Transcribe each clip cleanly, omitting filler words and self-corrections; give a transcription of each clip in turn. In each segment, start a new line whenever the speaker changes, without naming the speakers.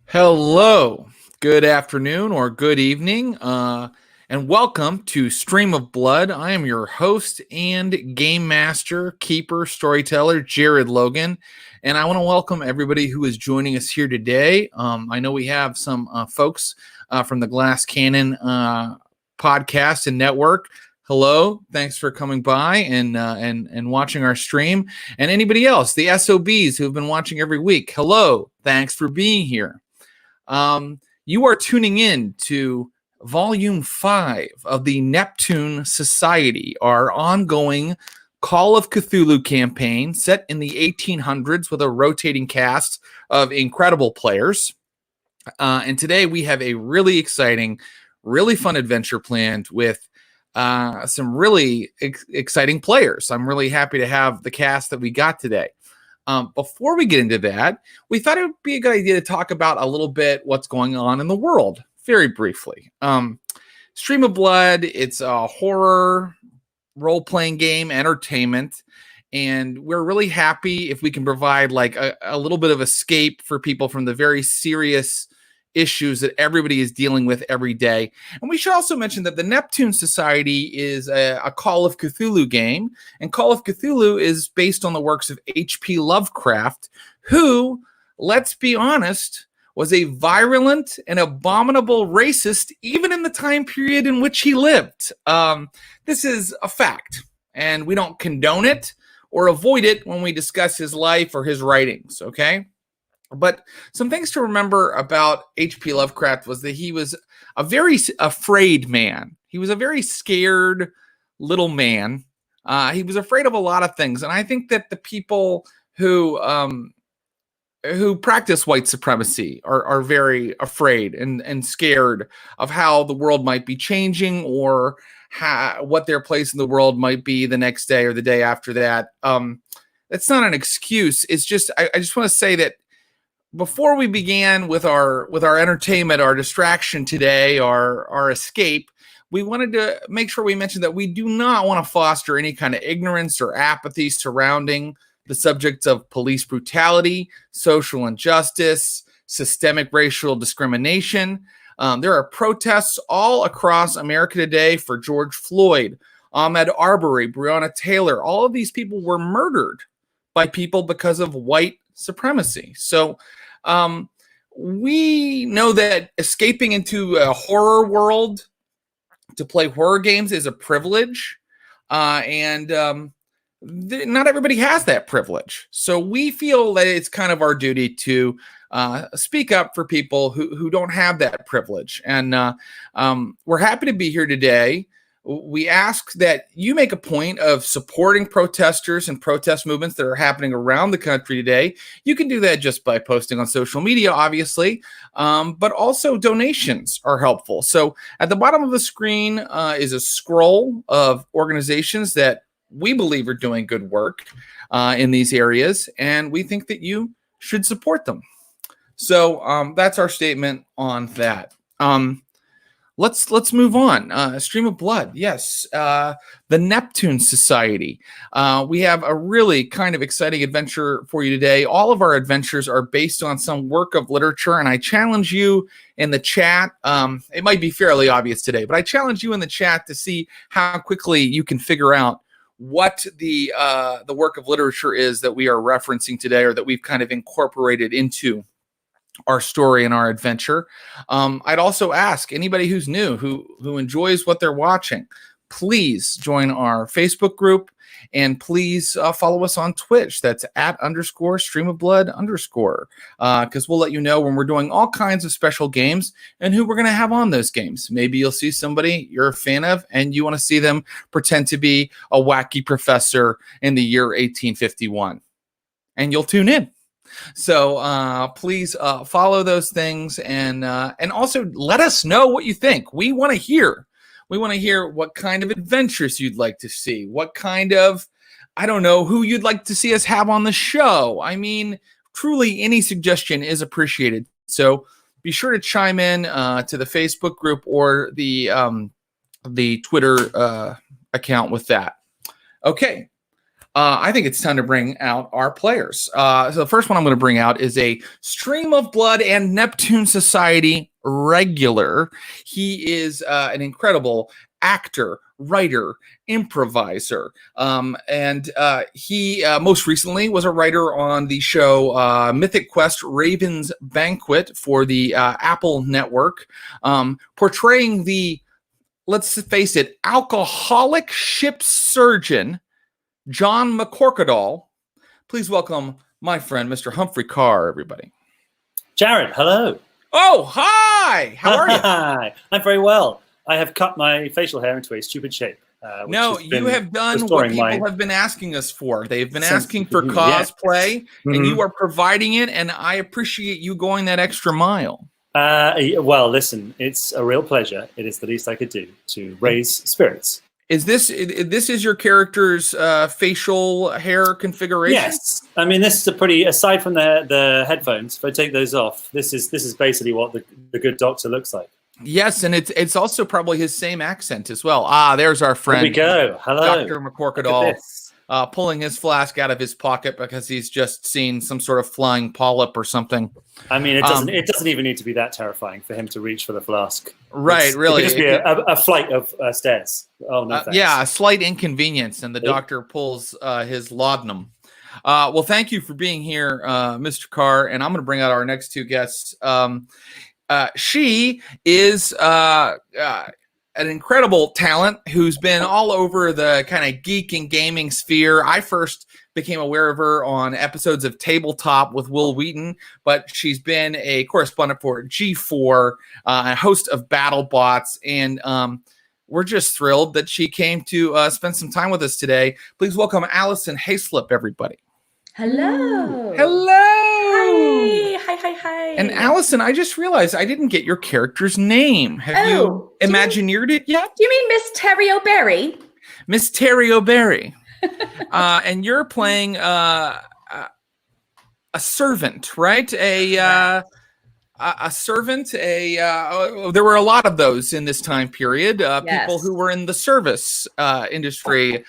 Hello, good afternoon or good evening, and welcome to Stream of Blood. I am your host and game master, keeper, storyteller, Jared Logan, and I want to welcome everybody who is joining us here today. I know we have some folks from the Glass Cannon podcast and network. Hello, thanks for coming by and watching our stream. And anybody else, the SOBs who have been watching every week, hello, thanks for being here. You are tuning in to Volume 5 of the Neptune Society, our ongoing Call of Cthulhu campaign set in the 1800s with a rotating cast of incredible players. And today we have a really exciting, really fun adventure planned with some really exciting players. I'm really happy to have the cast that we got today. Before we get into that, we thought it would be a good idea to talk about a little bit what's going on in the world, very briefly. Stream of Blood, it's a horror role-playing game, entertainment, and we're really happy if we can provide like a little bit of escape for people from the very serious issues that everybody is dealing with every day. And we should also mention that the Neptune Society is a Call of Cthulhu game, and Call of Cthulhu is based on the works of H.P. Lovecraft, who, let's be honest, was a virulent and abominable racist even in the time period in which he lived. This is a fact, and we don't condone it or avoid it when we discuss his life or his writings, okay? But some things to remember about H.P. Lovecraft was that he was a very afraid man. He was a very scared little man. He was afraid of a lot of things. And I think that the people who practice white supremacy are very afraid and scared of how the world might be changing or what their place in the world might be the next day or the day after that. That's not an excuse. It's just I just want to say that before we began with our entertainment, our distraction today, our escape, we wanted to make sure we mentioned that we do not want to foster any kind of ignorance or apathy surrounding the subjects of police brutality, social injustice, systemic racial discrimination. There are protests all across America today for George Floyd, Ahmaud Arbery, Breonna Taylor. All of these people were murdered by people because of white supremacy. So we know that escaping into a horror world to play horror games is a privilege, and not everybody has that privilege. So we feel that it's kind of our duty to speak up for people who don't have that privilege. And we're happy to be here today. We ask that you make a point of supporting protesters and protest movements that are happening around the country today. You can do that just by posting on social media, obviously, but also donations are helpful. So at the bottom of the screen is a scroll of organizations that we believe are doing good work in these areas, and we think that you should support them. So that's our statement on that. Let's move on. Stream of Blood, yes. The Neptune Society. We have a really kind of exciting adventure for you today. All of our adventures are based on some work of literature, and I challenge you in the chat. It might be fairly obvious today, but I challenge you in the chat to see how quickly you can figure out what the work of literature is that we are referencing today, or that we've kind of incorporated into our story and our adventure. I'd also ask anybody who's new, who enjoys what they're watching, please join our Facebook group, and please follow us on Twitch. That's @_streamofblood_, because we'll let you know when we're doing all kinds of special games and who we're going to have on those games. Maybe you'll see somebody you're a fan of and you want to see them pretend to be a wacky professor in the year 1851, and you'll tune in. So please follow those things, and also let us know what you think. We want to hear. We want to hear what kind of adventures you'd like to see. What kind of, I don't know, who you'd like to see us have on the show. I mean, truly, any suggestion is appreciated. So be sure to chime in to the Facebook group or the Twitter account with that. Okay. I think it's time to bring out our players. So the first one I'm going to bring out is a Stream of Blood and Neptune Society regular. He is an incredible actor, writer, improviser, and he most recently was a writer on the show Mythic Quest Raven's Banquet for the Apple Network, portraying the, let's face it, alcoholic ship surgeon John McCorkadall. Please welcome my friend, Mr. Humphrey Ker, everybody.
Jared, hello.
Oh, hi! How are you?
Hi, I'm very well. I have cut my facial hair into a stupid shape.
No, you have done what people have been asking us for. They've been asking for cosplay, and you are providing it, and I appreciate you going that extra mile.
Well, listen, it's a real pleasure. It is the least I could do to raise spirits.
Is this your character's facial hair configuration?
Yes. I mean, this is a pretty, aside from the headphones, if I take those off, this is basically what the good doctor looks like.
Yes, and it's also probably his same accent as well. Ah, there's our friend.
Here we go. Hello.
Dr. McCorkadall. Pulling his flask out of his pocket because he's just seen some sort of flying polyp or something.
I mean, it doesn't even need to be that terrifying for him to reach for the flask.
Right, really.
It could just be a flight of stairs. Oh, no thanks.
Yeah, a slight inconvenience, and the doctor pulls his laudanum. Well, thank you for being here, Mr. Ker, and I'm going to bring out our next two guests. She is an incredible talent who's been all over the kind of geek and gaming sphere. I first became aware of her on episodes of Tabletop with Will Wheaton, but she's been a correspondent for G4, a host of BattleBots, and we're just thrilled that she came to spend some time with us today. Please welcome Alison Haislip, everybody.
Hello.
Hello.
Hi.
And Alison, I just realized I didn't get your character's name. Have you imagineered it yet?
Do you mean Miss Terry O'Berry?
Miss Terry O'Berry. And you're playing a servant, right? A servant. There were a lot of those in this time period. People who were in the service industry,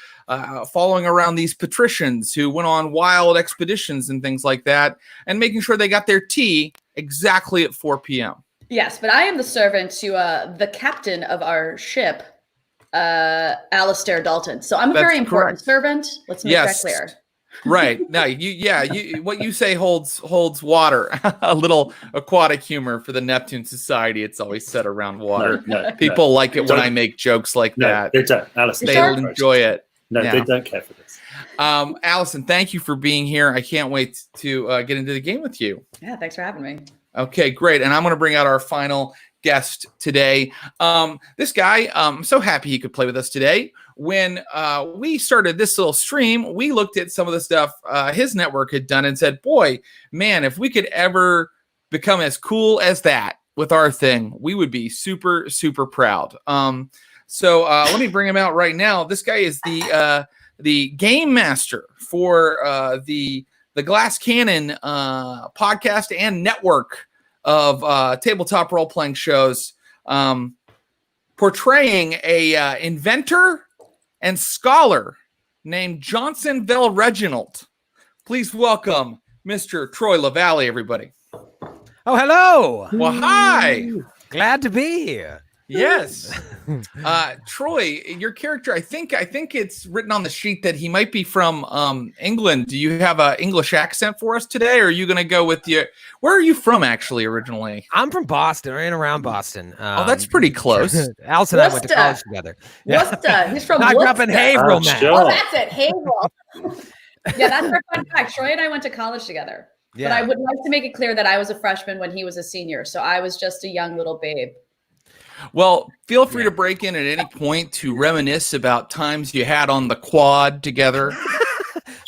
following around these patricians who went on wild expeditions and things like that, and making sure they got their tea exactly at 4 p.m.
Yes, but I am the servant to the captain of our ship, Alistair Dalton. So I'm a very important servant. Let's make that clear.
Right. Now, what you say holds water. A little aquatic humor for the Neptune Society. It's always set around water. People like it when I make jokes like that.
They don't. Alison,
they'll enjoy it.
No, they don't care for this.
Alison, thank you for being here. I can't wait to get into the game with you.
Yeah, thanks for having me.
Okay, great. And I'm going to bring out our final guest today. This guy, I'm so happy he could play with us today. When we started this little stream, we looked at some of the stuff his network had done and said, boy, man, if we could ever become as cool as that with our thing, we would be super, super proud. So let me bring him out right now. This guy is the game master for the Glass Cannon podcast and network of tabletop role-playing shows, portraying a inventor and scholar named Johnson Bell Reginald. Please welcome Mr. Troy Lavallee, everybody.
Oh, hello.
Well, hi.
Glad to be here.
Yes. Troy, your character, I think it's written on the sheet that he might be from England. Do you have an English accent for us today, or are you going to go with where are you from actually originally?
I'm from Boston, right around Boston.
That's pretty close.
Alison and I went to college together.
Worcester. He's from
I grew up in Haverhill, man.
Oh, that's it. Haverhill. Yeah, that's our fun fact. Troy and I went to college together. Yeah. But I would like to make it clear that I was a freshman when he was a senior. So I was just a young little babe.
Well, feel free to break in at any point to reminisce about times you had on the quad together.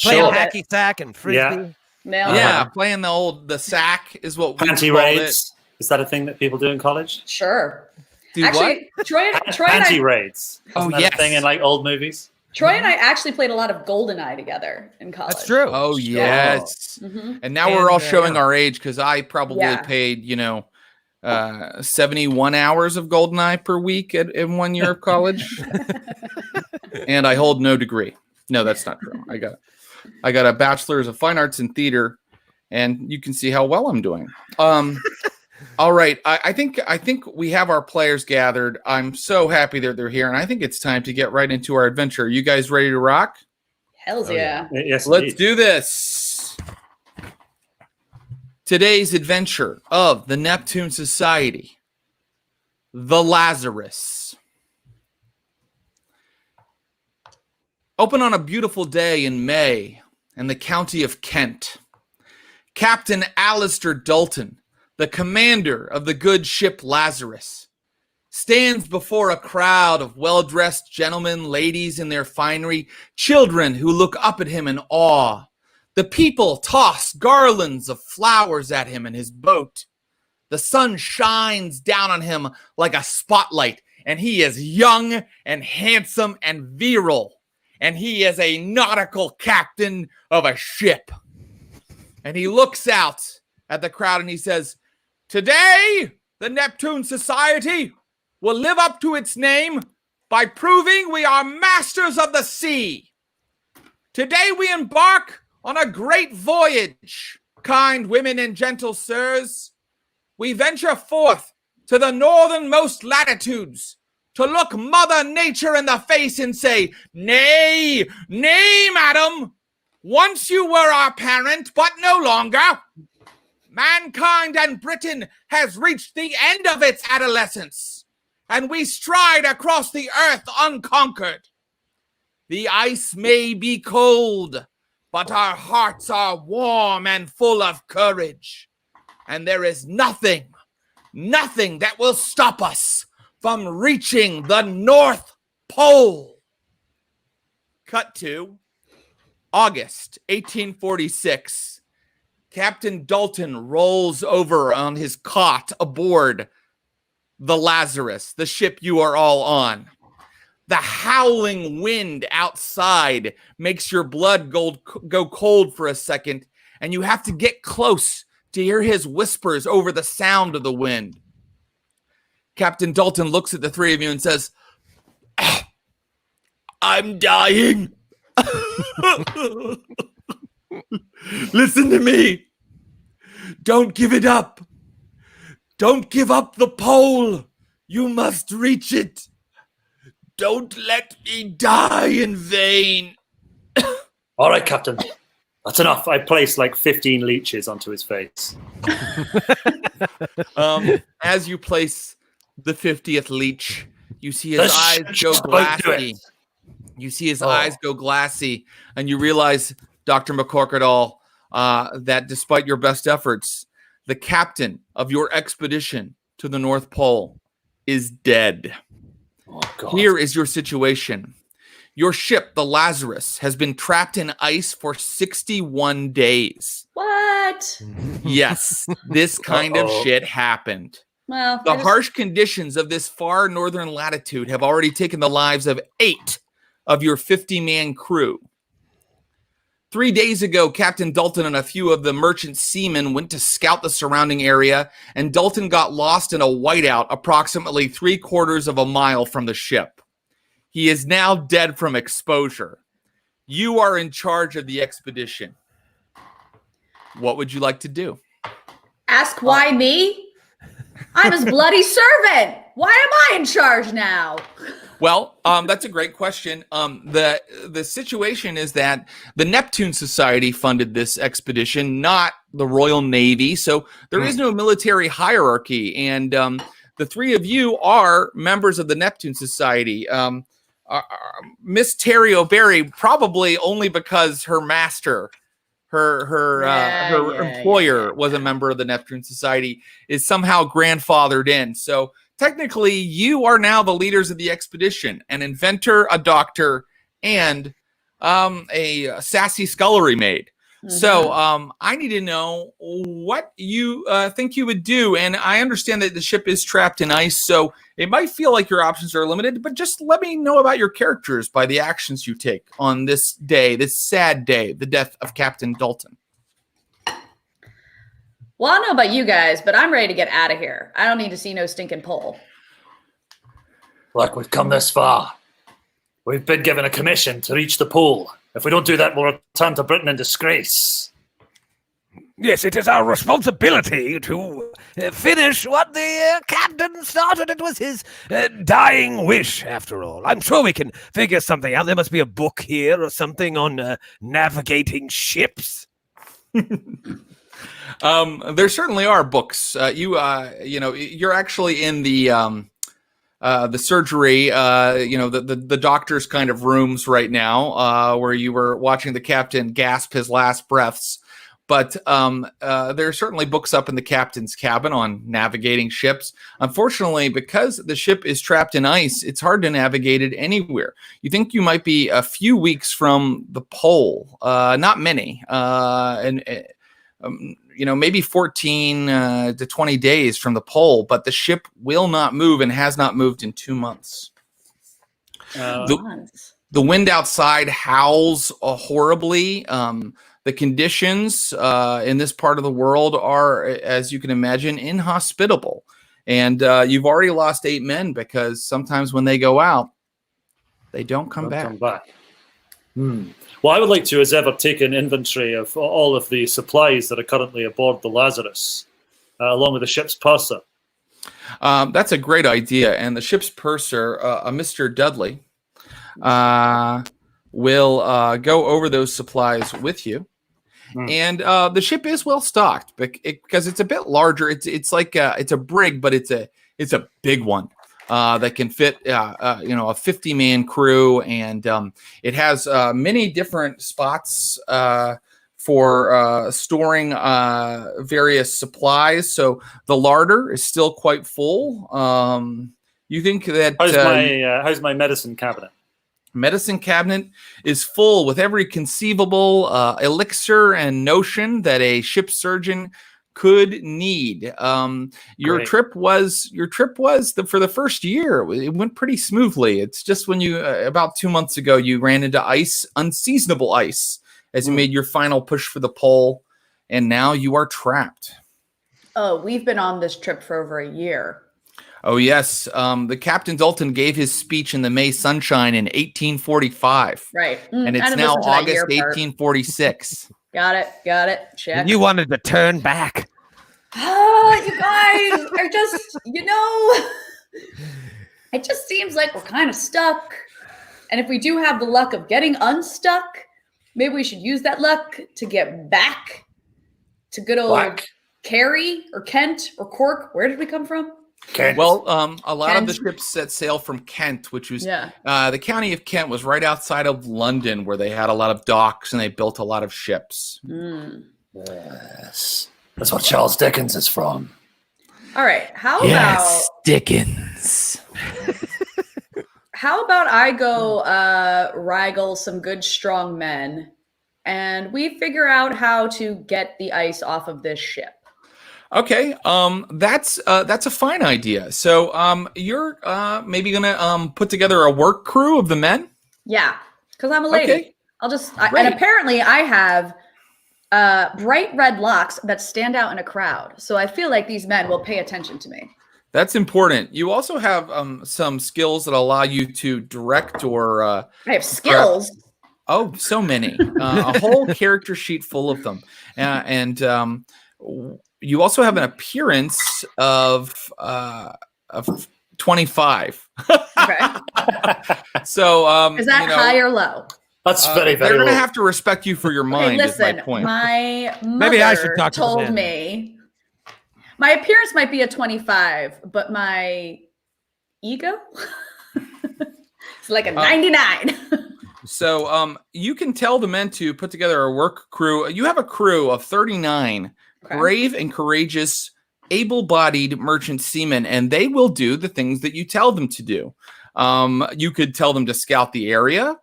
Playing hacky sack and frisbee.
Playing the sack is what we
Panty raids. Is that a thing that people do in college?
Sure.
Do
actually,
what?
Troy
Panty raids.
Isn't that
a thing in like old movies?
Troy and I actually played a lot of GoldenEye together in college.
That's true.
Oh, yes. Mm-hmm. And now we're all showing our age because I probably paid, 71 hours of GoldenEye per week in 1 year of college. And I hold no degree. No, that's not true. I got a bachelor's of fine arts in theater, and you can see how well I'm doing. All right, I think we have our players gathered. I'm so happy that they're here, and I think it's time to get right into our adventure. You guys ready to rock?
Hells yeah.
Yes,
Let's
indeed.
do this. Today's adventure of the Neptune Society, the Lazarus. Open on a beautiful day in May in the county of Kent. Captain Alistair Dalton, the commander of the good ship Lazarus, stands before a crowd of well-dressed gentlemen, ladies in their finery, children who look up at him in awe. The people toss garlands of flowers at him in his boat. The sun shines down on him like a spotlight, and he is young and handsome and virile, and he is a nautical captain of a ship. And he looks out at the crowd and he says, "Today, the Neptune Society will live up to its name by proving we are masters of the sea. Today we embark on a great voyage, kind women and gentle sirs. We venture forth to the northernmost latitudes to look Mother Nature in the face and say, 'Nay, nay, madam, once you were our parent, but no longer. Mankind and Britain has reached the end of its adolescence, and we stride across the earth unconquered. The ice may be cold, but our hearts are warm and full of courage, and there is nothing that will stop us from reaching the North Pole.'" Cut to August 1846. Captain Dalton rolls over on his cot aboard the Lazarus, the ship you are all on. The howling wind outside makes your blood go cold for a second, and you have to get close to hear his whispers over the sound of the wind. Captain Dalton looks at the three of you and says, "I'm dying. Listen to me. Don't give it up. Don't give up the pole. You must reach it. Don't let me die in vain."
All right, Captain. That's enough. I placed like 15 leeches onto his face.
As you place the 50th leech, you see his eyes go glassy. You see his eyes go glassy, and you realize, Dr. McCorkadall, that despite your best efforts, the captain of your expedition to the North Pole is dead.
Oh, God.
Here is your situation. Your ship, the Lazarus, has been trapped in ice for 61 days.
What?
Yes, this kind of shit happened.
Well,
The harsh conditions of this far northern latitude have already taken the lives of 8 of your 50-man crew. 3 days ago, Captain Dalton and a few of the merchant seamen went to scout the surrounding area, and Dalton got lost in a whiteout approximately 3/4 of a mile from the ship. He is now dead from exposure. You are in charge of the expedition. What would you like to do?
Ask why me? I'm his bloody servant. Why am I in charge now?
Well, that's a great question. The situation is that the Neptune Society funded this expedition, not the Royal Navy. So there is no military hierarchy. And the three of you are members of the Neptune Society. Miss Terry O'Berry, probably only because her master, her employer was a member of the Neptune Society, is somehow grandfathered in. So technically, you are now the leaders of the expedition, an inventor, a doctor, and a sassy scullery maid. Mm-hmm. So I need to know what you think you would do. And I understand that the ship is trapped in ice, so it might feel like your options are limited, but just let me know about your characters by the actions you take on this day, this sad day, the death of Captain Dalton.
Well, I don't know about you guys, but I'm ready to get out of here. I don't need to see no stinking pole.
Look, we've come this far. We've been given a commission to reach the pole. If we don't do that, we'll return to Britain in disgrace.
Yes, it is our responsibility to finish what the captain started. It was his dying wish, after all. I'm sure we can figure something out. There must be a book here or something on navigating ships.
There certainly are books. You're actually in the surgery, the doctor's kind of rooms right now, where you were watching the captain gasp his last breaths. But there are certainly books up in the captain's cabin on navigating ships. Unfortunately, because the ship is trapped in ice, it's hard to navigate it anywhere. You think you might be a few weeks from the pole, not many, maybe 14 to 20 days from the pole, but the ship will not move and has not moved in 2 months. The wind outside howls horribly. The conditions in this part of the world are, as you can imagine, inhospitable. And you've already lost 8 men because sometimes when they go out, they don't come back.
What I would like to is ever take an inventory of all of the supplies that are currently aboard the Lazarus, along with the ship's purser.
That's a great idea. And the ship's purser, a Mr. Dudley, will go over those supplies with you. And the ship is well stocked because it's a bit larger. It's like it's a brig, but it's a big one that can fit a 50-man crew, and it has many different spots for storing various supplies. So the larder is still quite full. You think that
how's my medicine cabinet?
Medicine cabinet is full with every conceivable elixir and notion that a ship surgeon could need. Your trip was for the first year. It went pretty smoothly. It's just when you about 2 months ago you ran into ice, unseasonable ice, as you made your final push for the pole, and now you are trapped.
Oh, we've been on this trip for over a year.
Oh, yes. The Captain Dalton gave his speech in the May sunshine in 1845.
Right.
And it's now August 1846.
Got it. Check.
You wanted to turn back.
Oh, you guys are just, it just seems like we're kind of stuck. And if we do have the luck of getting unstuck, maybe we should use that luck to get back to good old Kerry or Kent or Cork. Where did we come from?
Kent. Well, a lot of the ships set sail from Kent, which was the county of Kent was right outside of London, where they had a lot of docks and they built a lot of ships.
Yes, that's what Charles Dickens is from.
All right, how about
Dickens?
How about I go wrangle some good strong men, and we figure out how to get the ice off of this ship.
Okay, that's a fine idea. So, you're maybe gonna put together a work crew of the men?
Yeah, because I'm a lady.
Okay.
And apparently I have bright red locks that stand out in a crowd. So I feel like these men will pay attention to me.
That's important. You also have some skills that allow you to direct or.
I have skills.
Oh, so many! A whole character sheet full of them, and. You also have an appearance of 25.
Okay.
So
is that high or low?
That's very, very
they're going to
low.
have to respect you for your mind.
Listen,
is my point.
My mother
Maybe I should talk
told
to
me my appearance might be a 25, but my ego is like a 99.
So you can tell the men to put together a work crew. You have a crew of 39 brave and courageous, able-bodied merchant seamen, and they will do the things that you tell them to do. You could tell them to scout the area.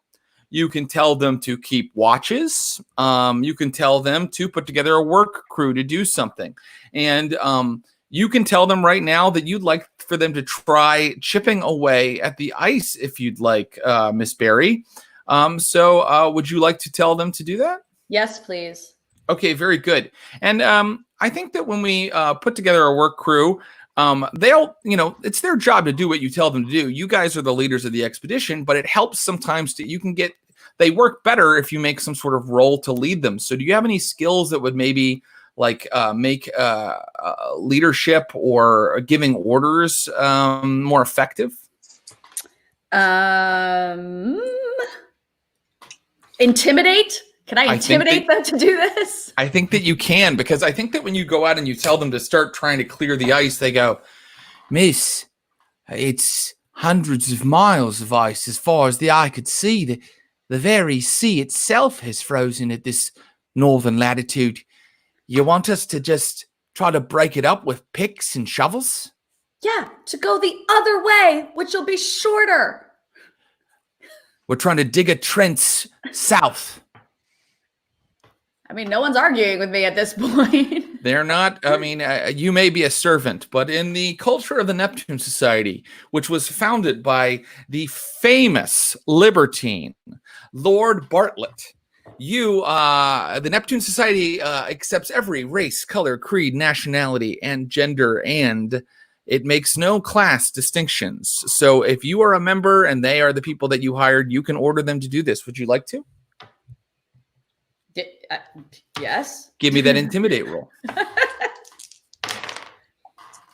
You can tell them to keep watches. You can tell them to put together a work crew to do something. And you can tell them right now that you'd like for them to try chipping away at the ice if you'd like, Miss Barry. So would you like to tell them to do that?
Yes, please.
Okay, very good. And I think that when we put together a work crew, they'll, it's their job to do what you tell them to do. You guys are the leaders of the expedition, but it helps sometimes that you can get they work better if you make some sort of roll to lead them. So do you have any skills that would maybe like make leadership or giving orders more effective?
Intimidate? Can I intimidate them to do this?
I think that you can, because I think that when you go out and you tell them to start trying to clear the ice, they go, "Miss, it's hundreds of miles of ice as far as the eye could see. The very sea itself has frozen at this northern latitude. You want us to just try to break it up with picks and shovels?"
Yeah, to go the other way, which will be shorter.
"We're trying to dig a trench south."
I mean, no one's arguing with me at this point.
They're not. I mean, you may be a servant, but in the culture of the Neptune Society, which was founded by the famous libertine Lord Bartlett, the Neptune Society accepts every race, color, creed, nationality, and gender, and it makes no class distinctions. So if you are a member and they are the people that you hired, you can order them to do this. Would you like to?
Yes.
Give me that intimidate roll.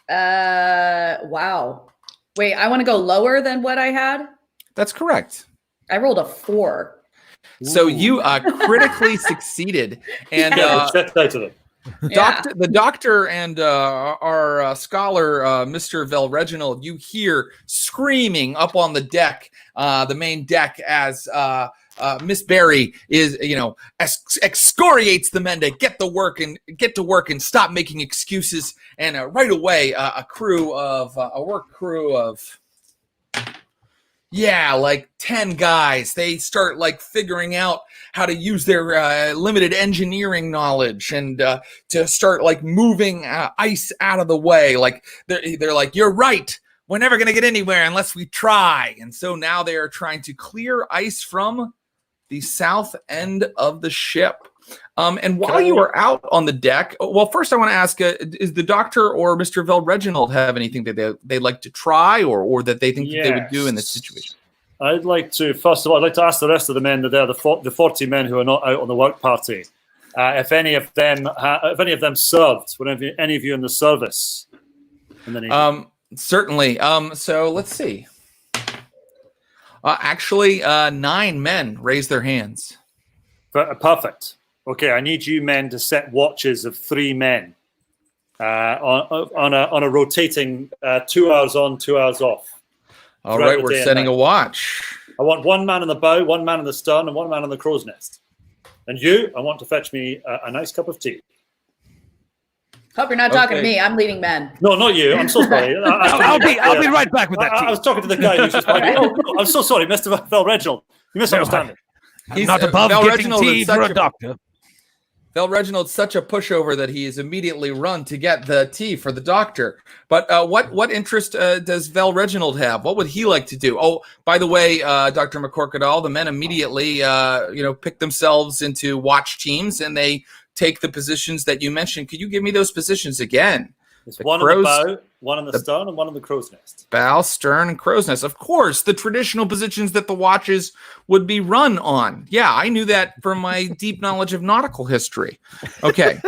Wow. Wait, I want to go lower than what I had.
That's correct.
I rolled a 4.
So you critically succeeded, and the doctor and our scholar, Mr. Velreginald, you hear screaming up on the deck, the main deck, as Miss Barry is, excoriates the men to get to work and stop making excuses. And right away, a work crew of like 10 guys. They start like figuring out how to use their limited engineering knowledge and to start like moving ice out of the way. Like they're like, "You're right. We're never going to get anywhere unless we try." And so now they are trying to clear ice from the south end of the ship. And while you are out on the deck, well, first I want to ask, is the doctor or Mr. Velreginald have anything that they'd like to try or that they think that they would do in this situation?
I'd like to ask the rest of the men that are the 40 men who are not out on the work party, if any of them served, were any of you in the service?
Certainly. So let's see. Actually, 9 men raised their hands.
Perfect. Okay, I need you men to set watches of 3 men on a rotating 2 hours on, 2 hours off.
All right, we're setting a watch.
I want 1 man in the bow, 1 man in the stern, and 1 man in the crow's nest. And I want to fetch me a nice cup of tea.
Hope you're not talking to me. I'm leading men.
No, not you. I'm so sorry.
I'll be right back with that tea.
I was talking to the guy who's just like, "Oh, no, I'm so sorry, Mr. Velreginald. You misunderstand.
He's not above getting tea for a doctor."
Velreginald's such a pushover that he is immediately run to get the tea for the doctor. But what interest does Velreginald have? What would he like to do? Oh, by the way, Dr. McCorkadall, the men immediately pick themselves into watch teams, and they take the positions that you mentioned. Could you give me those positions again?
It's one in the bow, 1 in the stern, and 1 in the crow's nest.
Bow, stern, and crow's nest. Of course, the traditional positions that the watches would be run on. Yeah, I knew that from my deep knowledge of nautical history. Okay.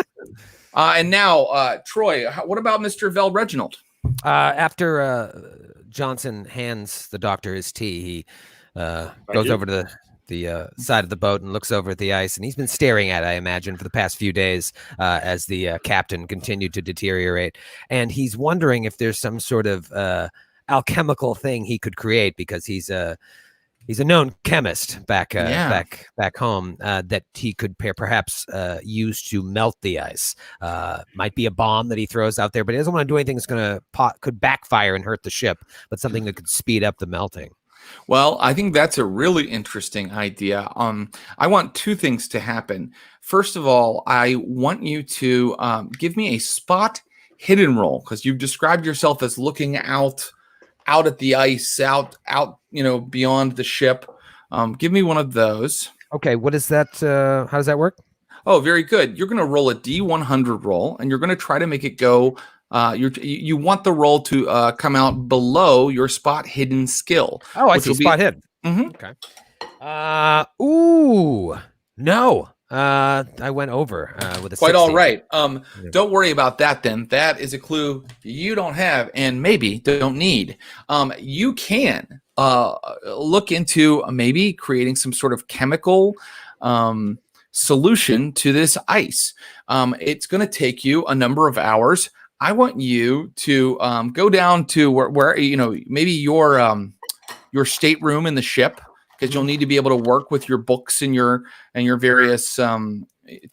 And now, Troy, what about Mr. Velreginald?
After Johnson hands the doctor his tea, he goes over to the side of the boat and looks over at the ice, and he's been staring at it, I imagine, for the past few days as the captain continued to deteriorate. And he's wondering if there's some sort of alchemical thing he could create, because he's a known chemist back home that he could perhaps use to melt the ice. Might be a bomb that he throws out there, but he doesn't want to do anything that's could backfire and hurt the ship, but something that could speed up the melting.
Well, I think that's a really interesting idea. I want 2 things to happen. First of all, I want you to give me a spot hidden roll, because you've described yourself as looking out at the ice, out beyond the ship. Give me one of those.
Okay, what is that? How does that work?
Oh, very good. You're going to roll a D100 roll, and you're going to try to make it go. You want the roll to come out below your spot hidden skill.
Oh, I see. Spot hidden.
Mm-hmm.
Okay. No. I went over with a
Quite
60.
all right. Don't worry about that then. That is a clue you don't have and maybe don't need. You can look into maybe creating some sort of chemical solution to this ice. It's going to take you a number of hours. I want you to go down to where maybe your stateroom in the ship, because you'll need to be able to work with your books and your various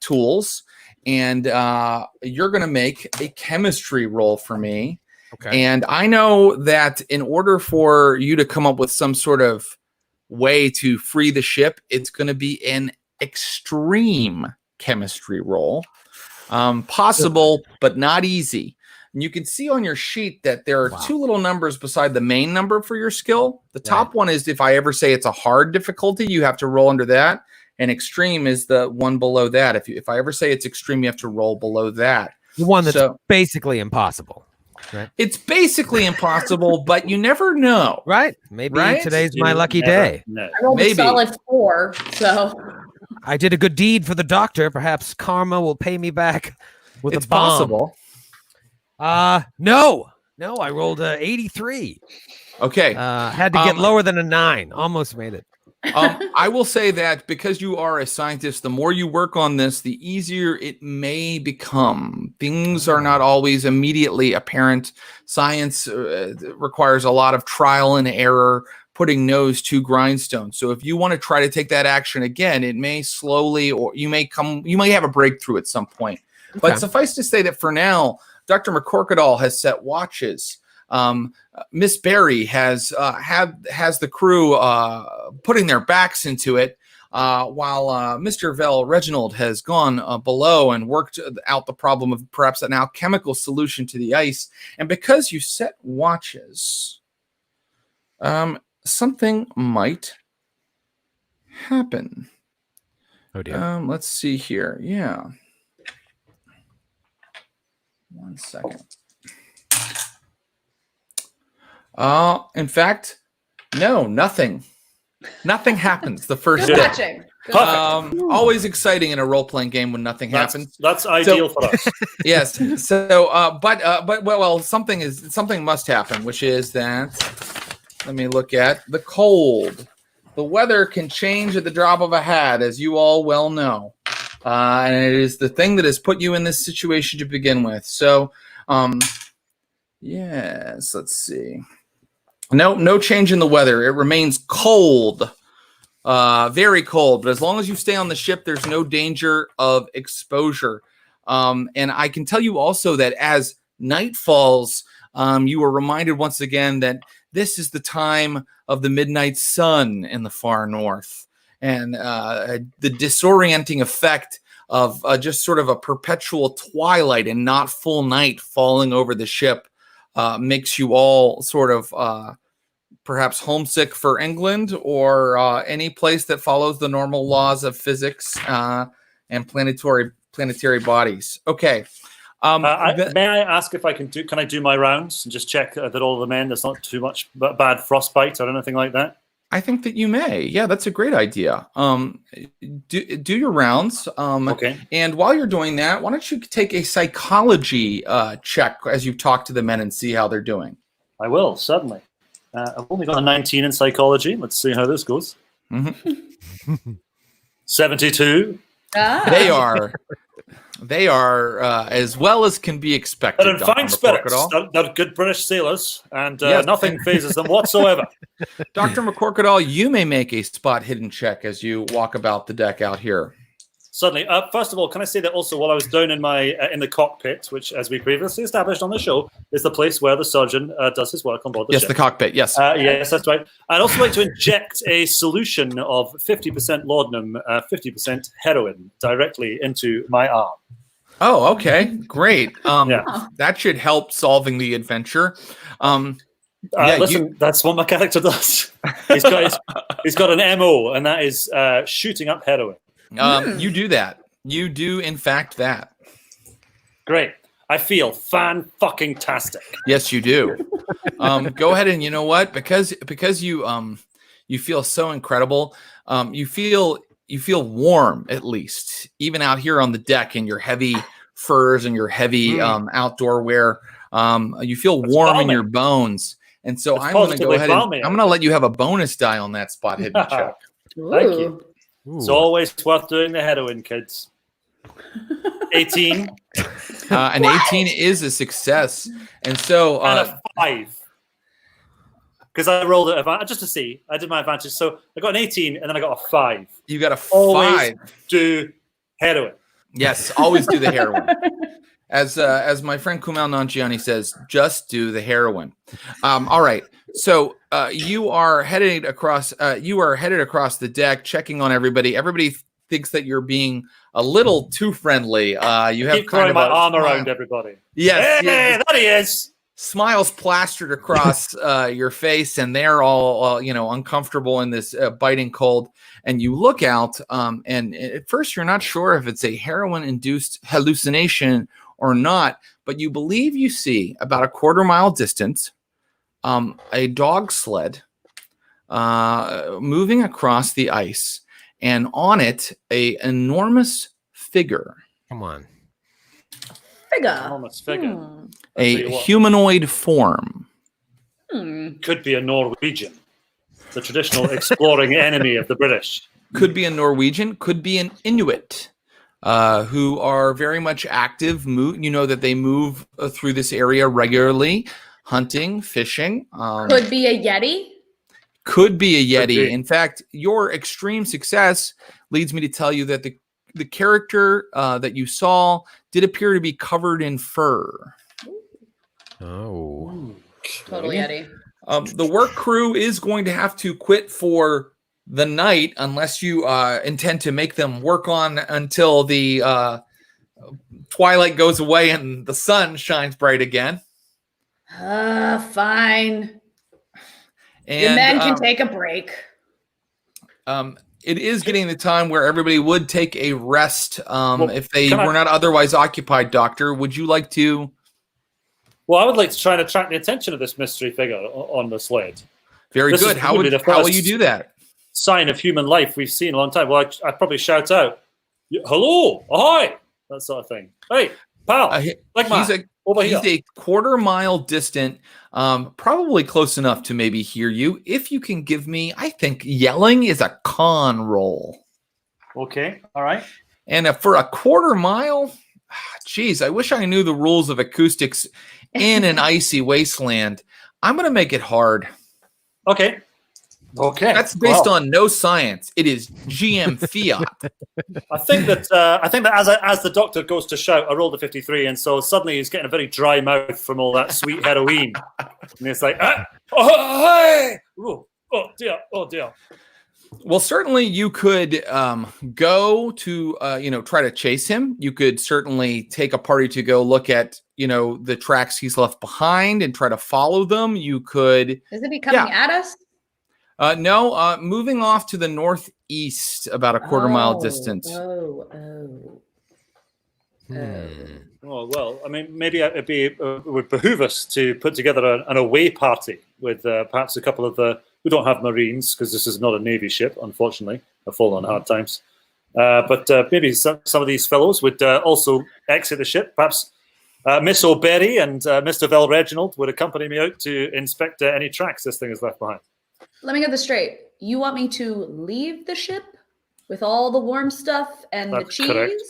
tools. And you're going to make a chemistry roll for me.
Okay.
And I know that in order for you to come up with some sort of way to free the ship, it's going to be an extreme chemistry roll. Possible, but not easy. And you can see on your sheet that there are two little numbers beside the main number for your skill. The top one is if I ever say it's a hard difficulty, you have to roll under that. And extreme is the one below that. If I ever say it's extreme, you have to roll below that.
The one that's basically impossible. Right.
It's basically impossible, but you never know.
Right? Maybe today's my lucky day.
No.
I rolled a solid 4, so
I did a good deed for the doctor. Perhaps karma will pay me back with a bomb.
Possible.
No, I rolled 83.
Okay.
Had to get lower than a 9. Almost made it.
I will say that because you are a scientist, the more you work on this, the easier it may become. Things are not always immediately apparent. Science requires a lot of trial and error, putting nose to grindstone. So if you want to try to take that action again, it may slowly, or you may have a breakthrough at some point. Okay. But suffice to say that for now, Dr. McCorkadall has set watches. Miss Barry has the crew putting their backs into it, while Mr. Vel Reginald has gone below and worked out the problem of perhaps an alchemical solution to the ice. And because you set watches, something might happen.
Oh dear.
Let's see here. Yeah. 1 second. In fact, no, nothing. Nothing happens the first
good
day.
matching.
Always exciting in a role-playing game when nothing happens.
That's ideal for us.
Yes. So, but something must happen, which is that. Let me look at the cold. The weather can change at the drop of a hat, as you all well know. And it is the thing that has put you in this situation to begin with. So, yes, let's see. No change in the weather. It remains cold, very cold. But as long as you stay on the ship, there's no danger of exposure. And I can tell you also that as night falls, you are reminded once again that this is the time of the midnight sun in the far north. And the disorienting effect of just sort of a perpetual twilight and not full night falling over the ship makes you all sort of perhaps homesick for England or any place that follows the normal laws of physics and planetary bodies. Okay.
May I ask if can I do my rounds and just check that all the men, there's not too much bad frostbite or anything like that?
I think that you may. Yeah, that's a great idea. Do your rounds.
Okay.
And while you're doing that, why don't you take a psychology check as you talk to the men and see how they're doing?
I will, certainly. I've only got a 19 in psychology. Let's see how this goes.
Mm-hmm.
72.
They are as well as can be expected.
They're in fine spirits. They're good British sailors, and
yes.
Nothing phases them whatsoever.
Dr. McCorkadall, you may make a spot hidden check as you walk about the deck out here.
Certainly. First of all, can I say that also while I was down in the cockpit, which, as we previously established on the show, is the place where the surgeon does his work on board the ship.
Yes, the cockpit, yes.
Yes, that's right. I'd also like to inject a solution of 50% laudanum, 50% heroin directly into my arm.
Oh, okay. Great. That should help solving the adventure.
Listen, that's what my character does. He's got an MO, and that is shooting up heroin.
You do that. You do, in fact, that.
Great. I feel fan-fucking-tastic.
Yes, you do. Go ahead and you know what? Because you You feel so incredible. You feel warm, at least, even out here on the deck in your heavy furs and your heavy outdoor wear. You feel warm in your bones. And so I'm going to go ahead and I'm going to let you have a bonus die on that spot hidden check.
Thank you. It's always worth doing the heroin, kids. 18.
An 18 is a success. And so
and a 5. Because I rolled it just to see. I did my advantage. So I got an 18 and then I got a 5.
You got a 5.
Always do heroin.
Yes, always do the heroin. As my friend Kumail Nanjiani says, just do the heroin. All right. So you are headed across the deck, checking on everybody. Everybody thinks that you're being a little too friendly. You have
keep throwing my arm around everybody.
Yes,
hey,
yes.
That he is.
Smiles plastered across your face, and they're all uncomfortable in this biting cold. And you look out, and at first you're not sure if it's a heroin-induced hallucination or not, but you believe you see about a quarter-mile distance a dog sled moving across the ice, and on it a enormous figure.
Come on.
Enormous figure.
A humanoid form.
Could be a Norwegian, the traditional exploring enemy of the British.
Could be a Norwegian, could be an Inuit, who are very much active. You know that they move through this area regularly, hunting, fishing.
Could be a Yeti.
Could be a Yeti. In fact, your extreme success leads me to tell you that the character that you saw did appear to be covered in fur.
Oh.
Total Yeti.
The work crew is going to have to quit for the night unless you intend to make them work on until the twilight goes away and the sun shines bright again.
Fine.
And
the men can take a break.
It is getting the time where everybody would take a rest if they were not otherwise occupied. Doctor, would you like to?
Well, I would like to try and attract the attention of this mystery figure on the sled.
Very good. How will you do that?
Sign of human life we've seen in a long time. Well, I'd probably shout out, "Hello, ahoy!" That sort of thing. Hey, pal,
he's a quarter-mile distant, probably close enough to maybe hear you. If you can give me, I think yelling is a con roll.
Okay, all right.
And for a quarter mile, geez, I wish I knew the rules of acoustics in an icy wasteland. I'm going to make it hard.
Okay.
That's based on no science. It is GM fiat.
I think that as the doctor goes to shout, I rolled a 53, and so suddenly he's getting a very dry mouth from all that sweet heroin, and it's like, hey, oh dear.
Well, certainly you could go to try to chase him. You could certainly take a party to go look at the tracks he's left behind and try to follow them. You could.
Isn't he coming at us?
No, moving off to the northeast about a quarter mile distance.
Oh, well, I mean, maybe it would behoove us to put together an away party with perhaps a couple of we don't have Marines because this is not a Navy ship, unfortunately. I've fallen on hard times. But maybe some of these fellows would also exit the ship. Perhaps Miss O'Berry and Mr. Vel Reginald would accompany me out to inspect any tracks this thing has left behind.
Let me get this straight. You want me to leave the ship with all the warm stuff and the cheese?
Correct.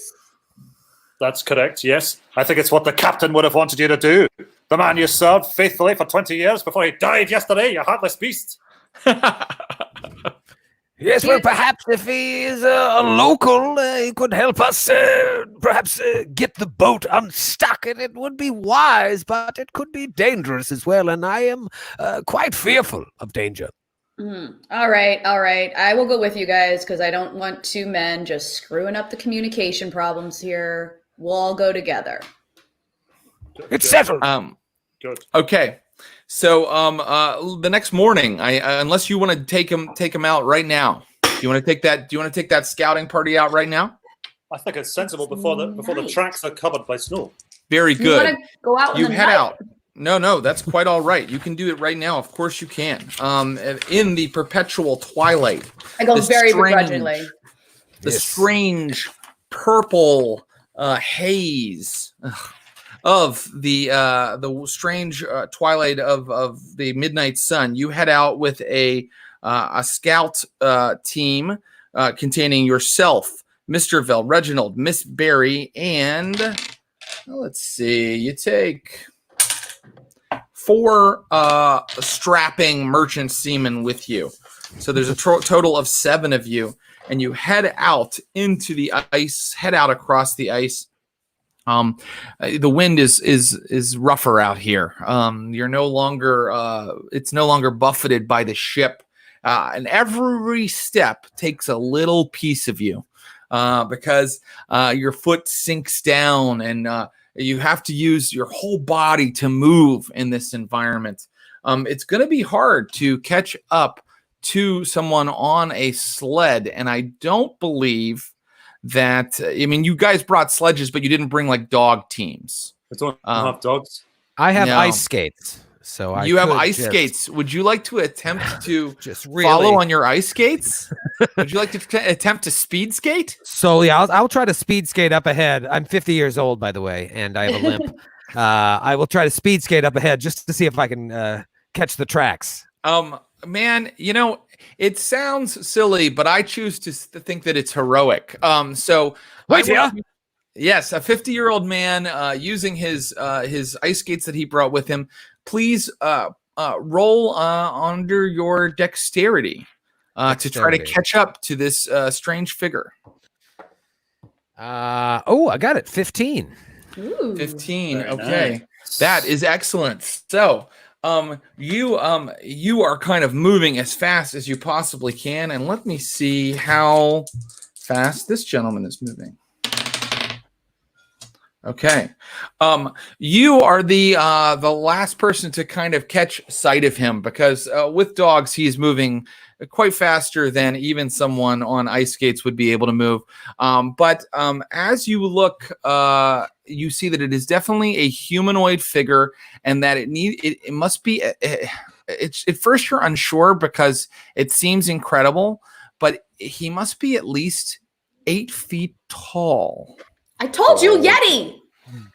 That's correct, yes. I think it's what the captain would have wanted you to do. The man you served faithfully for 20 years before he died yesterday, you heartless beast.
Yes, well, perhaps if he is a local, he could help us perhaps get the boat unstuck, and it would be wise, but it could be dangerous as well, and I am quite fearful of danger.
All right. I will go with you guys because I don't want two men just screwing up the communication problems here. We'll all go together.
It's settled.
Good.
Okay. So the next morning, unless you want to take him out right now. Do you want to take that scouting party out right now?
I think it's sensible before the tracks are covered by snow.
Very good.
You want to go out in the
head
night?
out. No, that's quite all right. You can do it right now. Of course you can. In the perpetual twilight.
I go
the
very begrudgingly.
The strange purple haze of the strange twilight of the midnight sun. You head out with a scout team containing yourself, Mr. Vel, Reginald, Miss Barry, and let's see, you take 4 strapping merchant seamen with you. So there's a total of 7 of you, and you head out into the ice, head out across the ice. The wind is rougher out here. You're no longer it's no longer buffeted by the ship, and every step takes a little piece of you because your foot sinks down, and you have to use your whole body to move in this environment. It's going to be hard to catch up to someone on a sled, and I don't believe that. I mean, you guys brought sledges, but you didn't bring like dog teams.
I don't have dogs.
I have ice skates, so
you have ice skates. Would you like to attempt to
just really
follow on your ice skates? Would you like to attempt to speed skate?
So yeah, I'll try to speed skate up ahead. I'm 50 years old, by the way, and I have a limp. I will try to speed skate up ahead just to see if I can catch the tracks.
Man, you know, it sounds silly, but I choose to think that it's heroic. So
wait here.
Yes, a 50-year-old man using his ice skates that he brought with him. Please roll under your dexterity to try to catch up to this strange figure.
I got it. 15.
Ooh.
15.
Very
Okay,
nice.
That is excellent. So. You are kind of moving as fast as you possibly can, and let me see how fast this gentleman is moving. Okay. You are the last person to kind of catch sight of him because with dogs he's moving quite faster than even someone on ice skates would be able to move. But as you look, you see that it is definitely a humanoid figure, and that it must be. At first you're unsure because it seems incredible, but he must be at least 8 feet tall.
I told you, Yeti.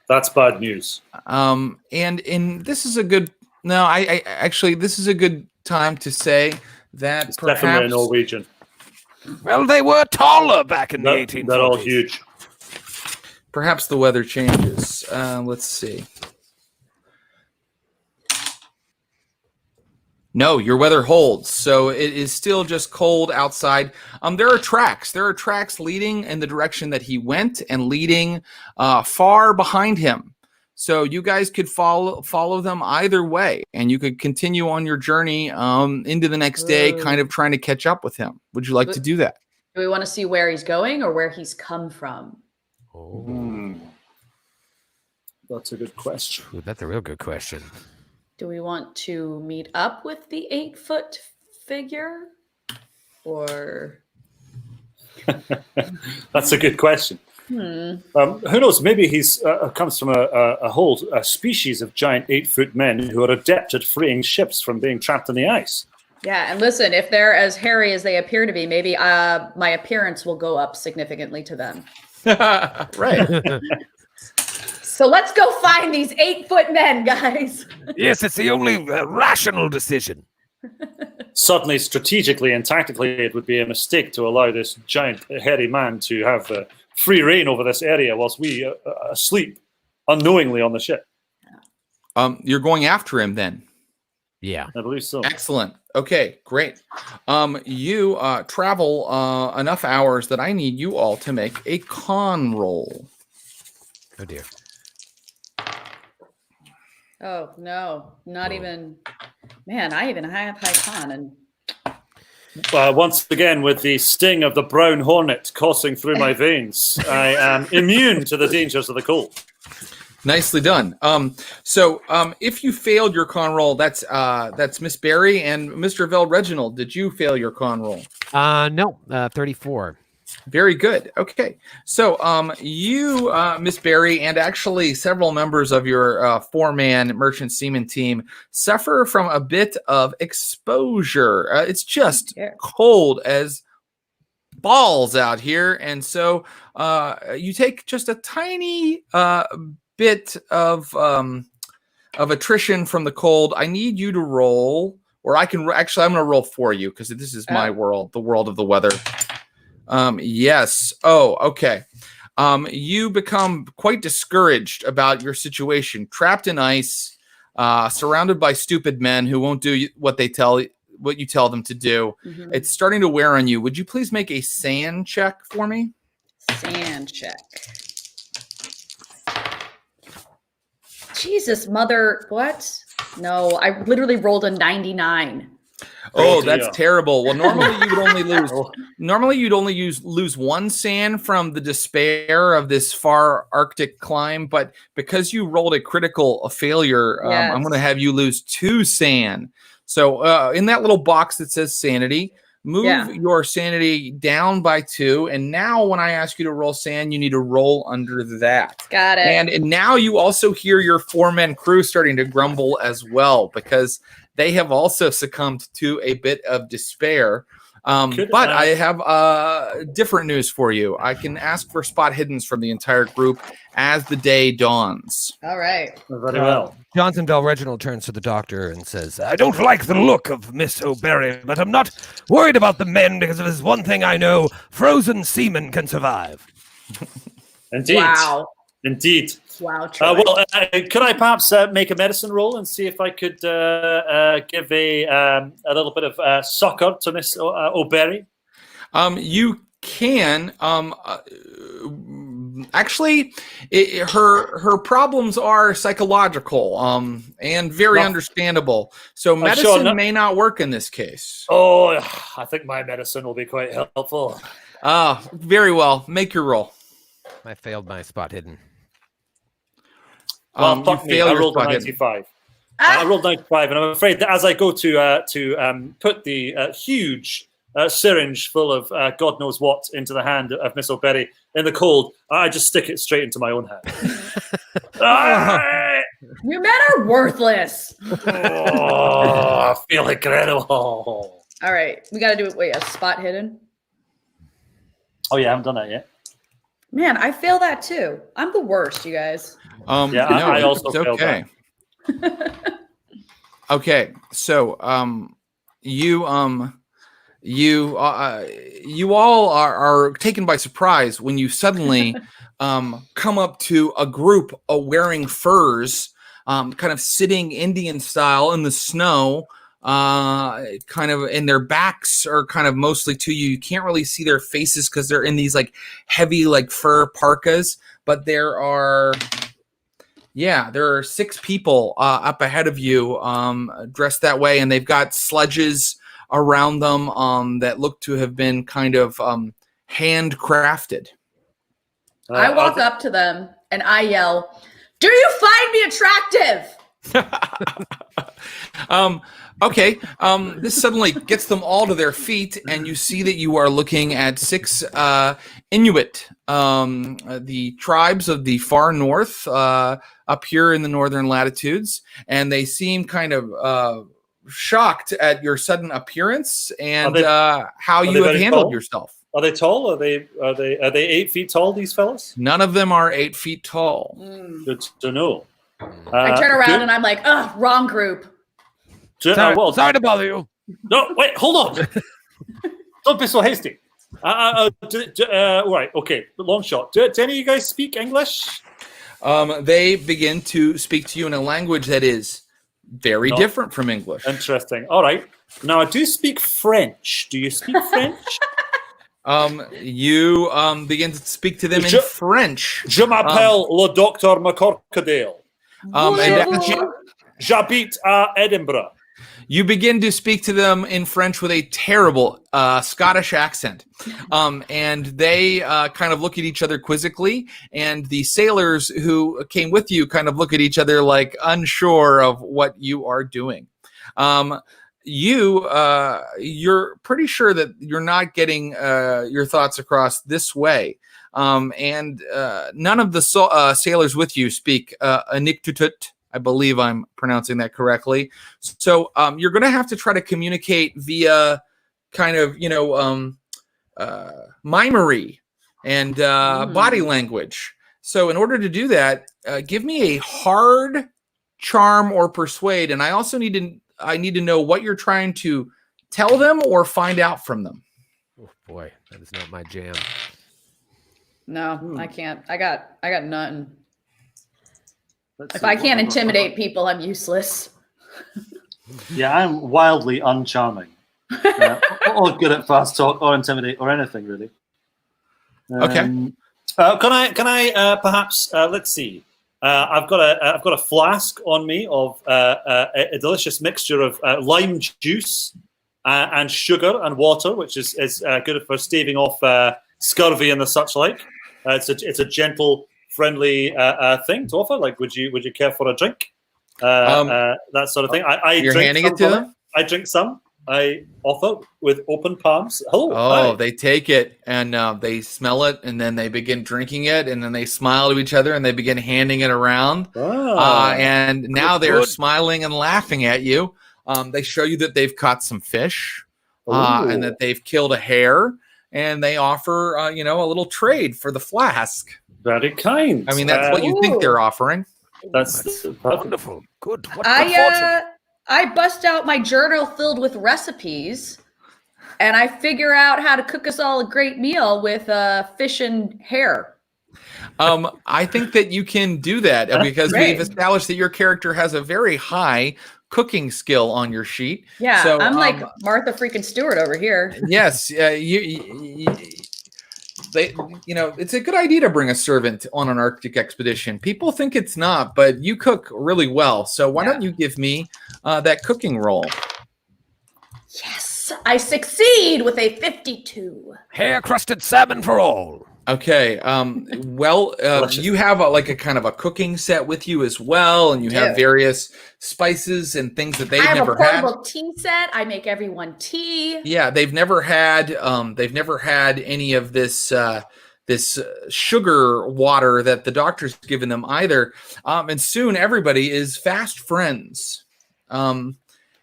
That's bad news.
And this is a good. No, I actually this is a good time to say that
It's
perhaps
definitely a Norwegian.
Well, they were taller back in the 1840s.
They're all huge.
perhaps the weather changes. Let's see. No, your weather holds. So it is still just cold outside. There are tracks. There are tracks leading in the direction that he went and leading far behind him. So you guys could follow them either way, and you could continue on your journey into the next day, kind of trying to catch up with him. Would you like to do that?
Do we want to see where he's going or where he's come from?
That's a good question.
Ooh, that's a real good question.
Do we want to meet up with the 8-foot figure? Or
That's a good question. Who knows? Maybe he's comes from a whole species of giant 8-foot men who are adept at freeing ships from being trapped in the ice.
yeah, and listen, if they're as hairy as they appear to be, maybe my appearance will go up significantly to them.
Right.
So let's go find these 8-foot men, guys.
Yes, it's the only rational decision.
Certainly, strategically and tactically, it would be a mistake to allow this giant, hairy man to have free reign over this area whilst we sleep unknowingly on the ship.
You're going after him then.
Yeah.
I believe so.
Excellent. Okay, great. You travel enough hours that I need you all to make a con roll.
Oh dear.
Oh, no, not even. Man, I even have high con. And
Once again, with the sting of the brown hornet coursing through my veins, I am immune to the dangers of the cold.
Nicely done. So if you failed your con roll, that's Miss Barry and Mr. Vel Reginald. Did you fail your con roll?
No, 34.
Very good. Okay. So you, Miss Barry, and actually several members of your four-man merchant seaman team suffer from a bit of exposure. It's just cold as balls out here. And so you take just a tiny bit of attrition from the cold. I need you to roll, or I'm going to roll for you because this is my world, the world of the weather. Yes. Oh, okay. You become quite discouraged about your situation, trapped in ice, surrounded by stupid men who won't do what you tell them to do. Mm-hmm. It's starting to wear on you. Would you please make a sand check for me?
Sand check. Jesus, mother, what? No, I literally rolled a 99.
Oh, that's terrible. Well, normally you would only lose. Normally, you'd only lose one sand from the despair of this far Arctic climb, but because you rolled a failure, I'm going to have you lose 2 sand. So, in that little box that says sanity, move your sanity down by 2, and now when I ask you to roll sand, you need to roll under that.
Got it.
And now you also hear your 4-man crew starting to grumble as well because they have also succumbed to a bit of despair. But I have different news for you. I can ask for spot hiddens from the entire group as the day dawns.
All right.
Very well.
Johnson Bell Reginald turns to the doctor and says, I don't like the look of Miss O'Berry, but I'm not worried about the men because there's one thing I know, frozen seamen can survive.
Indeed.
Wow.
Indeed.
Wow.
Could I perhaps make a medicine roll and see if I could give a little bit of succor to Miss O'Berry?
You can. Actually, her problems are psychological and very understandable. So medicine may not work in this case.
Oh, I think my medicine will be quite helpful.
Very well. Make your roll.
I failed my spot hidden.
Well, fuck me. I rolled 95. I rolled 95, and I'm afraid that as I go to put the huge syringe full of God knows what into the hand of Miss O'Berry in the cold, I just stick it straight into my own hand.
You men are worthless.
I feel incredible.
All right, we got to do it. Wait, a spot hidden?
Oh, yeah, I haven't done that yet.
Man, I fail that too. I'm the worst, you guys.
I also failed that.
Okay, so you all are taken by surprise when you suddenly come up to a group wearing furs, kind of sitting Indian style in the snow, kind of, and their backs are kind of mostly to you. You can't really see their faces because they're in these like heavy like fur parkas, but there are 6 people up ahead of you dressed that way, and they've got sledges around them that look to have been kind of handcrafted.
I walk up to them and I yell, "Do you find me attractive?"
Okay. This suddenly gets them all to their feet, and you see that you are looking at 6 Inuit, the tribes of the far north, up here in the northern latitudes, and they seem kind of shocked at your sudden appearance and how you have handled yourself.
Are they tall? Are they 8 feet tall? These fellas?
None of them are 8 feet tall.
Good to know.
I turn around and I'm like, "Ugh, wrong group."
Sorry to bother you.
No, wait, hold on. Don't be so hasty. Right, okay, long shot. Do any of you guys speak English?
They begin to speak to you in a language that is very different from English.
Interesting. All right. Now, I do speak French. Do you speak French?
You begin to speak to them in French.
Je m'appelle le Dr. McCorkadale. J'habite à Edinburgh.
You begin to speak to them in French with a terrible Scottish accent. And they kind of look at each other quizzically. And the sailors who came with you kind of look at each other like unsure of what you are doing. you're pretty sure that you're not getting your thoughts across this way. And none of the sailors with you speak Inuktitut. I believe I'm pronouncing that correctly. So you're going to have to try to communicate via kind of, mimery and body language. So in order to do that, give me a hard charm or persuade. And I also need to know what you're trying to tell them or find out from them.
Oh boy, that is not my jam.
No, I can't. I got nothing.
Let's
If
see,
I
what
can't
have got?
intimidate people, I'm useless.
Yeah, I'm wildly uncharming. Or good at fast talk or intimidate or anything really.
Okay.
Can I perhaps let's see. I've got a flask on me of a delicious mixture of lime juice and sugar and water, which is good for staving off scurvy and the such like. It's a gentle, friendly thing to offer. Like, would you care for a drink? That sort of thing.
You're
drink
handing
some
it to
from
them?
I drink some. I offer with open palms. Hello.
Oh,
hi.
they take it and they smell it, and then they begin drinking it, and then they smile to each other, and they begin handing it around. And now they're smiling and laughing at you. They show you that they've caught some fish, and that they've killed a hare, and they offer, a little trade for the flask.
Very kind.
I mean, that's what you think they're offering.
That's
Wonderful. Good. What good fortune.
I bust out my journal filled with recipes, and I figure out how to cook us all a great meal with fish and hare.
I think that you can do that because we've established that your character has a very high cooking skill on your sheet.
Yeah,
so,
I'm like Martha freaking Stewart over here.
Yes, it's a good idea to bring a servant on an Arctic expedition. People think it's not, but you cook really well. So why don't you give me that cooking roll?
Yes, I succeed with a 52.
Hair-crusted salmon for all.
Okay. You have a kind of a cooking set with you as well, and you have various spices and things that they've never had.
I have a portable tea set. I make everyone tea.
Yeah, they've never had any of this this sugar water that the doctor's given them either. And soon everybody is fast friends. And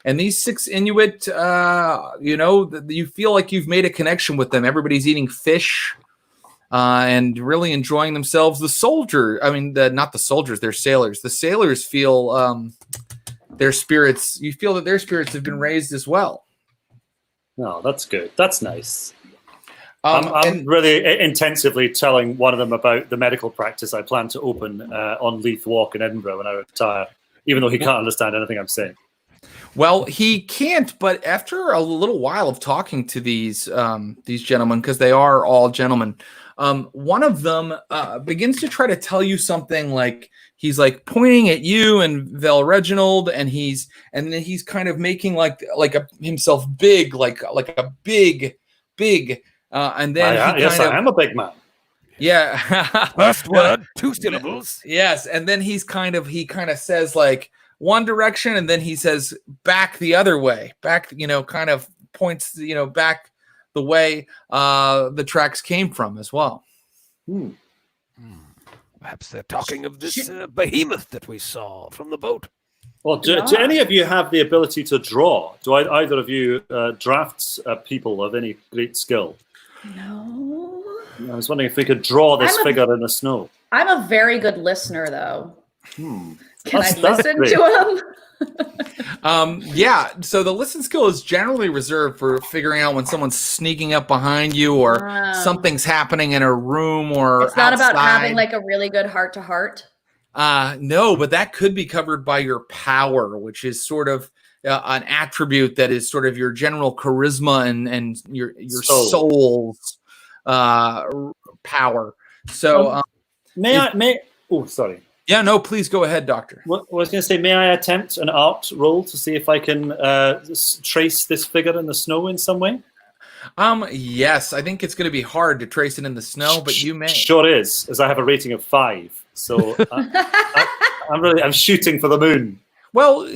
these 6 Inuit, you feel like you've made a connection with them. Everybody's eating fish. And really enjoying themselves. Not the soldiers, they're sailors. The sailors feel their spirits. You feel that their spirits have been raised as well.
No, that's good. That's nice.
I'm
really intensively telling one of them about the medical practice I plan to open on Leith Walk in Edinburgh when I retire, even though he can't understand anything I'm saying.
Well, he can't, but after a little while of talking to these gentlemen, because they are all gentlemen, one of them begins to try to tell you something like he's like pointing at you and Vel Reginald, and then he's kind of making himself big, like a big, and then
I am a big man.
Yeah.
First word, 2 syllables.
Yes, and then he kind of says like one direction, and then he says back the other way, back, kind of points, back the way the tracks came from as well.
Perhaps they're talking of this behemoth that we saw from the boat.
Well, do any of you have the ability to draw? Do either of you drafts people of any great skill?
No.
I was wondering if we could draw this figure in the snow.
I'm a very good listener, though. Can I
That's
listen
great.
to him?
Yeah, so the listen skill is generally reserved for figuring out when someone's sneaking up behind you or something's happening in a room or
it's not
outside.
about having like a really good heart-to-heart.
No, but that could be covered by your power, which is sort of an attribute that is sort of your general charisma and your soul's power. So sorry. Yeah, no, please go ahead, Doctor.
I was going to say, may I attempt an art roll to see if I can trace this figure in the snow in some way?
Yes, I think it's going to be hard to trace it in the snow, but you may.
Sure is, as I have a rating of 5. So I'm shooting for the moon.
Well,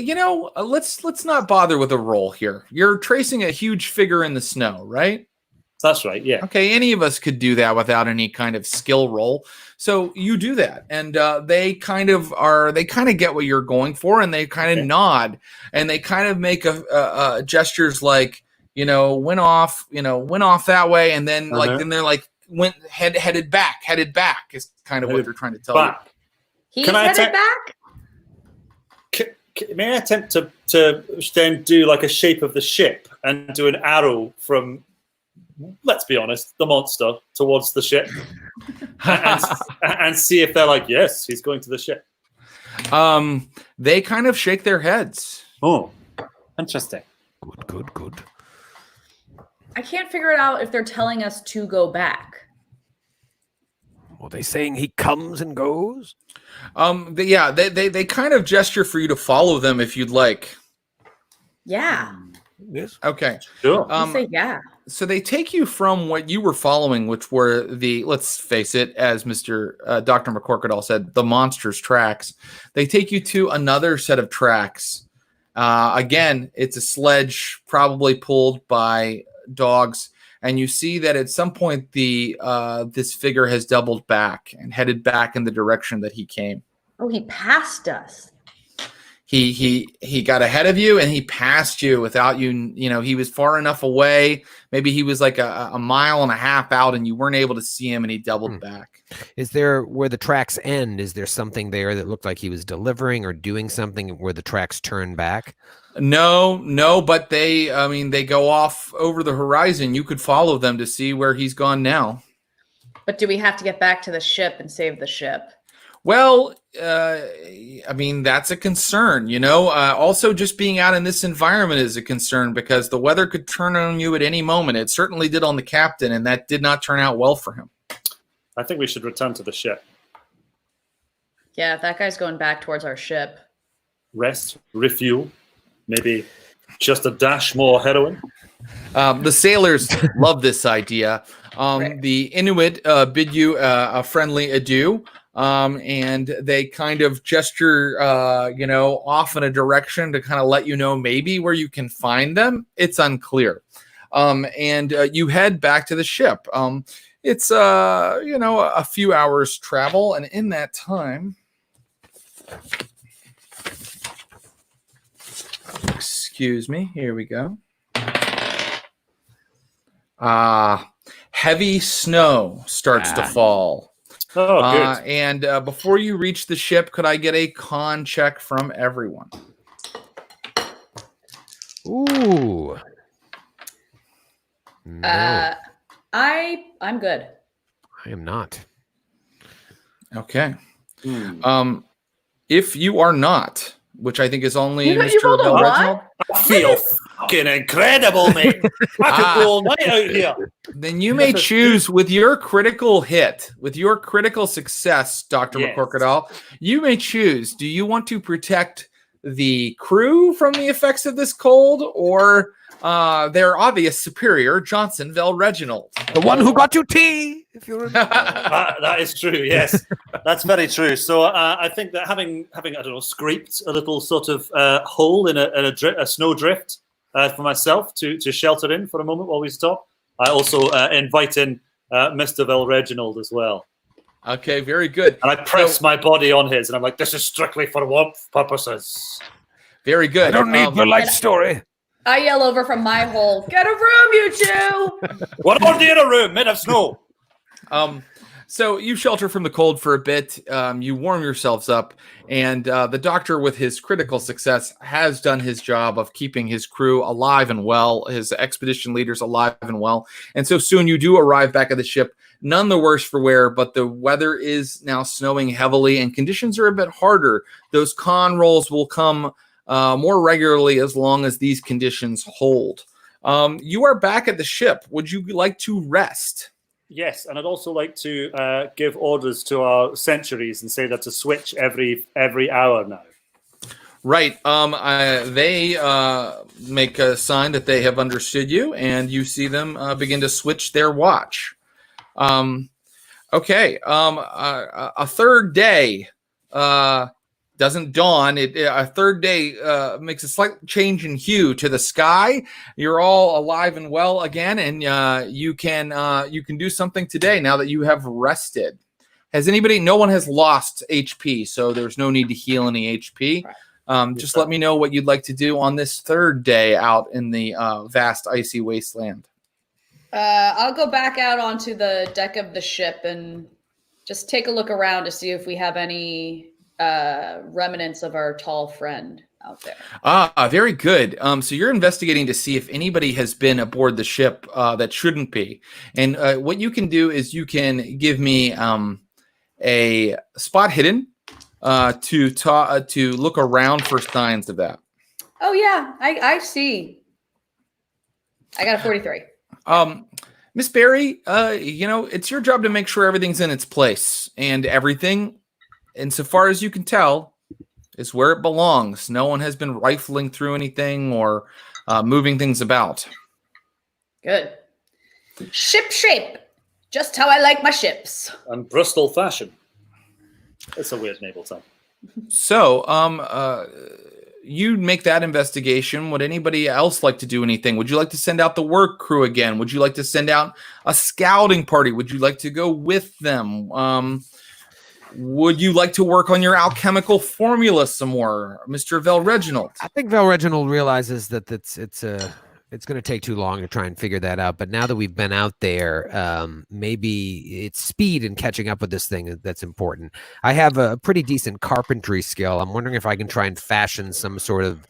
let's not bother with a roll here. You're tracing a huge figure in the snow, right?
That's right. Yeah.
Okay, any of us could do that without any kind of skill roll. So you do that, and they kind of get what you're going for, and they kind of nod, and they kind of make a gestures like, went off that way, and then then they're like headed back is kind of what they're trying to tell you.
He's headed back.
May I attempt to then do like a shape of the ship and do an arrow from, let's be honest, the monster towards the ship and see if they're like, yes, he's going to the ship.
They kind of shake their heads.
Oh, interesting.
Good.
I can't figure it out if they're telling us to go back.
Are they saying he comes and goes?
They kind of gesture for you to follow them if you'd like.
Yeah.
Yes.
Okay.
Sure.
Say yeah.
So they take you from what you were following, which were let's face it, as Dr. McCorkadall said, the monster's tracks. They take you to another set of tracks. Again, it's a sledge probably pulled by dogs. And you see that at some point this figure has doubled back and headed back in the direction that he came.
Oh, he passed us.
He got ahead of you and he passed you without you. He was far enough away. Maybe he was like a mile and a half out, and you weren't able to see him, and he doubled back.
Is there, where the tracks end, is there something there that looked like he was delivering or doing something where the tracks turn back?
No, but they go off over the horizon. You could follow them to see where he's gone now.
But do we have to get back to the ship and save the ship?
Well, that's a concern, Also, just being out in this environment is a concern because the weather could turn on you at any moment. It certainly did on the captain, and that did not turn out well for him.
I think we should return to the ship.
Yeah, if that guy's going back towards our ship.
Rest, refuel, maybe just a dash more heroin.
The sailors love this idea.
Right.
The Inuit bid you a friendly adieu. And they kind of gesture, off in a direction to kind of let you know maybe where you can find them. It's unclear. And you head back to the ship. It's, a few hours travel. And in that time, excuse me, here we go. Heavy snow starts to fall.
Oh, good.
And before you reach the ship, could I get a con check from everyone?
Ooh. No,
I'm good.
I am not.
Okay. If you are not, which I think is only
You
Mr.
rolled a
Bell
what?
Reginald,
I feel fucking incredible, mate. I could go all night out here.
then you may choose with your critical hit, with your critical success, Dr.
Yes.
McCorkadall, you may choose. Do you want to protect the crew from the effects of this cold or their obvious superior, Johnson Vel Reginald?
The one who got you tea, if you remember.
That is true. Yes, that's very true. So I think that having I don't know, scraped a little sort of hole in a snow drift for myself to shelter in for a moment while we stop. I also invite in Mr. Vel Reginald as well.
Okay, very good.
And I press my body on his, and I'm like, this is strictly for warmth purposes.
Very good.
I don't need your life story.
I yell over from my hole, get a room, you two!
What about in a room made of snow?
So you shelter from the cold for a bit. You warm yourselves up, and the doctor, with his critical success, has done his job of keeping his crew alive and well, his expedition leaders alive and well. And so soon you do arrive back at the ship, none the worse for wear, but the weather is now snowing heavily, and conditions are a bit harder. Those con rolls will come more regularly as long as these conditions hold. You are back at the ship. Would you like to rest?
Yes, and I'd also like to give orders to our sentries and say that to switch every hour now.
Right. They make a sign that they have understood you, and you see them begin to switch their watch. Okay. A third day doesn't dawn. A third day makes a slight change in hue to the sky. You're all alive and well again, and you can do something today now that you have rested. Has anybody? No one has lost HP, so there's no need to heal any HP. Just let me know what you'd like to do on this third day out in the vast icy wasteland.
I'll go back out onto the deck of the ship and just take a look around to see if we have any remnants of our tall friend out there.
Very good. So you're investigating to see if anybody has been aboard the ship that shouldn't be. And what you can do is you can give me a spot hidden to look around for signs of that.
Oh yeah, I see. I got a 43.
Miss Barry, it's your job to make sure everything's in its place, and everything, insofar as you can tell, is where it belongs. No one has been rifling through anything or moving things about.
Good. Ship shape. Just how I like my ships.
And Bristol fashion. It's a weird naval term.
So, you make that investigation. Would anybody else like to do anything? Would you like to send out the work crew again? Would you like to send out a scouting party? Would you like to go with them? Would you like to work on your alchemical formula some more, Mr. Vel Reginald?
I think Vel Reginald realizes that it's going to take too long to try and figure that out. But now that we've been out there, maybe it's speed and catching up with this thing that's important. I have a pretty decent carpentry skill. I'm wondering if I can try and fashion some sort of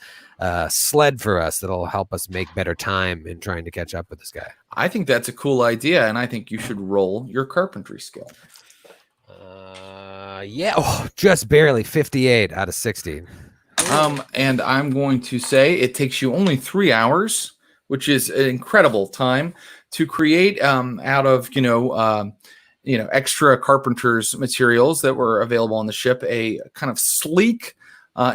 sled for us that'll help us make better time in trying to catch up with this guy.
I think that's a cool idea, and I think you should roll your carpentry skill.
Just barely 58 out of 60.
And I'm going to say it takes you only 3 hours, which is an incredible time to create out of extra carpenter's materials that were available on the ship, a kind of sleek,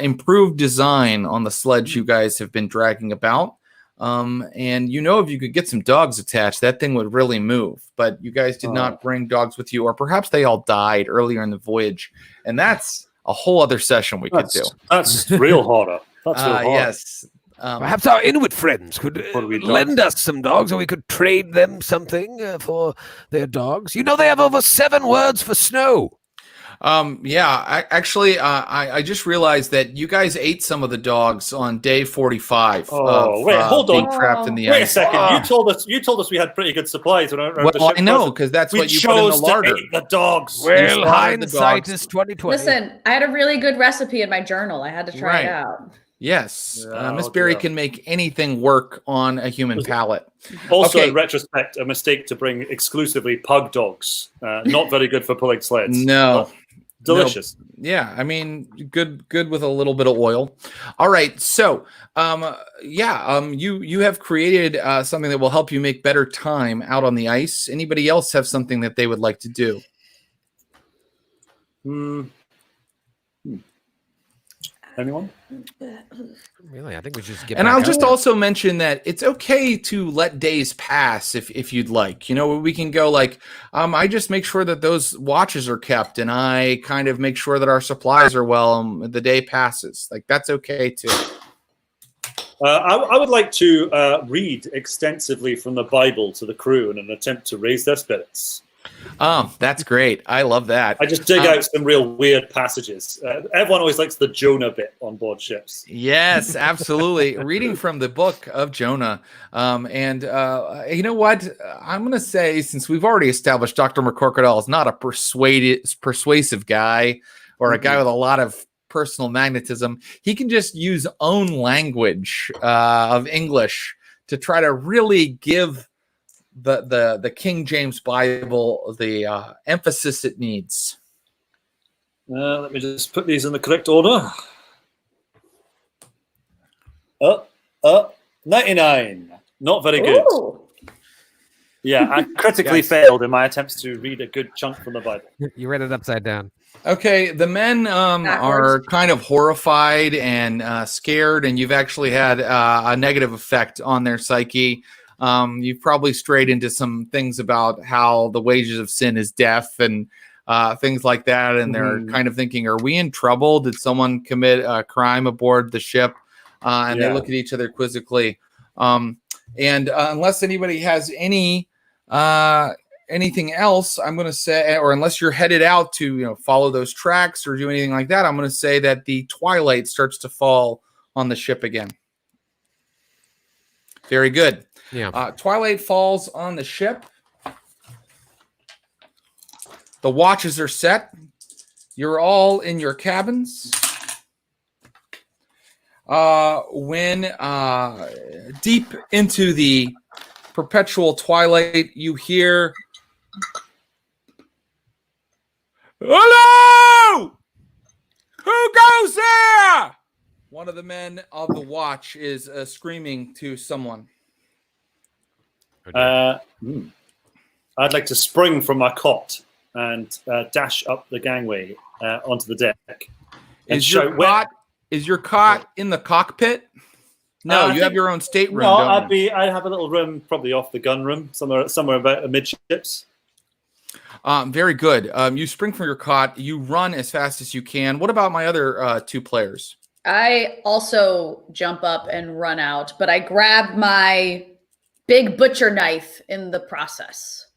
improved design on the sledge you guys have been dragging about. And if you could get some dogs attached, that thing would really move. But you guys did not bring dogs with you, or perhaps they all died earlier in the voyage. And that's a whole other session we could do.
That's real horror. That's real horror.
Yes.
Perhaps our Inuit friends could lend us some dogs, or we could trade them something for their dogs. They have over 7 words for snow.
I just realized that you guys ate some of the dogs on day 45.
Hold on.
Trapped in the
wait
ice.
a second. You told us we had pretty good supplies.
I know, because that's what you put in the larder.
To eat the dogs.
Well, hindsight is 2020.
Listen, I had a really good recipe in my journal. I had to try it out.
Yes, Miss Berry can make anything work on a human palate.
Also, in retrospect, a mistake to bring exclusively pug dogs. Not very good for pulling sleds.
No.
Delicious.
No. Yeah, I mean, good with a little bit of oil. All right, so you have created something that will help you make better time out on the ice. Anybody else have something that they would like to do?
Anyone?
Really, I think we should just get.
And I'll just also mention that it's okay to let days pass if you'd like. We can go like, I just make sure that those watches are kept, and I kind of make sure that our supplies are well. And the day passes. Like that's okay too.
I would like to read extensively from the Bible to the crew in an attempt to raise their spirits.
That's great. I love that.
I just dig out some real weird passages. Everyone always likes the Jonah bit on board ships.
Yes, absolutely. Reading from the book of Jonah. You know what? I'm going to say, since we've already established Dr. McCorkadell is not a persuasive guy or a guy with a lot of personal magnetism, he can just use own language of English to try to really give the King James Bible the emphasis it needs.
Let me just put these in the correct order. 99. Not very good.
Ooh.
Yeah, I critically failed in my attempts to read a good chunk from the Bible.
You read it upside down.
Okay, the men are kind of horrified and scared, and you've actually had a negative effect on their psyche. You've probably strayed into some things about how the wages of sin is death, and things like that, and they're kind of thinking, "Are we in trouble? Did someone commit a crime aboard the ship?" And they look at each other quizzically. And unless anybody has anything else, I'm going to say, or unless you're headed out to follow those tracks or do anything like that, I'm going to say that the twilight starts to fall on the ship again. Very good.
Yeah.
Twilight falls on the ship. The watches are set. You're all in your cabins. When deep into the perpetual twilight, you hear, "Hello! Who goes there?" One of the men of the watch is screaming to someone.
I'd like to spring from my cot and dash up the gangway onto the deck. And
Is your cot in the cockpit? No, you have your own stateroom.
No,
don't you?
I'd have a little room, probably off the gun room, somewhere about amidships.
Very good. You spring from your cot. You run as fast as you can. What about my other two players?
I also jump up and run out, but I grab my big butcher knife in the process.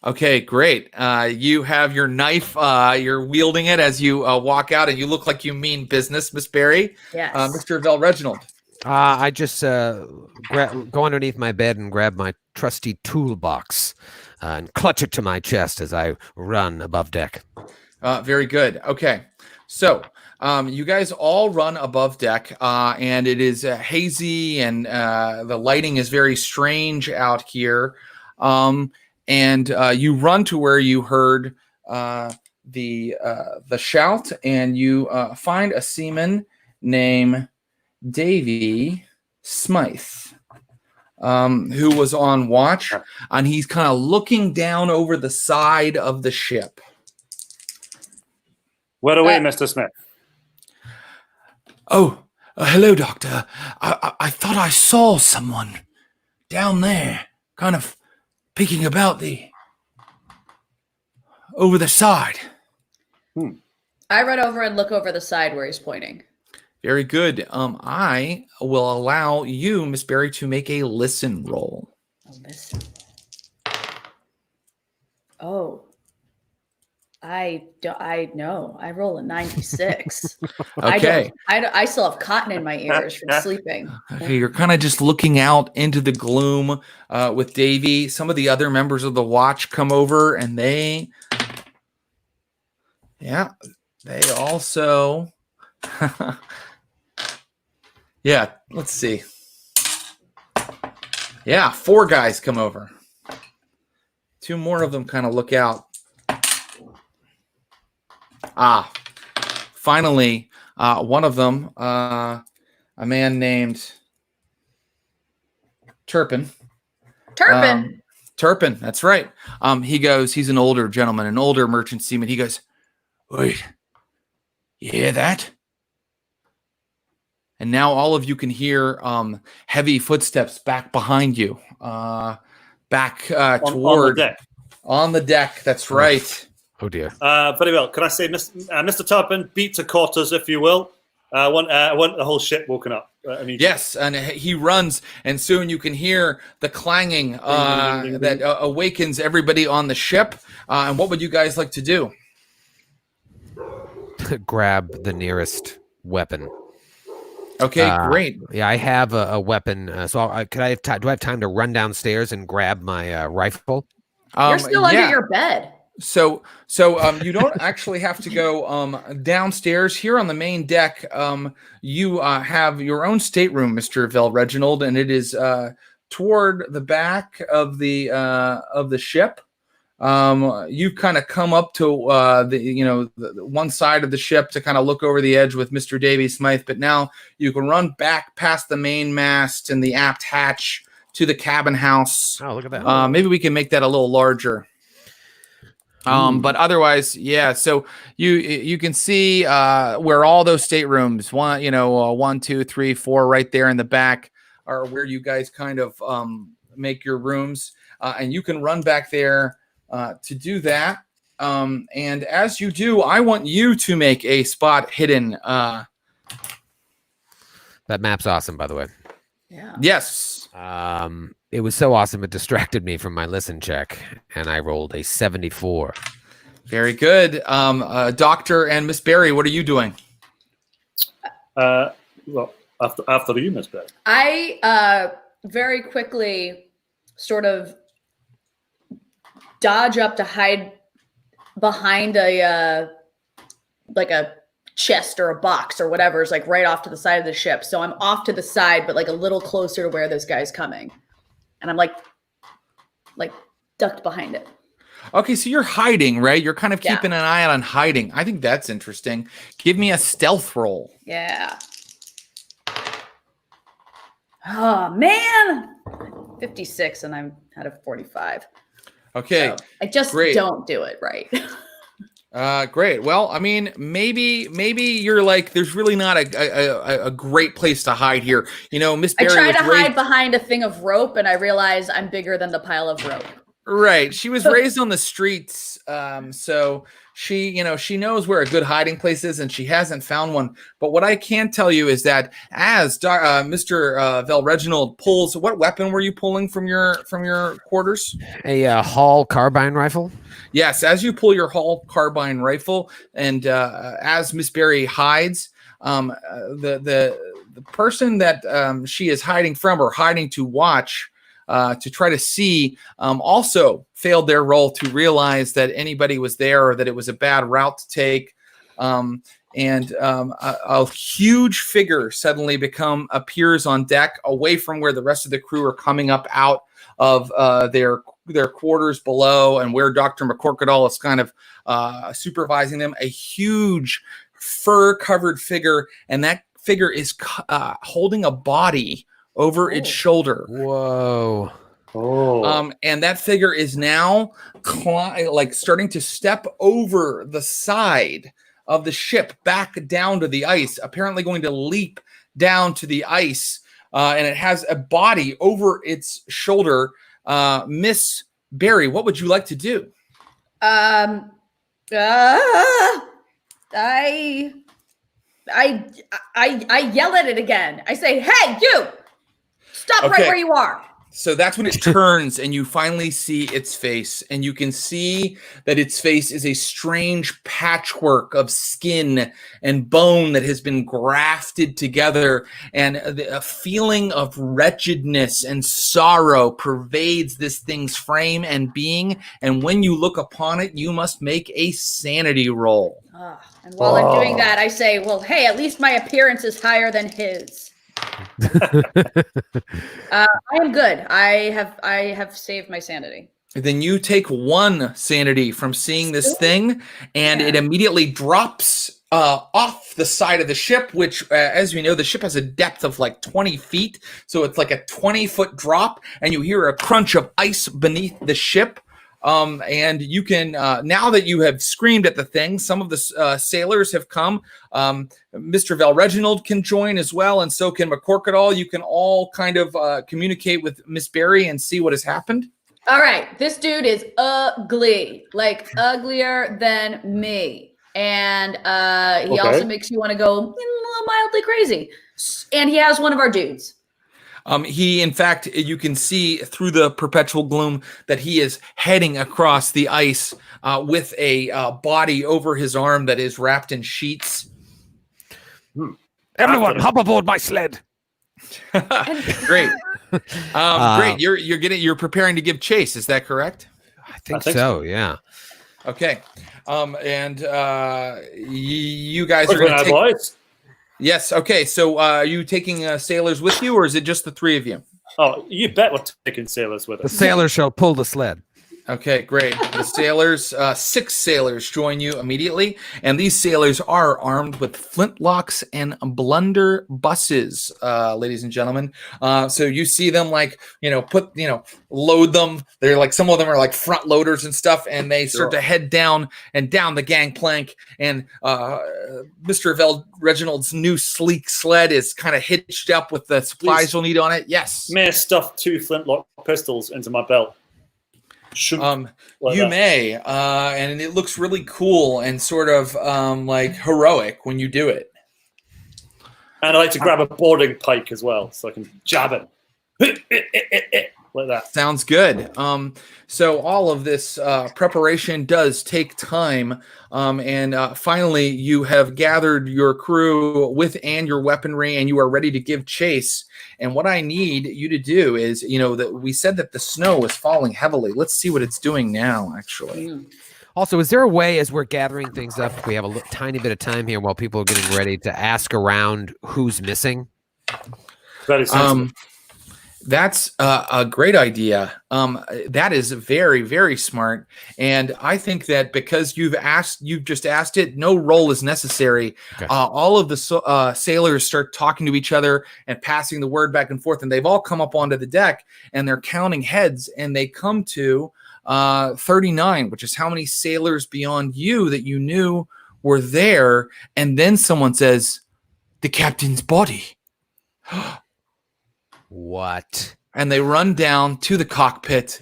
Okay, great. You have your knife. You're wielding it as you walk out, and you look like you mean business, Miss Barry.
Yes.
Mr. Vel Reginald.
I just go underneath my bed and grab my trusty toolbox and clutch it to my chest as I run above deck.
Very good. Okay, so you guys all run above deck, and it is hazy, and the lighting is very strange out here. And you run to where you heard the shout, and you find a seaman named Davy Smythe, who was on watch, and he's kind of looking down over the side of the ship.
Where away, Mr. Smith?
Oh, hello, Doctor. I thought I saw someone down there, kind of peeking about over the side.
I run over and look over the side where he's pointing.
Very good. I will allow you, Miss Barry, to make a listen roll.
Listen. Oh. I know. I roll a 96.
Okay.
I still have cotton in my ears from sleeping.
Okay, you're kind of just looking out into the gloom with Davy. Some of the other members of the watch come over, and they also, let's see. Yeah, 4 guys come over. 2 more of them kind of look out. Finally, one of them, a man named Turpin. Turpin, that's right. He's an older gentleman, an older merchant seaman. He goes, "Wait, you hear that?" And now all of you can hear heavy footsteps back behind you, back toward on the deck. That's right.
Oh dear.
Very well. Can I say, Mr. Turpin, beat to quarters, if you will. I want the whole ship woken up.
Yes, and he runs, and soon you can hear the clanging that awakens everybody on the ship. And what would you guys like to do?
Grab the nearest weapon.
Okay, great.
Yeah, I have a weapon. Do I have time to run downstairs and grab my rifle?
You're still under your bed.
So you don't actually have to go downstairs. Here on the main deck, you have your own stateroom, Mr. Vel Reginald, and it is toward the back of the ship. You kind of come up to the one side of the ship to kind of look over the edge with Mr. Davy Smythe, but now you can run back past the main mast and the aft hatch to the cabin house.
Oh, look at that.
Maybe we can make that a little larger. But otherwise, yeah. So you can see where all those staterooms, 1, 2, 3, 4, right there in the back, are where you guys kind of make your rooms, and you can run back there to do that. And as you do, I want you to make a spot hidden.
That map's awesome, by the way.
Yeah.
Yes.
It was so awesome it distracted me from my listen check, and I rolled a 74.
Very good. Doctor and Miss Berry, what are you doing?
Well, after you, Miss Berry.
I very quickly sort of dodge up to hide behind a chest or a box or whatever is like right off to the side of the ship. So I'm off to the side, but like a little closer to where this guy's coming. And I'm like ducked behind it.
Okay, so you're hiding, right? You're kind of keeping an eye out on hiding. I think that's interesting. Give me a stealth roll.
Yeah. Oh, man. 56 and I'm out of 45.
Okay.
So I just don't do it right.
Great. Well, I mean, maybe you're like, there's really not a great place to hide here. You know, Miss Berry.
I try to hide behind a thing of rope, and I realize I'm bigger than the pile of rope.
Right. She was raised on the streets, so she knows where a good hiding place is, and she hasn't found one. But what I can tell you is that as Mr. Vel Reginald pulls, what weapon were you pulling from your quarters?
A Hall carbine rifle.
Yes, as you pull your Hall carbine rifle, and as Miss Berry hides, the person that she is hiding from or hiding to watch, to try to see, also failed their role to realize that anybody was there or that it was a bad route to take. And a huge figure suddenly appears on deck away from where the rest of the crew are coming up out of their quarters below and where Dr. McCorkadall is kind of supervising them. A huge fur-covered figure, and that figure is holding a body over its shoulder.
Whoa.
Oh.
And that figure is now starting to step over the side of the ship back down to the ice, apparently going to leap down to the ice. And it has a body over its shoulder. Miss Berry, what would you like to do?
I yell at it again. I say, "Hey, you! Stop right where you are."
So that's when it turns and you finally see its face, and you can see that its face is a strange patchwork of skin and bone that has been grafted together, and a feeling of wretchedness and sorrow pervades this thing's frame and being, and when you look upon it, you must make a sanity roll.
And while I'm doing that, I say, well, hey, at least my appearance is higher than his. I am good. I have saved my sanity.
Then you take 1 sanity from seeing this thing, and it immediately drops off the side of the ship, which, as we know, the ship has a depth of like 20 feet. So it's like a 20-foot drop, and you hear a crunch of ice beneath the ship. And you can, now that you have screamed at the thing, some of the sailors have come. Mr. Vel Reginald can join as well, and so can McCorkadall. You can all kind of communicate with Miss Berry and see what has happened.
All right, this dude is ugly, like uglier than me. And he also makes you want to go mildly crazy. And he has one of our dudes.
He, in fact, you can see through the perpetual gloom that he is heading across the ice with a body over his arm that is wrapped in sheets.
Everyone, hop aboard my sled.
Great. Great. You're preparing to give chase. Is that correct?
I think so. Yeah.
Okay. And you guys are going to take. Yes. Okay. So are you taking sailors with you, or is it just the 3 of you?
Oh, you bet we're taking sailors with us.
The sailors shall pull the sled.
Okay, great. The sailors, 6 sailors join you immediately, and these sailors are armed with flintlocks and blunderbusses, ladies and gentlemen. So you see them load them. They're like, some of them are like front loaders and stuff, and they start to head down the gangplank. And Mr. Vel Reginald's new sleek sled is kind of hitched up with the supplies you'll need on it. Yes.
May I stuff 2 flintlock pistols into my belt? Like
you
that.
may, and it looks really cool and sort of like heroic when you do it.
And I like to grab a boarding pike as well, so I can jab him. Like that.
Sounds good. So all of this preparation does take time, and finally you have gathered your crew with and your weaponry, and you are ready to give chase. And what I need you to do is, that we said that the snow was falling heavily. Let's see what it's doing now, actually.
Also, is there a way, as we're gathering things up, if we have a tiny bit of time here while people are getting ready, to ask around who's missing?
Very sensible.
That's a great idea. That is very, very smart. And I think that because you've just asked it, no roll is necessary.
Okay.
All of the sailors start talking to each other and passing the word back and forth. And they've all come up onto the deck and they're counting heads. And they come to 39, which is how many sailors beyond you that you knew were there. And then someone says, the captain's body.
What?
And they run down to the cockpit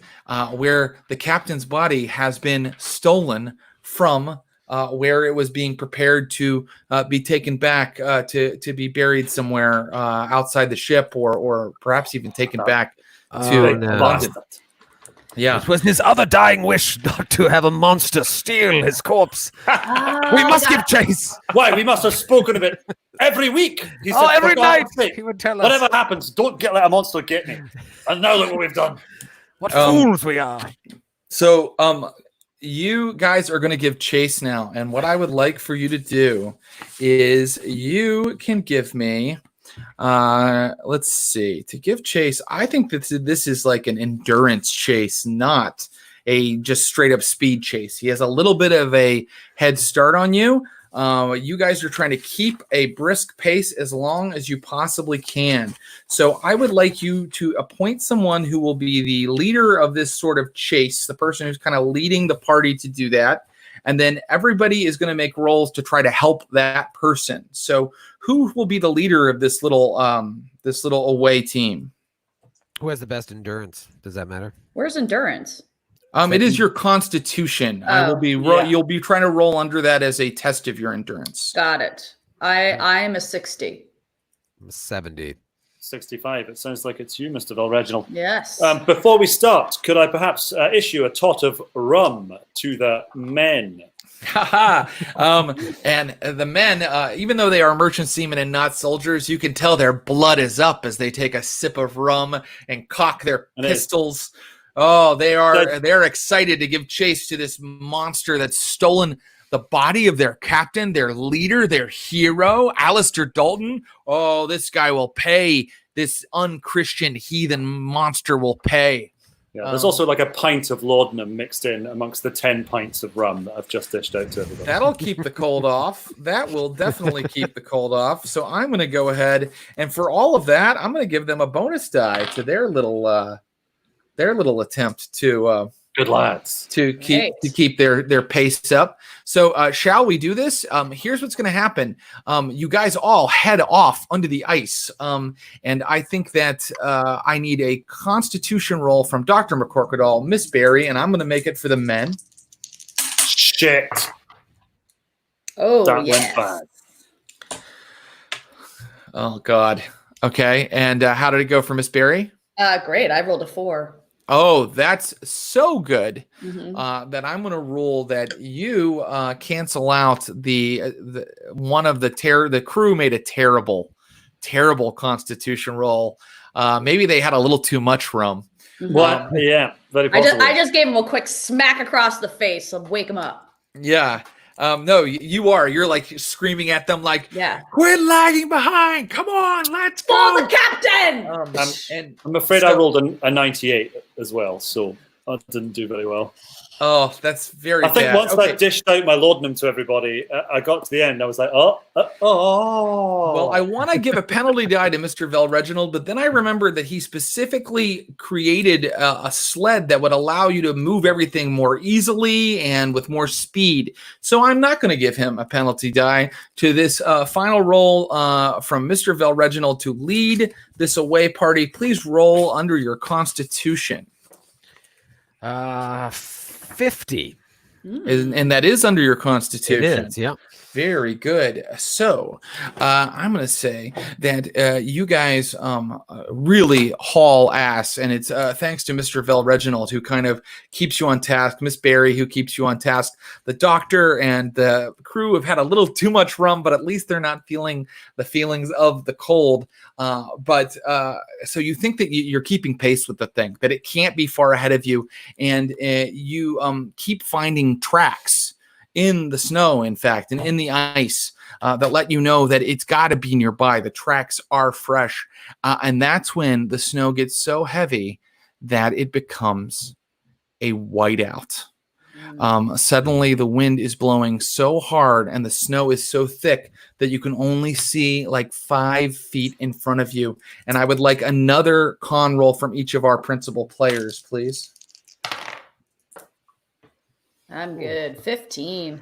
where the captain's body has been stolen from, where it was being prepared to be taken back to be buried somewhere outside the ship, or perhaps even taken back to London. Yeah.
It was his other dying wish not to have a monster steal his corpse. We must give chase.
Why? We must have spoken of it every week. He said,
Every
"For God's
night
sake,
he would tell us.
whatever happens, don't let a monster get me." And now look what we've done.
What fools we are.
So you guys are going to give chase now. And what I would like for you to do is you can give me, let's see, to give chase. I think that this is like an endurance chase, not a just straight up speed chase. He has a little bit of a head start on you. You guys are trying to keep a brisk pace as long as you possibly can. So I would like you to appoint someone who will be the leader of this sort of chase, the person who's kind of leading the party to do that. And then everybody is going to make rolls to try to help that person. So who will be the leader of this little away team?
Who has the best endurance? Does that matter?
Where's endurance?
It is your constitution. You'll be trying to roll under that as a test of your endurance.
Got it. I am a 60.
I'm 70.
65. It sounds like it's you, Mr. Reginald.
Yes.
Before we start, could I perhaps issue a tot of rum to the men?
And the men, even though they are merchant seamen and not soldiers, you can tell their blood is up as they take a sip of rum and cock their pistols. Oh, they're excited to give chase to this monster that's stolen the body of their captain, their leader, their hero, Alistair Dalton. Oh, this guy will pay. This unchristian heathen monster will pay.
Yeah, there's also like a pint of laudanum mixed in amongst the 10 pints of rum that I've just dished out to everybody.
That'll keep the cold off. That will definitely keep the cold off. So I'm going to go ahead, and for all of that, I'm going to give them a bonus die to their little attempt to
good lads
to keep their pace up. So shall we do this? Here's what's going to happen. You guys all head off under the ice, and I think that I need a Constitution roll from Dr. McCorkadall, Miss Barry, and I'm going to make it for the men.
Shit.
Oh,
that
yes.
went bad.
Oh God. Okay, and how did it go for Miss Barry?
Great. I rolled a 4.
Oh, that's so good
Mm-hmm.
that I'm going to rule that you cancel out the one of the crew made a terrible Constitution roll. Maybe they had a little too much rum.
Mm-hmm.
What? Yeah, very possible.
I just gave him a quick smack across the face to wake him up.
Yeah. No, you're like screaming at them like,
Yeah.
quit lagging behind. Come on, let's
For
go.
the captain!
I'm afraid I rolled a 98 as well, so I didn't do very well.
Oh, that's very
I think
bad.
once I dished out my laudanum to everybody, I got to the end. I was like, oh.
Well, I want to give a penalty die to Mr. Reginald, but then I remembered that he specifically created a sled that would allow you to move everything more easily and with more speed. So I'm not going to give him a penalty die to this final roll from Mr. Reginald to lead this away party. Please roll under your Constitution.
50.
And that is under your constitution.
It is, yeah.
Very good. So I'm going to say that you guys really haul ass, and it's thanks to Mr. Vel Reginald, who kind of keeps you on task, Miss Barry, who keeps you on task. The doctor and the crew have had a little too much rum, but at least they're not feeling the feelings of the cold. So you think that you're keeping pace with the thing, that it can't be far ahead of you, and you keep finding tracks in the snow, in fact, and in the ice that let you know that it's got to be nearby. The tracks are fresh. And that's when the snow gets so heavy that it becomes a whiteout. Suddenly, the wind is blowing so hard and the snow is so thick that you can only see like 5 feet in front of you. And I would like another con roll from each of our principal players, please.
I'm good. 15.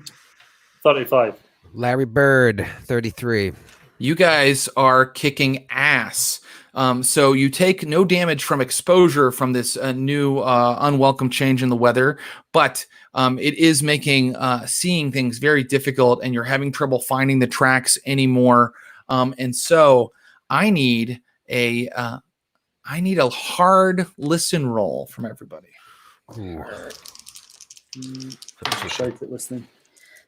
35.
Larry Bird, 33.
You guys are kicking ass. So you take no damage from exposure from this new unwelcome change in the weather, but it is making seeing things very difficult, and you're having trouble finding the tracks anymore. And so I need a hard listen roll from everybody.
Shout it listening.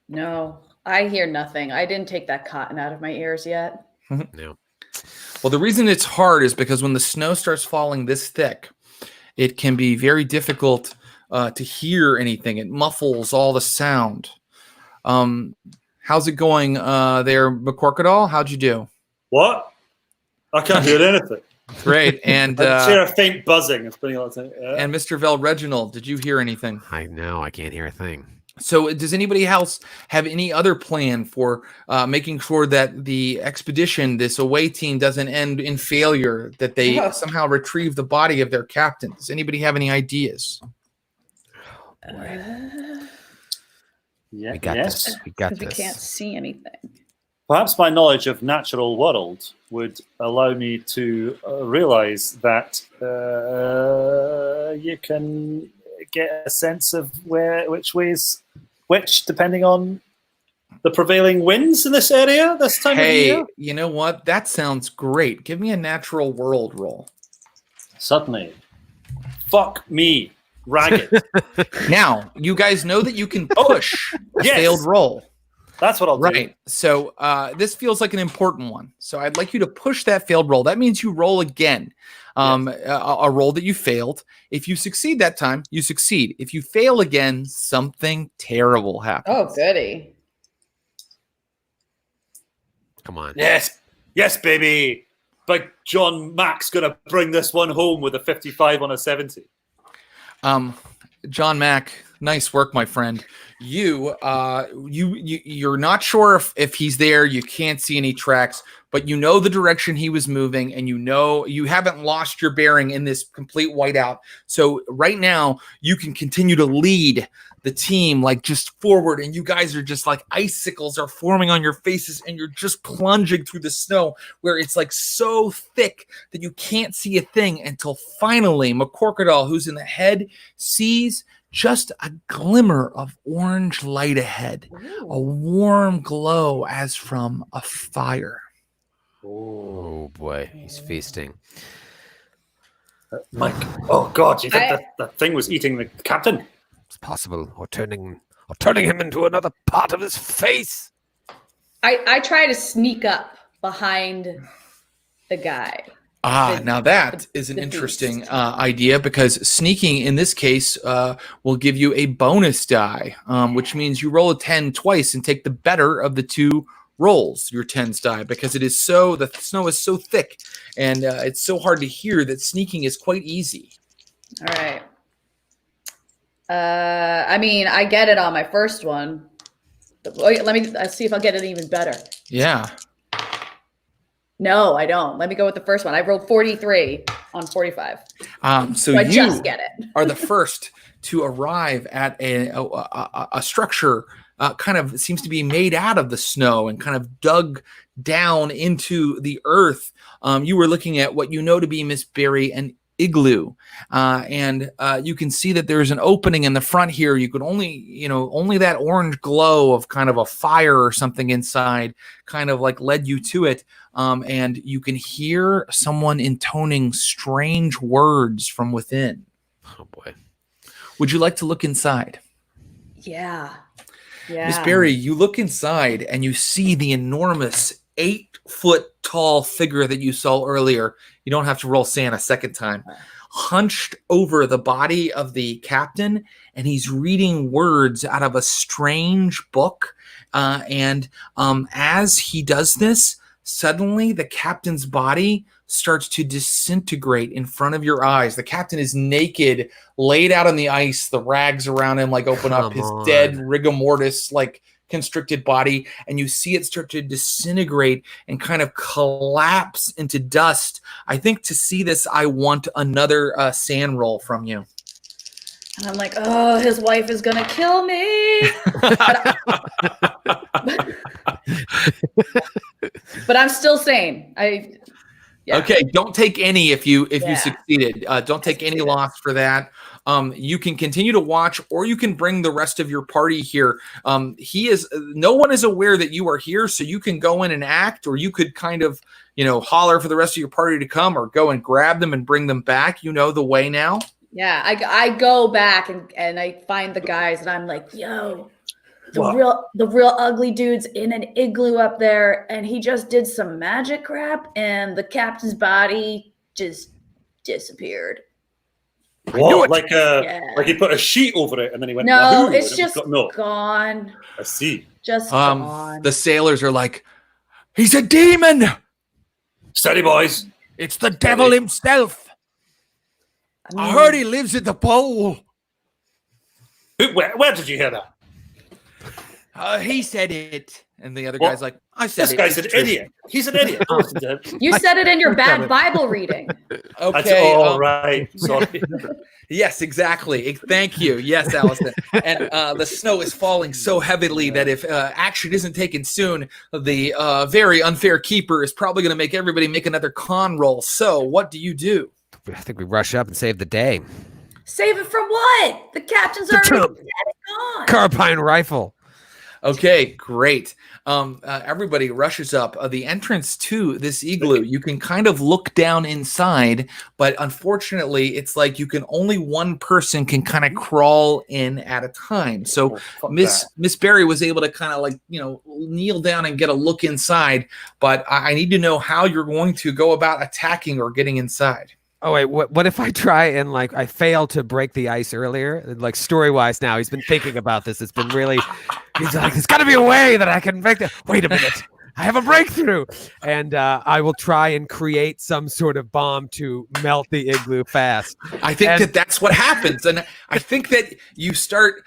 No, I hear nothing. I didn't take that cotton out of my ears yet.
No.
Well, the reason it's hard is because when the snow starts falling this thick, it can be very difficult to hear anything. It muffles all the sound. How's it going there, McCorkadall? How'd you do?
What? I can't hear anything.
Great. And
I hear a faint buzzing. It's putting a lot of time. Yeah.
And Mr. Vel Reginald, did you hear anything?
I know. I can't hear a thing.
So does anybody else have any other plan for making sure that the expedition, this away team, doesn't end in failure, that they somehow retrieve the body of their captain? Does anybody have any ideas?
Yeah,
We got this. We got
Because we
this.
can't see anything.
Perhaps my knowledge of natural world would allow me to realize that you can get a sense of which ways, depending on the prevailing winds in this area this time of year.
Hey, you know what? That sounds great. Give me a natural world roll.
Suddenly. Fuck me. Ragged.
Now, you guys know that you can push a
yes.
failed roll.
That's what I'll do.
Right. So this feels like an important one. So I'd like you to push that failed roll. That means you roll again. A roll that you failed. If you succeed that time, you succeed. If you fail again, something terrible happens.
Oh, goody.
Come on.
Yes. Yes, baby. Big John Mack's going to bring this one home with a 55 on a 70.
John Mack, nice work, my friend. You're not sure if he's there. You can't see any tracks, but you know the direction he was moving, and you know you haven't lost your bearing in this complete whiteout. So right now you can continue to lead the team like just forward, and you guys are just like icicles are forming on your faces, and you're just plunging through the snow where it's like so thick that you can't see a thing until finally McCorkadall, who's in the head, sees just a glimmer of orange light ahead.
Ooh.
A warm glow as from a fire.
Oh boy, he's feasting.
Mike, oh God, you think that thing was eating the captain?
It's possible, or turning him into another part of his face.
I try to sneak up behind the guy.
Now that is an
the
interesting
beast.
idea, because sneaking in this case will give you a bonus die, which means you roll a 10 twice and take the better of the two rolls, your 10s die, because the snow is so thick and it's so hard to hear that sneaking is quite easy.
All right. I mean, I get it on my first one. Let me see if I'll get it even better.
Yeah.
No, I don't. Let me go with the first one. I rolled 43 on 45.
So
I
you
just get it.
are the first to arrive at a structure kind of seems to be made out of the snow and kind of dug down into the earth. You were looking at what you know to be Miss Berry, an igloo, and you can see that there's an opening in the front here. You can only that orange glow of kind of a fire or something inside kind of like led you to it. And you can hear someone intoning strange words from within.
Oh boy.
Would you like to look inside?
Yeah.
Miss Berry, you look inside and you see the enormous 8-foot tall figure that you saw earlier. You don't have to roll sand a second time. Hunched over the body of the captain, and he's reading words out of a strange book. And as he does this, suddenly the captain's body starts to disintegrate in front of your eyes. The captain is naked, laid out on the ice. The rags around him like open up his dead rigor mortis like constricted body, and you see it start to disintegrate and kind of collapse into dust. I think to see this, I want another sand roll from you.
And I'm like, oh, his wife is gonna kill me. But I'm still sane.
Okay, don't take any if you succeeded. Don't take any loss for that. You can continue to watch, or you can bring the rest of your party here. No one is aware that you are here, so you can go in and act, or you could kind of, holler for the rest of your party to come, or go and grab them and bring them back. You know the way now.
Yeah, I go back and I find the guys, and I'm like, yo, the real ugly dude's in an igloo up there, and he just did some magic crap, and the captain's body just disappeared.
What? Like he put a sheet over it and then he went.
No,
Wahoo,
it's just
no.
gone.
I see.
Just gone.
The sailors are like, he's a demon.
Steady, boys.
It's the devil himself. I heard he lives at the pole.
Where did you hear that?
He said it. And the other guy's like, I said
this
it.
This guy's an idiot. He's an idiot. Don't listen to him.
You said it in your bad Bible reading.
Okay.
Right. Sorry.
Yes, exactly. Thank you. Yes, Alison. And the snow is falling so heavily that if action isn't taken soon, the very unfair keeper is probably going to make everybody make another con roll. So what do you do?
I think we rush up and save the day.
Save it from what? The captain's already dead and gone.
Carbine rifle.
Okay, great. Everybody rushes up. The entrance to this igloo, you can kind of look down inside, but unfortunately, it's like only one person can kind of crawl in at a time. So Miss Berry was able to kind of kneel down and get a look inside, but I need to know how you're going to go about attacking or getting inside.
Oh wait, what if I try and I failed to break the ice earlier? Story-wise now, he's been thinking about this. It's been really, he's like, there's got to be a way that I can break that. Wait a minute, I have a breakthrough. And I will try and create some sort of bomb to melt the igloo fast.
I think that's what happens. And I think that you start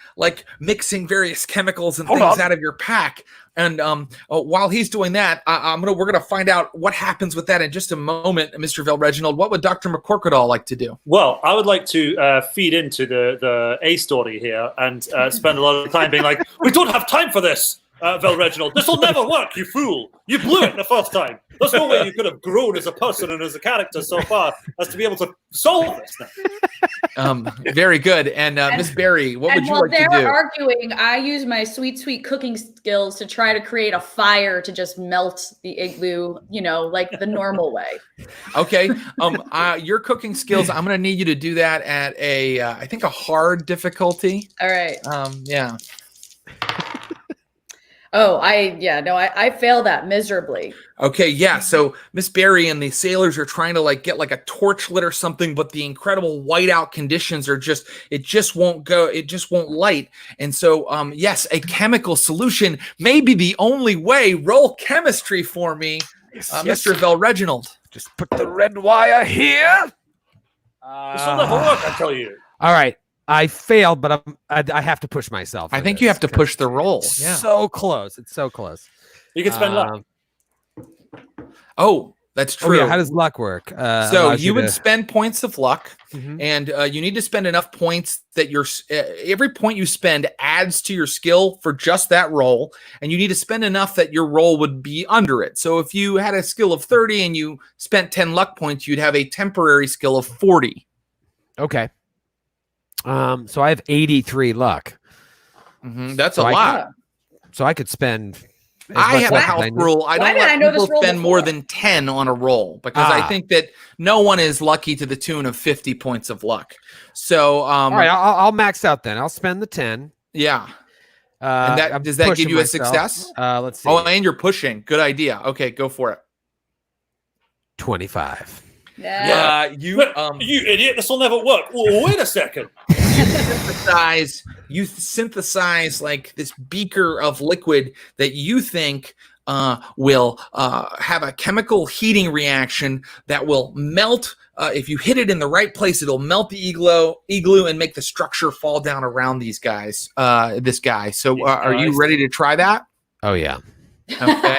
mixing various chemicals and things out of your pack. And while he's doing that, we're gonna find out what happens with that in just a moment, Mr. Reginald. What would Dr. McCorkadall like to do?
Well, I would like to feed into the A story here and spend a lot of time being like, we don't have time for this, Reginald. This will never work, you fool. You blew it the first time. There's no way you could have grown as a person and as a character so far as to be able to solve this now.
Very good. And Miss Berry, what would you like to do?
While they're arguing, I use my sweet cooking skills to try to create a fire to just melt the igloo, like the normal way. Okay.
Your cooking skills, I'm going to need you to do that at I think a hard difficulty.
All right.
Yeah.
Oh, I fail that miserably.
Okay, yeah. So Miss Berry and the sailors are trying to get a torch lit or something, but the incredible whiteout conditions are it just won't go. It just won't light. And so, yes, a chemical solution may be the only way. Roll chemistry for me, Mr. Reginald.
Just put the red wire here.
This will never work, I tell you.
All right. I failed, but I have to push myself.
I think you have to push the roll. Yeah.
So close. It's so close.
You can spend luck.
That's true.
Oh, yeah. How does luck work?
So you would spend points of luck,
Mhm.
and you need to spend enough points that every point you spend adds to your skill for just that roll, and you need to spend enough that your roll would be under it. So if you had a skill of 30 and you spent 10 luck points, you'd have a temporary skill of 40.
Okay. So I have 83 luck.
That's
So
a lot.
So I could spend.
I have a house rule. I don't let people spend more
before?
than 10 on a roll because I think that no one is lucky to the tune of 50 points of luck. So,
all right, I'll max out then. I'll spend the 10.
Yeah. And does that give you a success?
Let's see.
Oh, and you're pushing. Good idea. Okay, go for it.
25.
Yeah.
You
idiot! This will never work. Oh, wait a second.
You synthesize like this beaker of liquid that you think will have a chemical heating reaction that will melt. If you hit it in the right place, it'll melt the igloo and make the structure fall down around these guys. This guy. So, are you ready to try that?
Oh yeah.
Okay.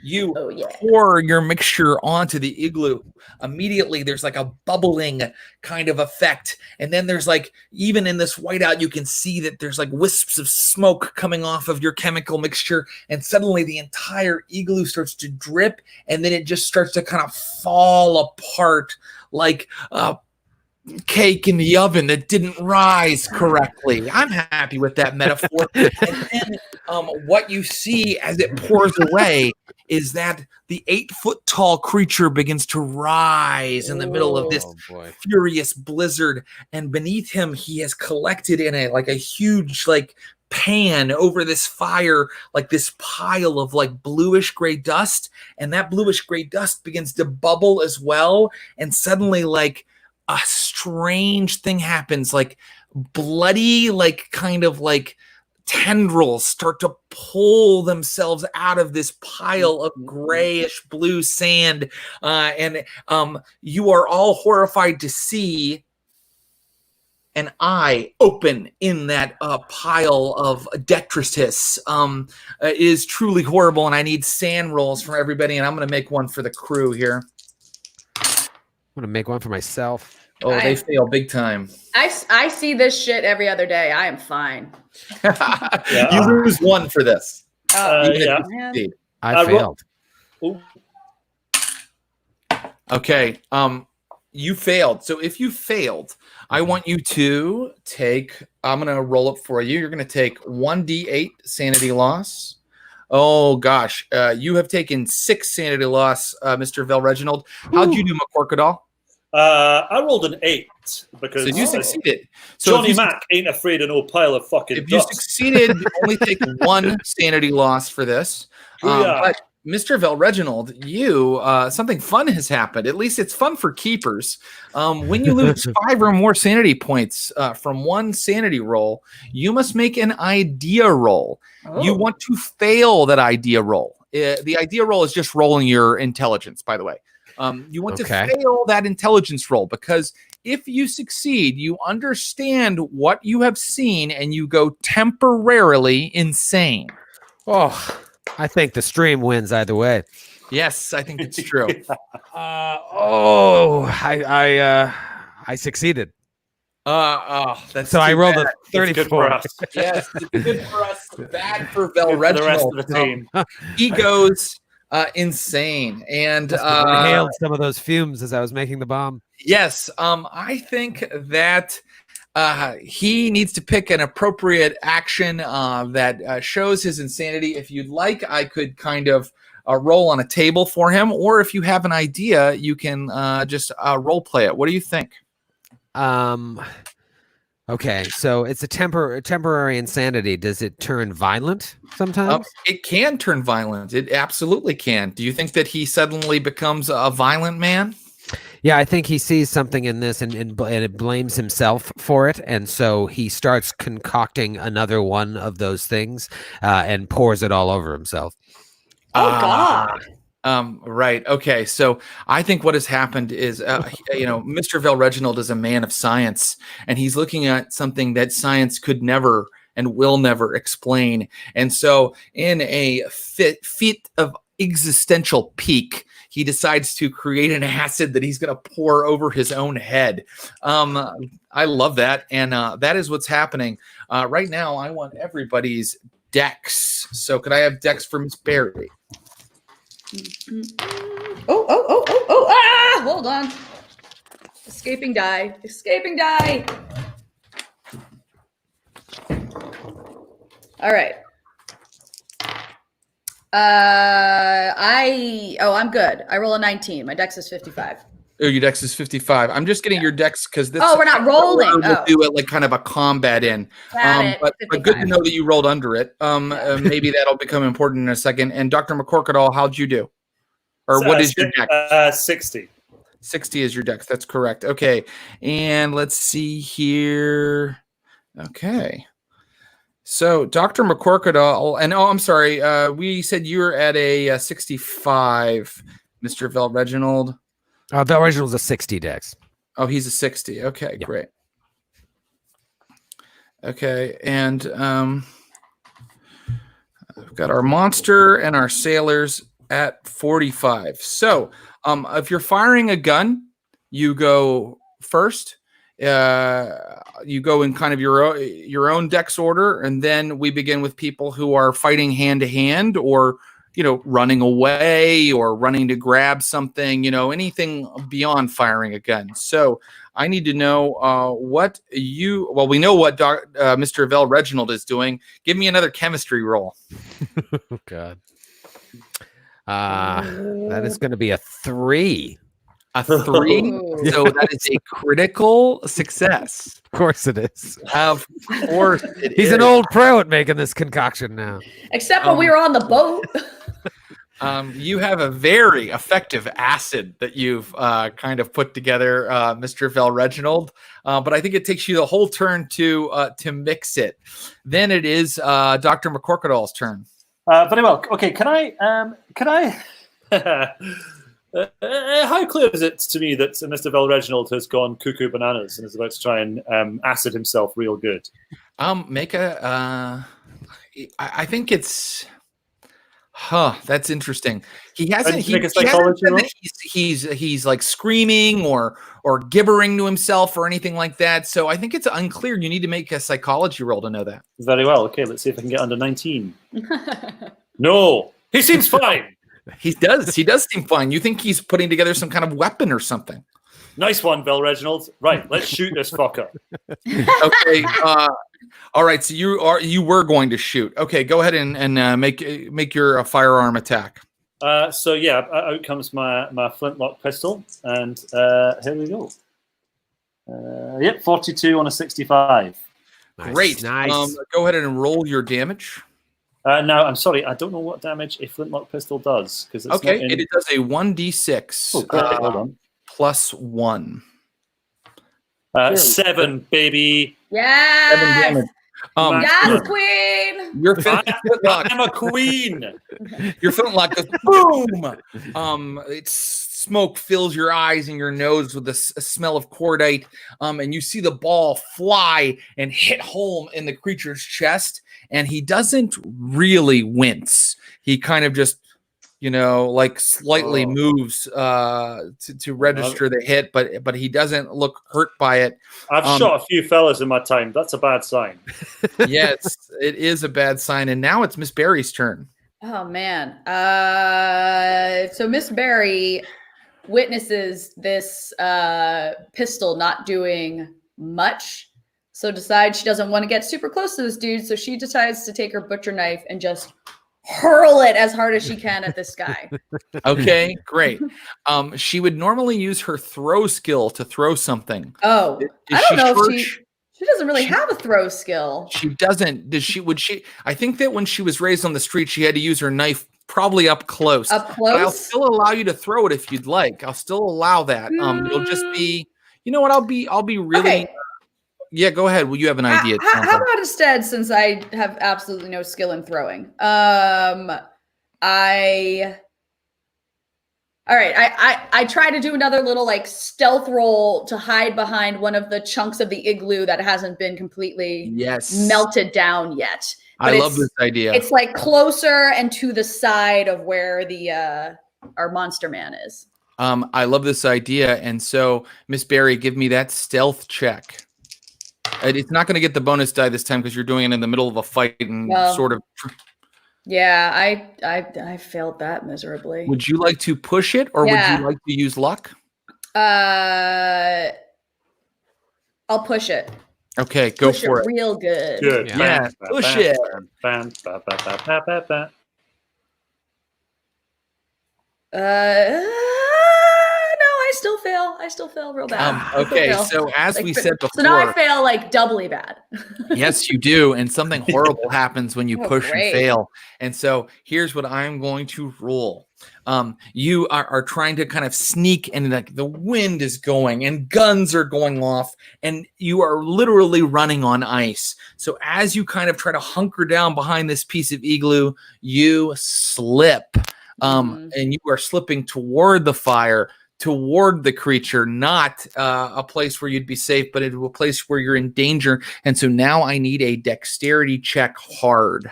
You pour your mixture onto the igloo. Immediately, there's like a bubbling kind of effect. And then there's like, even in this whiteout, you can see that there's like wisps of smoke coming off of your chemical mixture. And suddenly the entire igloo starts to drip. And then it just starts to kind of fall apart like cake in the oven that didn't rise correctly. I'm happy with that metaphor. And then what you see as it pours away is that the 8-foot-tall creature begins to rise in the middle of this furious blizzard, and beneath him he has collected in a huge pan over this fire, like this pile of like bluish gray dust, and that bluish gray dust begins to bubble as well, and suddenly like a strange thing happens, like bloody, like kind of like tendrils start to pull themselves out of this pile of grayish blue sand, and you are all horrified to see an eye open in that pile of detritus. It is truly horrible, and I need sand rolls from everybody, and I'm going to make one for the crew here.
I'm going to make one for myself.
Oh, they fail big time.
I see this shit every other day. I am fine.
You lose one for this.
Yeah.
I failed.
Okay. You failed. So if you failed, I want you to take, I'm going to roll it for you. You're going to take 1d8 sanity loss. Oh, gosh. You have taken 6 sanity loss, Mr. Velreginald. How'd you do, McCorkadal?
I rolled an 8 because
you succeeded. So
Johnny Mac ain't afraid of no pile of fucking
dust. If you succeeded, you only take 1 sanity loss for this. But Mr. Velreginald, you something fun has happened. At least it's fun for keepers. When you lose 5 or more sanity points from 1 sanity roll, you must make an idea roll. You want to fail that idea roll. The idea roll is just rolling your intelligence, by the way. You want to fail that intelligence roll, because if you succeed, you understand what you have seen and you go temporarily insane.
Oh, I think the stream wins either way.
Yes, I think it's true.
I succeeded.
That's
so I rolled
bad.
a 34.
Yes, it's good for us. Bad for Velreginald.
The rest of the team.
He goes insane, and
I inhaled some of those fumes as I was making the bomb.
Yes, I think that he needs to pick an appropriate action that shows his insanity. If you'd like, I could kind of roll on a table for him, or if you have an idea, you can just role play it. What do you think?
Okay, so it's a temporary insanity. Does it turn violent sometimes?
It can turn violent. It absolutely can. Do you think that he suddenly becomes a violent man?
Yeah, I think he sees something in this and it blames himself for it. And so he starts concocting another one of those things and pours it all over himself.
Oh, God.
Right. Okay. So I think what has happened is, Mr. Velreginald is a man of science, and he's looking at something that science could never and will never explain. And so in a fit of existential peak, he decides to create an acid that he's going to pour over his own head. I love that. And that is what's happening. Right now, I want everybody's decks. So could I have decks for Miss Barry?
Oh, hold on. Escaping die. All right. I'm good. I roll a 19. My dex is 55.
Oh, your dex is 55. I'm just getting your decks because this.
Oh, we're not rolling.
We'll do it like kind of a combat in. But good to know that you rolled under it. Maybe that'll become important in a second. And Dr. McCorkadall, how'd you do? Or what is your dex?
60.
60 is your dex. That's correct. Okay. And let's see here. Okay. So Dr. McCorkadall, and I'm sorry, we said you were at a 65, Mr. Vel Reginald.
Vel Reginald's a 60 dex.
Oh, he's a 60. Okay, yeah. Great. Okay, and we've got our monster and our sailors at 45. So if you're firing a gun, you go first. You go in kind of your own dex order, and then we begin with people who are fighting hand to hand, or running away, or running to grab something. Anything beyond firing a gun. So I need to know what you. Well, we know what Mr. Vel Reginald is doing. Give me another chemistry roll.
Oh God. That is going to be a 3.
A 3, so that is a critical success.
Of course it is.
Of course it
He's
is.
an old pro at making this concoction now.
Except when we were on the boat.
You have a very effective acid that you've kind of put together, Mr. Vel Reginald. But I think it takes you the whole turn to mix it. Then it is Dr. McCorkadall's turn.
Very well. Okay, can I? How clear is it to me that Mr. Vel Reginald has gone cuckoo bananas and is about to try and acid himself real good?
Make a. I think it's. That's interesting. He hasn't. He hasn't said that he's like screaming or gibbering to himself or anything like that. So I think it's unclear. You need to make a psychology roll to know that.
Very well. Okay, let's see if I can get under 19. No, he seems fine.
He does seem fine. You think he's putting together some kind of weapon or something?
Nice one, Vel Reginald. Right, let's shoot this fucker.
Okay. All right. So you were going to shoot. Okay, go ahead and make your firearm attack.
So yeah, out comes my flintlock pistol, and here we go. 42 on a 65.
Nice.
Great.
Nice.
Go ahead and roll your damage.
Now, I'm sorry, I don't know what damage a flintlock pistol does. It does
a 1d6
hold on.
plus 1.
7, baby.
Yes.
7 damage.
Yes, queen.
Your flintlock.
I'm a queen.
Your flintlock goes boom. It's smoke fills your eyes and your nose with the smell of cordite. And you see the ball fly and hit home in the creature's chest. And he doesn't really wince. He kind of just, like slightly moves to register the hit, but he doesn't look hurt by it.
I've shot a few fellas in my time. That's a bad sign.
Yes, it is a bad sign. And now it's Miss Barry's turn.
Oh man. So Miss Barry witnesses this pistol not doing much. So decides she doesn't want to get super close to this dude. So she decides to take her butcher knife and just hurl it as hard as she can at this guy.
Okay, great. She would normally use her throw skill to throw something.
Oh, I don't know if she doesn't really have a throw skill.
She doesn't. Would she? I think that when she was raised on the street, she had to use her knife probably up close.
Up close?
But I'll still allow you to throw it if you'd like. I'll still allow that. It'll just be, what? I'll be really.
Okay.
Yeah, go ahead. Well, you have an idea.
How about instead, since I have absolutely no skill in throwing, I All right, I try to do another little like stealth roll to hide behind one of the chunks of the igloo that hasn't been completely melted down yet. But
I love this idea.
It's like closer and to the side of where the our monster man is.
I love this idea, and so Miss Barry, give me that stealth check. It's not going to get the bonus die this time because you're doing it in the middle of a fight and sort of.
Yeah, I failed that miserably.
Would you like to push it, or would you like to use luck?
I'll push it.
Okay, go
push
for it.
Real good.
Good.
Yeah, push it.
No, I still fail real bad.
Okay, so as we said before,
so now I fail like doubly bad.
Yes, you do, and something horrible happens when you push
great.
and fail. And so here's what I'm going to roll. You are trying to kind of sneak, and like the wind is going, and guns are going off, and you are literally running on ice. So as you kind of try to hunker down behind this piece of igloo, you slip, and you are slipping toward the fire, toward the creature, not a place where you'd be safe, but into a place where you're in danger. And so now I need a dexterity check hard.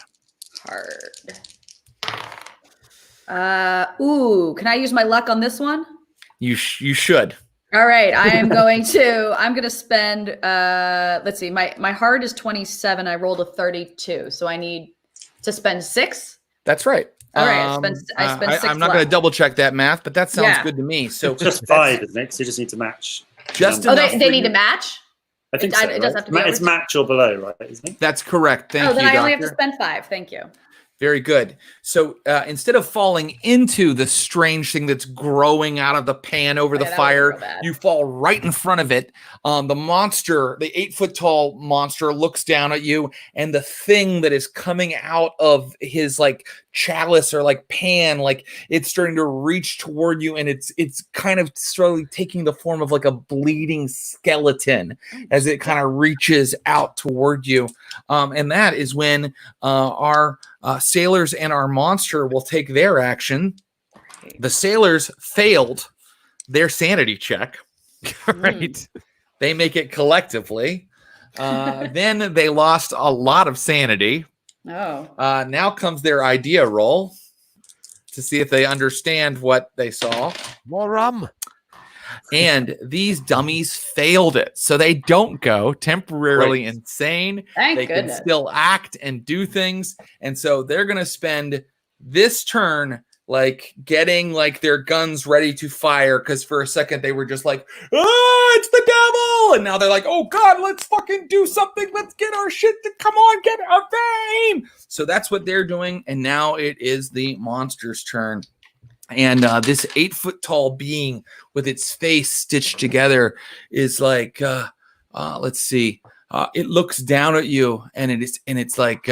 Ooh, can I use my luck on this one?
You should.
All right, I'm going to spend, let's see, my hard is 27. I rolled a 32. So I need to spend 6.
That's right.
All right, I spent 6.
I'm not going to double check that math, but that sounds good to me. So
it's just 5, isn't it? So you just need to match.
Just
they need to match?
I think so.
It doesn't have to be
it's match or below, right? Isn't it?
That's correct. Thank you,
then I only have
Doctor.
to spend 5. Thank you.
Very good. So instead of falling into the strange thing that's growing out of the pan over the fire, you fall right in front of it. The monster, the 8-foot-tall monster, looks down at you, and the thing that is coming out of his like chalice or like pan, like it's starting to reach toward you, and it's kind of slowly taking the form of like a bleeding skeleton as it kind of reaches out toward you. And that is when our sailors and our monster will take their action. The sailors failed their sanity check.
Right.
They make it collectively. Then they lost a lot of sanity. Now comes their idea roll to see if they understand what they saw.
More rum.
And these dummies failed it. So they don't go temporarily insane.
Thank
goodness. Can still act and do things. And so they're going to spend this turn like getting like their guns ready to fire. Because for a second they were just like, it's the devil. And now they're like, oh God, let's fucking do something. Let's get our shit. Come on, get our fame. So that's what they're doing. And now it is the monster's turn. And this 8-foot-tall being with its face stitched together is like, let's see. It looks down at you, and it's like,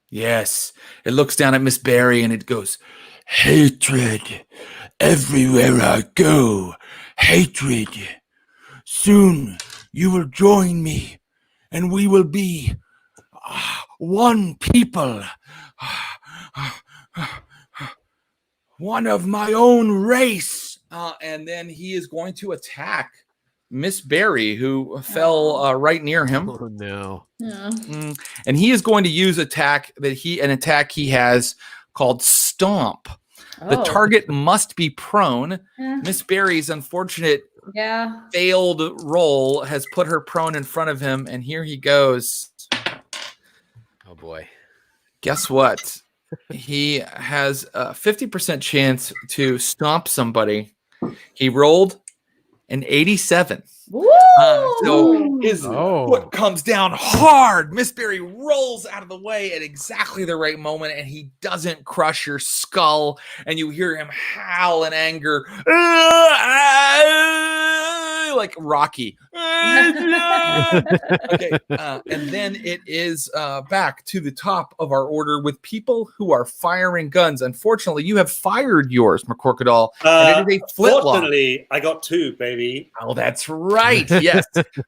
yes. It looks down at Miss Barry, and it goes, hatred everywhere I go. Hatred. Soon you will join me, and we will be one people, one of my own race. And then he is going to attack Miss Barry, who fell right near him.
Oh no!
And he is going to use an attack he has called Stomp. The target must be prone. Miss Barry's unfortunate failed roll has put her prone in front of him, and here he goes.
Oh boy.
Guess what? He has a 50% chance to stomp somebody. He rolled an 87. So his foot comes down hard. Miss Barry rolls out of the way at exactly the right moment, and he doesn't crush your skull, and you hear him howl in anger. like Rocky. Okay, and then it is back to the top of our order with people who are firing guns. Unfortunately, you have fired yours, McCorkadal, and it is a flintlock.
Fortunately, I got 2, baby.
Oh, that's right. Yes,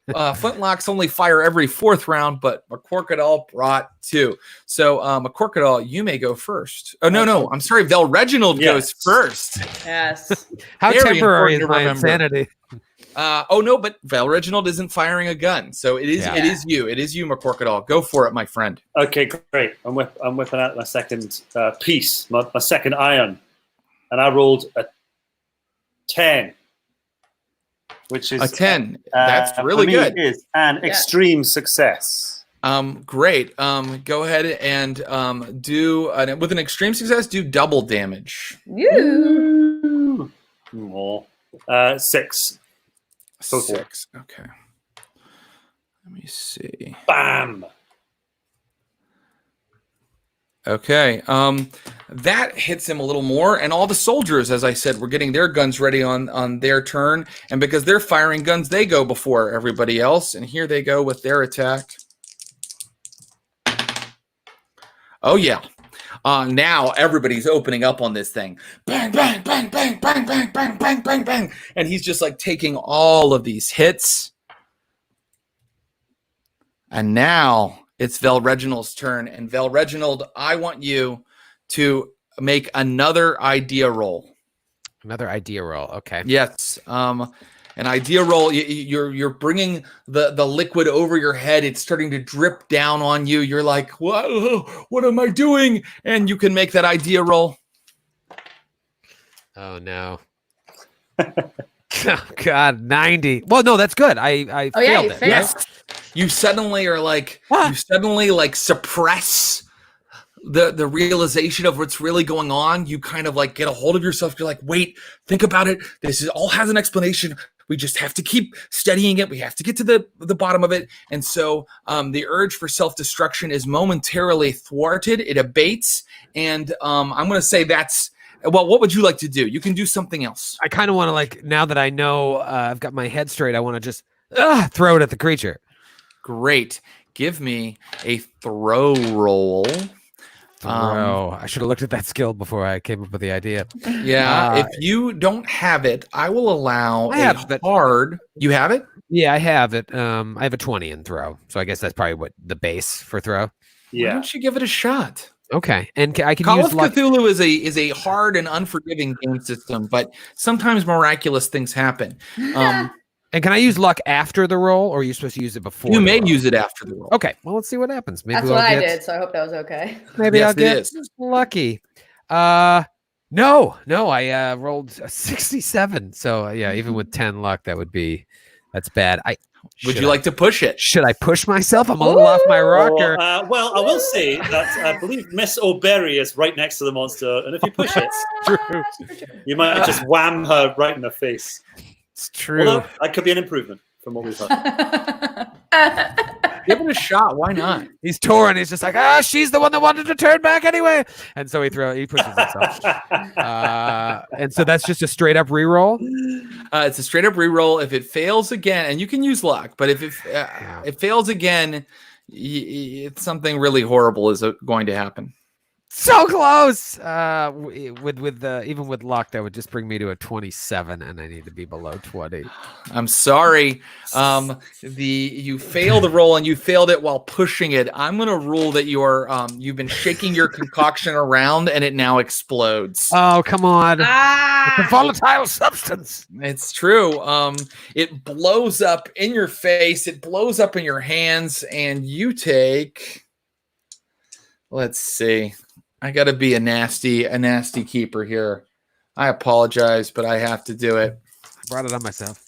flintlocks only fire every 4th round, but McCorkadal brought 2. So, McCorkadal, you may go first. Oh no, I'm sorry. Vel Reginald goes first.
Yes.
How
Very
temporary is
important to
my
remember.
insanity?
Oh no, but Vel Reginald isn't firing a gun, so it is you. It is you, McCorkadal. Go for it, my friend.
Okay, great. I'm whipping out my second piece, my second iron, and I rolled a 10, which is
A 10. That's really
for me,
good.
Is an extreme success.
Great. Go ahead and do with an extreme success. Do double damage.
You.
More. 6. Total.
6. Okay. Let me see.
Bam.
Okay. That hits him a little more, and all the soldiers, as I said, were getting their guns ready on their turn, and because they're firing guns, they go before everybody else, and here they go with their attack. Oh yeah. Now everybody's opening up on this thing. Bang, bang, bang, bang, bang, bang, bang, bang, bang, bang. And he's just like taking all of these hits. And now it's Vel Reginald's turn. And Vel Reginald, I want you to make another idea roll.
Another idea roll. Okay.
Yes. An idea roll. You're bringing the liquid over your head. It's starting to drip down on you. You're like, what am I doing? And you can make that idea roll.
Oh no. Oh, God, 90. Well, no, that's good. I failed it.
Failed.
Yes. You suddenly are like, you suddenly like suppress the realization of what's really going on. You kind of like get a hold of yourself. You're like, wait, think about it. This is all has an explanation. We just have to keep studying it. We have to get to the bottom of it. And so the urge for self-destruction is momentarily thwarted. It abates. And I'm going to say that's, well, what would you like to do? You can do something else.
I kind of want to, like, now that I know I've got my head straight, I want to just throw it at the creature.
Great. Give me a throw roll.
I should have looked at that skill before I came up with the idea.
Yeah, if you don't have it, I will allow hard. You have it?
Yeah, I have it. I have a 20 in throw, so I guess that's probably what the base for throw.
Yeah.
Why don't you give it a shot?
Okay, and I can
Call
use
of Cthulhu is a hard and unforgiving game system, but sometimes miraculous things happen.
And can I use luck after the roll, or are you supposed to use it before?
You may use it after the roll.
Okay, well, let's see what happens. Maybe
That's what I did, so I hope that was okay.
Maybe
Yes,
I'll get
it is.
lucky. No, I rolled a 67. So yeah, even with 10 luck, that's bad.
Would you like to push it?
Should I push myself? I'm a little off my rocker.
Well, I will say that I believe Miss O'Berry is right next to the monster, and if you push it, you might just wham her right in the face.
It's true.
Although, that could be an improvement from what we've heard.
Give it a shot. Why not?
He's torn. He's just like, she's the one that wanted to turn back anyway. And so he pushes himself. And so that's just a straight up reroll.
It's a straight up reroll. If it fails again, and you can use luck, but if it fails again, it's something really horrible is going to happen.
So close. Even with luck, that would just bring me to a 27, and I need to be below 20.
I'm sorry. You failed the roll, and you failed it while pushing it. I'm going to rule that you've been shaking your concoction around, and it now explodes.
Oh, come on! It's a volatile substance.
It's true. It blows up in your face. It blows up in your hands, and you take. Let's see. I got to be a nasty keeper here. I apologize, but I have to do it.
I brought it on myself.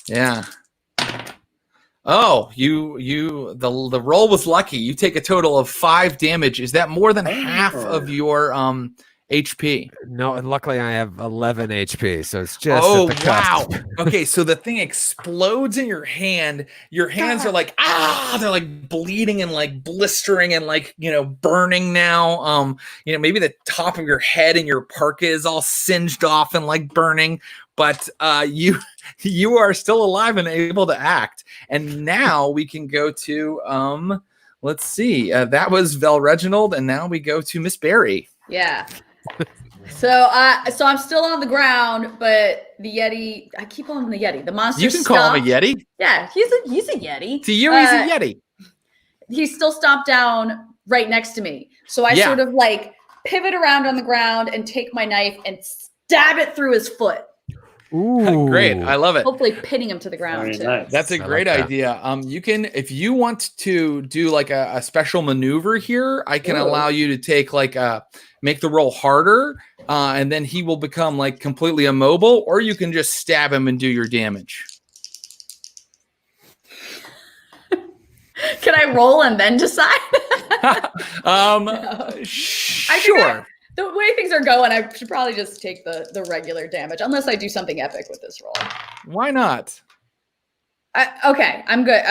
Yeah. Oh, the roll was lucky. You take a total of 5 damage. Is that more than half of your HP?
No, and luckily I have 11 HP, so it's just
Oh,
at the
wow.
cusp.
Okay, so the thing explodes in your hand. Your hands are like, they're like bleeding and like blistering and like, burning now. Maybe the top of your head and your parka is all singed off and like burning, but you are still alive and able to act. And now we can go to, let's see, that was Vel Reginald, and now we go to Miss Barry.
Yeah. So I'm still on the ground, but the Yeti, I keep calling him the Yeti. The monster.
You can call him a Yeti.
Yeah, he's a Yeti.
To you, he's a Yeti.
He's still stomped down right next to me. So I sort of like pivot around on the ground and take my knife and stab it through his foot.
Ooh.
Great. I love it.
Hopefully pinning him to the ground
Very
too.
nice.
That's a great idea. You can, if you want to do like a special maneuver here, I can allow you to take like make the roll harder, and then he will become like completely immobile, or you can just stab him and do your damage.
Can I roll and then decide?
Sure.
The way things are going, I should probably just take the regular damage, unless I do something epic with this roll.
Why not?
Okay, I'm good.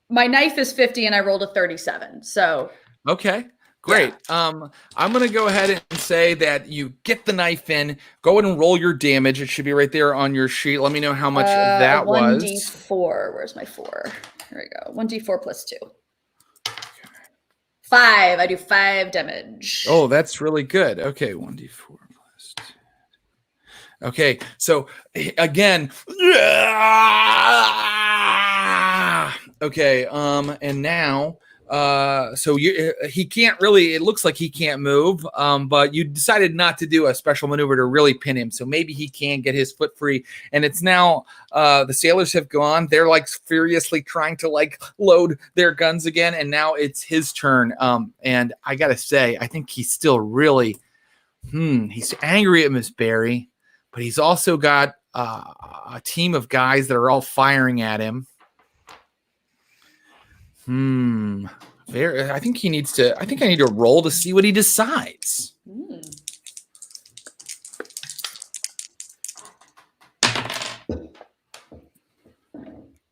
My knife is 50 and I rolled a 37. So
okay, great. Yeah. I'm gonna go ahead and say that you get the knife in. Go ahead and roll your damage. It should be right there on your sheet. Let me know how much that was.
1d4. Where's my 4? Here we go. 1d4 plus 2. 5. I do 5 damage.
Oh, that's really good. Okay, 1d4 plus 2. Okay, so again, okay, and now, so he can't really. It looks like he can't move, but you decided not to do a special maneuver to really pin him. So maybe he can get his foot free. And it's now the sailors have gone. They're like furiously trying to like load their guns again, and now it's his turn. And I gotta say, I think he's still really, he's angry at Miss Barry. But he's also got a team of guys that are all firing at him. I think he needs to. I think I need to roll to see what he decides.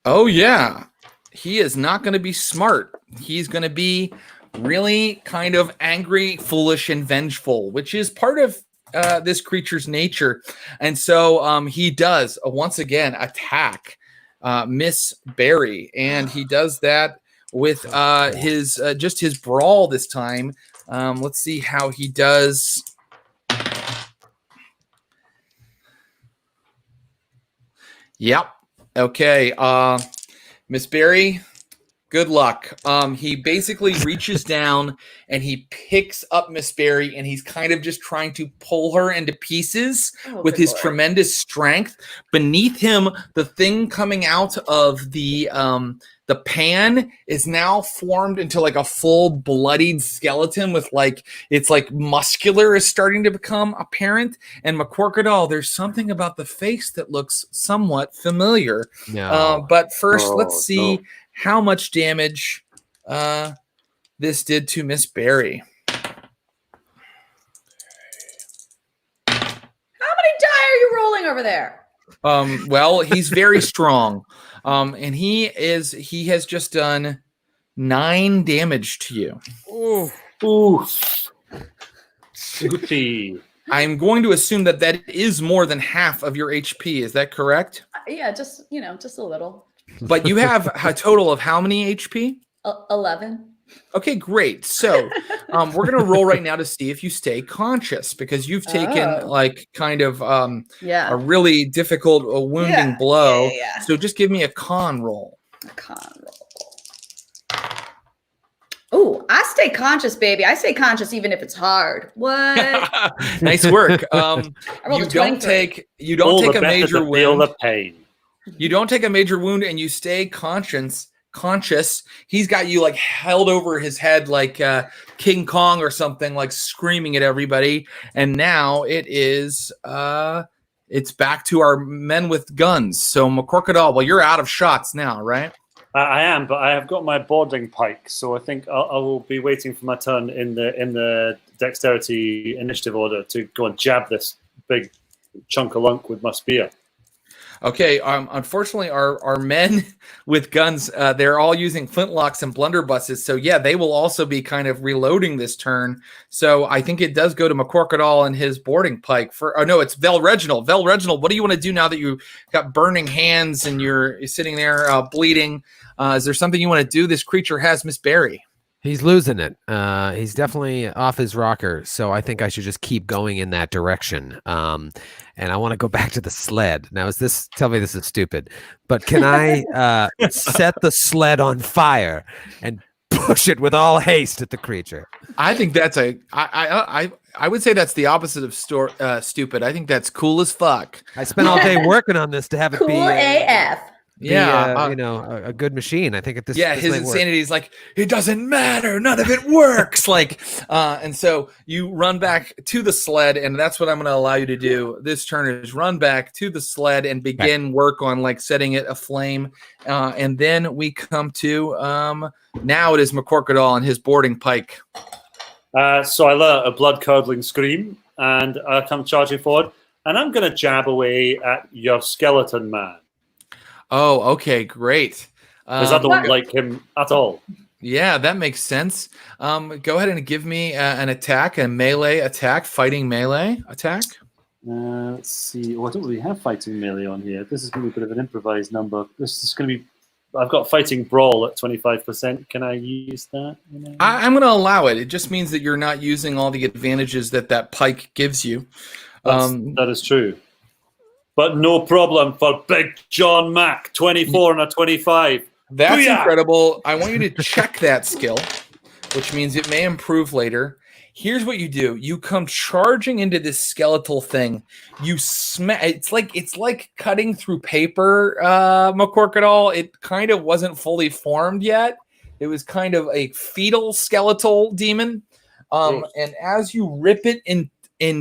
Oh yeah, he is not going to be smart. He's going to be really kind of angry, foolish, and vengeful, which is part of this creature's nature. And so he does once again attack Miss Barry, and he does that with his brawl this time. Let's see how he does. Yep. Okay. Miss Barry, good luck. He basically reaches down and he picks up Miss Barry, and he's kind of just trying to pull her into pieces with his tremendous strength. Beneath him, the thing coming out of the pan is now formed into like a full bloodied skeleton with like, it's like muscular is starting to become apparent. And McQuarkadal, there's something about the face that looks somewhat familiar.
No.
But first, let's see how much damage this did to Miss Barry.
How many die are you rolling over there?
Well, he's very strong. And he has just done 9 damage to you.
Ooh. Goofy.
I'm going to assume that is more than half of your HP. Is that correct?
Yeah, just a little.
But you have a total of how many HP?
11.
Okay, great. So we're going to roll right now to see if you stay conscious, because you've taken like kind of a really difficult wounding blow.
Yeah.
So just give me a con roll.
A con roll. Oh, I stay conscious, baby. I stay conscious even if it's hard. What?
Nice work.
You don't take
a major wound.
Feel the pain.
You don't take a major wound, and you stay conscious. He's got you like held over his head like King Kong or something, like screaming at everybody. And now it's back to our men with guns. So McQuarkadal, well, you're out of shots now, right?
I am, but I have got my boarding pike, so I think I will be waiting for my turn in the dexterity initiative order to go and jab this big chunk of lunk with my spear.
Okay, unfortunately, our men with guns, they're all using flintlocks and blunderbusses. So, yeah, they will also be kind of reloading this turn. So I think it does go to McCorkadal and his boarding pike. No, it's Vel Reginald. Vel Reginald, what do you want to do now that you got burning hands and you're sitting there bleeding? Is there something you want to do? This creature has Miss Berry.
He's losing it. He's definitely off his rocker, so I think I should just keep going in that direction. And I want to go back to the sled. Now, tell me this is stupid, but can I set the sled on fire and push it with all haste at the creature?
I think that's I would say that's the opposite of stupid. I think that's cool as fuck.
I spent all day working on this to have it
Cool
be
AF.
a good machine. I think at this.
Yeah,
this
his insanity is like, it doesn't matter, none of it works. And so you run back to the sled, and that's what I'm going to allow you to do. This turn is run back to the sled and begin work on setting it aflame. And then we come to now it is McCorkadal and his boarding pike.
So I let a blood-curdling scream, and I come charging forward, and I'm going to jab away at your skeleton man.
Oh, okay, great.
Because I don't like him at all.
Yeah, that makes sense. Go ahead and give me an attack, a melee attack, fighting melee attack.
Let's see. Oh, I don't really have fighting melee on here. This is going to be a bit of an improvised number. This is going to be... I've got fighting brawl at 25%. Can I use that?
I'm going to allow it. It just means that you're not using all the advantages that pike gives you.
That is true. But no problem for Big John Mac, 24 and a 25.
That's
Booyah!
Incredible. I want you to check that skill, which means it may improve later. Here's what you do. You come charging into this skeletal thing. You it's like cutting through paper, McCorkadal. It kind of wasn't fully formed yet. It was kind of a fetal skeletal demon. And as you rip it in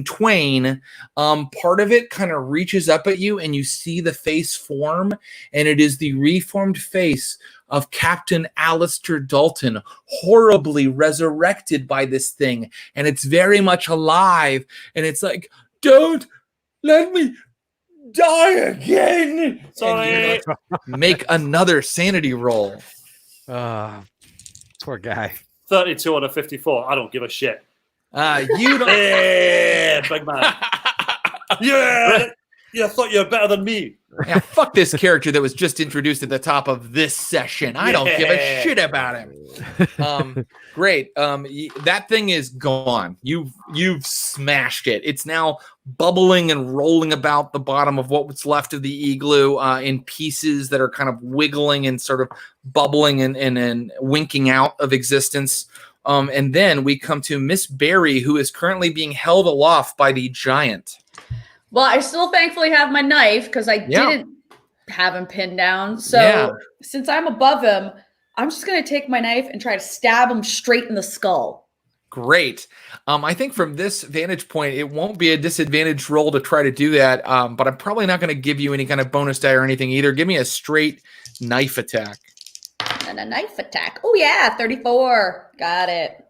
twain, part of it kind of reaches up at you and you see the face form, and it is the reformed face of Captain Alistair Dalton, horribly resurrected by this thing, and it's very much alive, and it's like, don't let me die again.
Sorry.
Make another sanity roll.
Poor guy.
32 on a 54. I don't give a shit.
You don't.
Yeah, big man. Yeah, you thought you were better than me.
Yeah, fuck this character that was just introduced at the top of this session. I don't give a shit about him. Great. That thing is gone. You've smashed it. It's now bubbling and rolling about the bottom of what's left of the igloo in pieces that are kind of wiggling and sort of bubbling and winking out of existence. And then we come to Miss Berry, who is currently being held aloft by the giant.
Well, I still thankfully have my knife because I didn't have him pinned down. So since I'm above him, I'm just going to take my knife and try to stab him straight in the skull.
Great. I think from this vantage point, it won't be a disadvantaged roll to try to do that. But I'm probably not going to give you any kind of bonus die or anything either. Give me a straight knife attack.
And a knife attack. Oh, yeah, 34. Got it.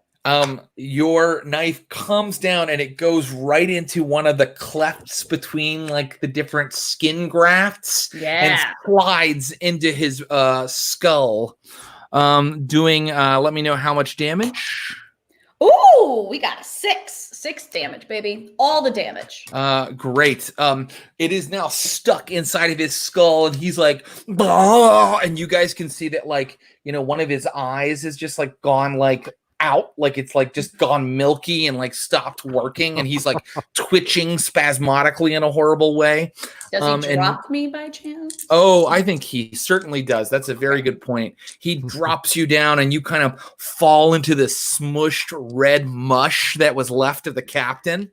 Your knife comes down and it goes right into one of the clefts between the different skin grafts and slides into his skull, doing let me know how much damage.
Ooh, we got a 6 damage, baby. All the damage.
Great. It is now stuck inside of his skull, and he's like, "Bah!" And you guys can see that one of his eyes is just gone out, it's just gone milky and stopped working, and he's twitching spasmodically in a horrible way.
Does he drop me by chance?
Oh, I think he certainly does. That's a very good point. He drops you down and you kind of fall into the smushed red mush that was left of the captain.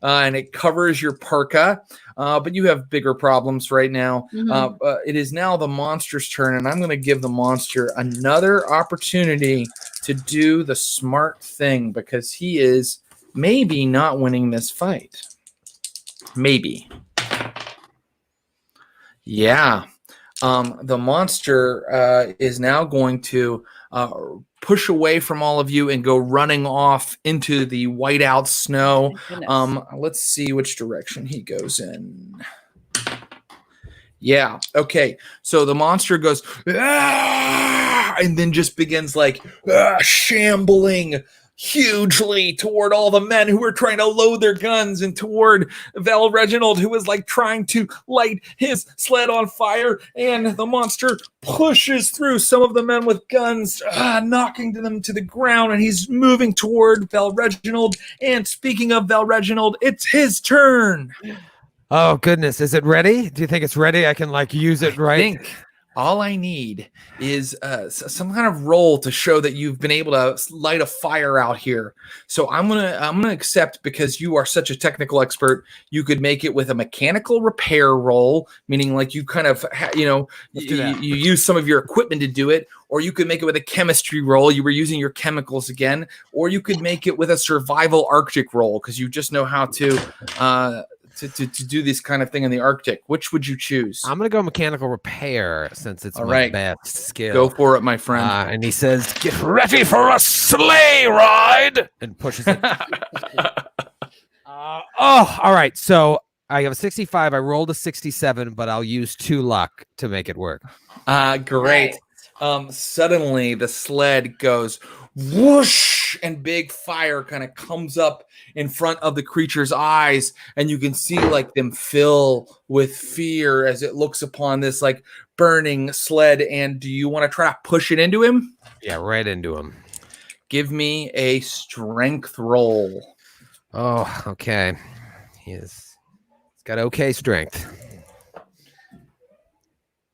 And it covers your parka, but you have bigger problems right now. Mm-hmm. It is now the monster's turn, and I'm going to give the monster another opportunity to do the smart thing because he is maybe not winning this fight. Maybe. Yeah. The monster is now going to push away from all of you and go running off into the whiteout snow. Let's see which direction he goes in. Yeah. Okay. So the monster goes, "Ah!" and then just begins like shambling hugely toward all the men who were trying to load their guns and toward Val Reginald, who was like trying to light his sled on fire. And the monster pushes through some of the men with guns, knocking them to the ground. And he's moving toward Val Reginald. And speaking of Val Reginald, it's his turn.
Oh, goodness. Is it ready? Do you think it's ready? I can use it right?
I think all I need is some kind of roll to show that you've been able to light a fire out here. So I'm gonna accept, because you are such a technical expert, you could make it with a mechanical repair roll, meaning like you kind of you use some of your equipment to do it, or you could make it with a chemistry roll. You were using your chemicals again, or you could make it with a survival Arctic roll because you just know how to do this kind of thing in the Arctic. Which would you choose?
I'm going to go mechanical repair since it's my best skill.
Go for it, my friend.
And he says, "Get ready for a sleigh ride,"
and pushes it. All right. So I have a 65. I rolled a 67, but I'll use 2 luck to make it work.
Great. Suddenly the sled goes whoosh, and big fire kind of comes up in front of the creature's eyes, and you can see like them fill with fear as it looks upon this like burning sled. And do you want to try to push it into him?
Yeah, right into him.
Give me a strength roll.
Oh, okay. He's got okay strength.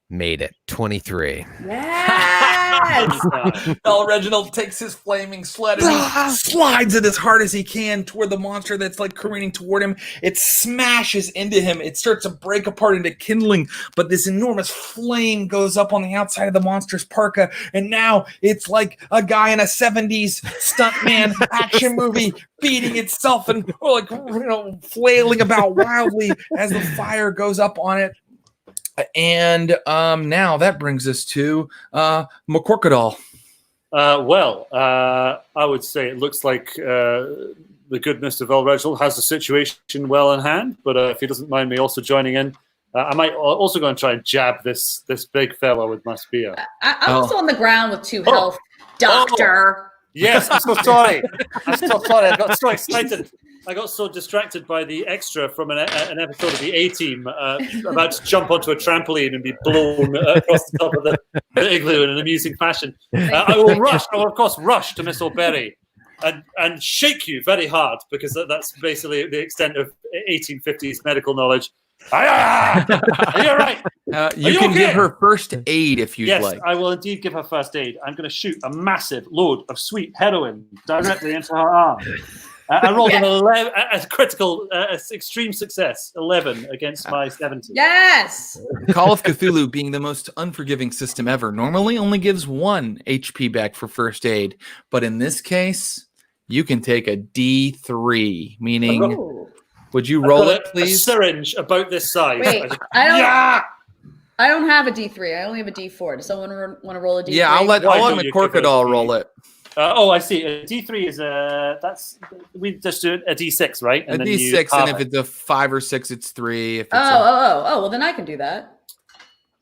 Made it. 23.
Yes!
Reginald takes his flaming sled and he slides it as hard as he can toward the monster that's like careening toward him. It smashes into him. It starts to break apart into kindling, but this enormous flame goes up on the outside of the monster's parka, and now it's like a guy in a 70s stuntman action movie beating itself and flailing about wildly as the fire goes up on it. And now that brings us to McCorkadal.
I would say it looks like the good Mr. Val Reginald has the situation well in hand, but if he doesn't mind me also joining in, I might also go and try and jab this big fella with my spear.
I'm also on the ground with 2 health, Doctor.
Yes, I'm so sorry. I'm so sorry. I got so excited. I got so distracted by the extra from an episode of the A-Team about to jump onto a trampoline and be blown across the top of the igloo in an amusing fashion. I will of course rush to Miss O'Berry and shake you very hard, because that's basically the extent of 1850s medical knowledge. Are you all right?
You can give her first aid if you'd like.
Yes, I will indeed give her first aid. I'm going to shoot a massive load of sweet heroin directly into her arm. I rolled an 11, a critical, extreme success, 11 against my 70.
Yes!
Call of Cthulhu, being the most unforgiving system ever, normally only gives 1 HP back for first aid. But in this case, you can take a D3, meaning... Would you roll it, please?
A syringe about this size.
Wait, I don't have a D3. I only have a D4. Does someone want to roll a D3?
Yeah, I'll let McCorkadal roll it.
I see. A D3 is we just do a D6, right?
And a D6, and if it's a 5 or 6, it's 3. If it's
well, then I can do that.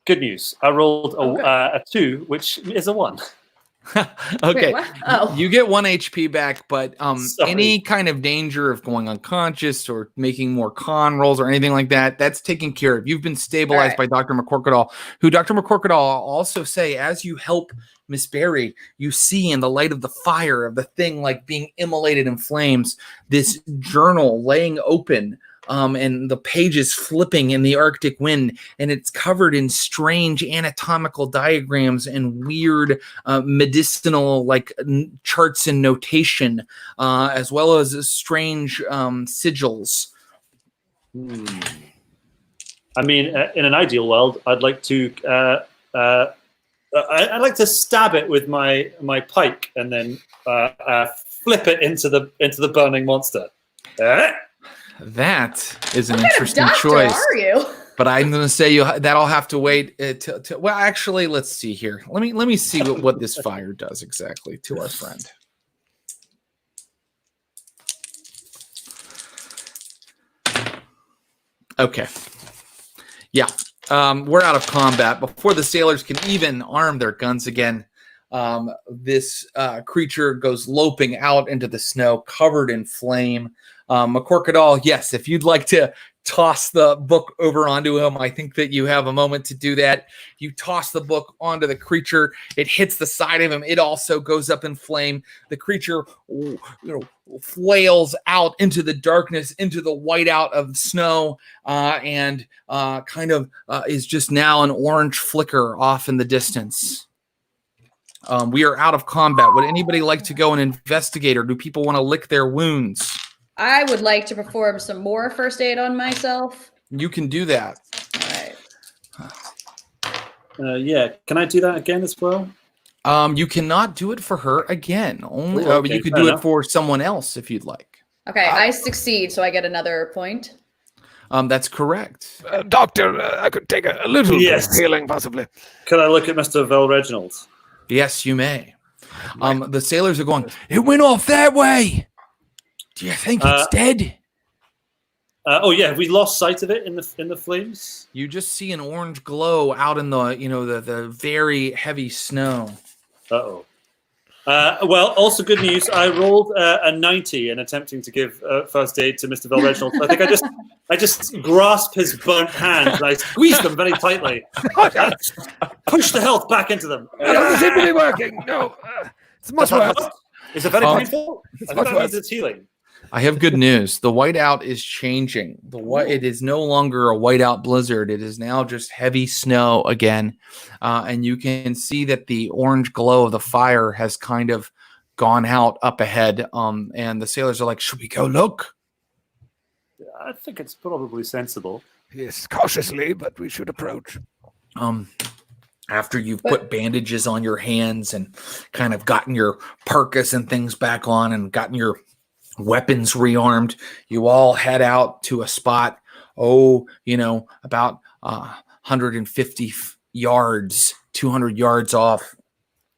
Good news. I rolled a 2, which is a 1.
Okay.
Wait,
you get 1 HP back, but any kind of danger of going unconscious or making more con rolls or anything like that, that's taken care of. You've been stabilized by Dr. McCorkadal, who Dr. McCorkadal also say, as you help Miss Berry, you see in the light of the fire of the thing like being immolated in flames, this journal laying open, and the pages flipping in the Arctic wind, and it's covered in strange anatomical diagrams and weird medicinal charts and notation, as well as strange sigils.
I mean, in an ideal world, I'd like to I'd like to stab it with my pike and then flip it into the burning monster.
That is an
What
interesting
kind of doctor
choice.
are you?
But I'm going to say that'll have to wait. Well, actually, let's see here. Let me see what this fire does exactly to our friend. Okay. Yeah. We're out of combat. Before the sailors can even arm their guns again, this creature goes loping out into the snow, covered in flame. McCorkadal, yes, if you'd like to toss the book over onto him, I think that you have a moment to do that. You toss the book onto the creature. It hits the side of him. It also goes up in flame. The creature, flails out into the darkness, into the whiteout of snow, and is just now an orange flicker off in the distance. We are out of combat. Would anybody like to go and investigate, or do people want to lick their wounds?
I would like to perform some more first aid on myself.
You can do that.
All right.
Yeah. Can I do that again as well?
You cannot do it for her again. Only
okay,
you could do it for someone else if you'd like.
Okay, I succeed, so I get another point.
That's correct.
Doctor, I could take a little bit of healing, possibly.
Could I look at Mr. Vel Reginald?
Yes, you may. The sailors are going, it went off that way. Do you think it's dead?
Have we lost sight of it in the flames?
You just see an orange glow out in the very heavy snow.
Uh-oh. Well, also good news. I rolled a 90 in attempting to give first aid to Mr. Vel Reginald. I think I just grasped his burnt hands and I squeezed them very tightly. Push the health back into them.
It doesn't seem to be working. No, it's much worse.
Is it very painful?
It's
I
much
think that
worse.
means it's healing.
I have good news. The whiteout is changing. It is no longer a whiteout blizzard. It is now just heavy snow again. And you can see that the orange glow of the fire has kind of gone out up ahead. And the sailors are like, should we go look?
I think it's probably sensible.
Yes, cautiously, but we should approach.
After you've put bandages on your hands and kind of gotten your parkas and things back on and gotten your weapons rearmed, you all head out to a spot, about 150 yards, 200 yards off.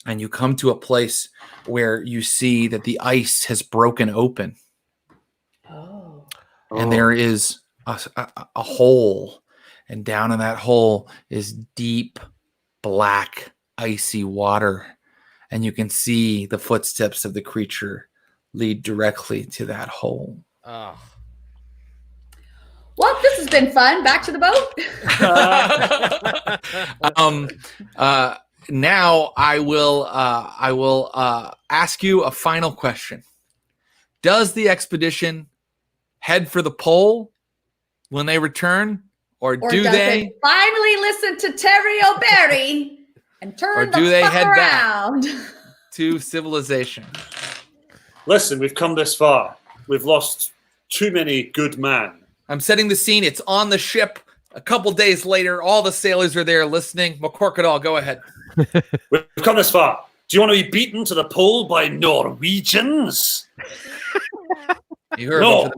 And you come to a place where you see that the ice has broken open. And there is a hole. And down in that hole is deep, black, icy water. And you can see the footsteps of the creature lead directly to that hole.
Well, this has been fun. Back to the
boat. Now I will ask you a final question. Does the expedition head for the pole when they return, or do they
finally listen to Terry O'Berry and turn around
to civilization?
Listen, we've come this far. We've lost too many good men.
I'm setting the scene. It's on the ship. A couple days later, all the sailors are there listening. McCorkadal, go ahead.
We've come this far. Do you want to be beaten to the pole by Norwegians?
You heard
no.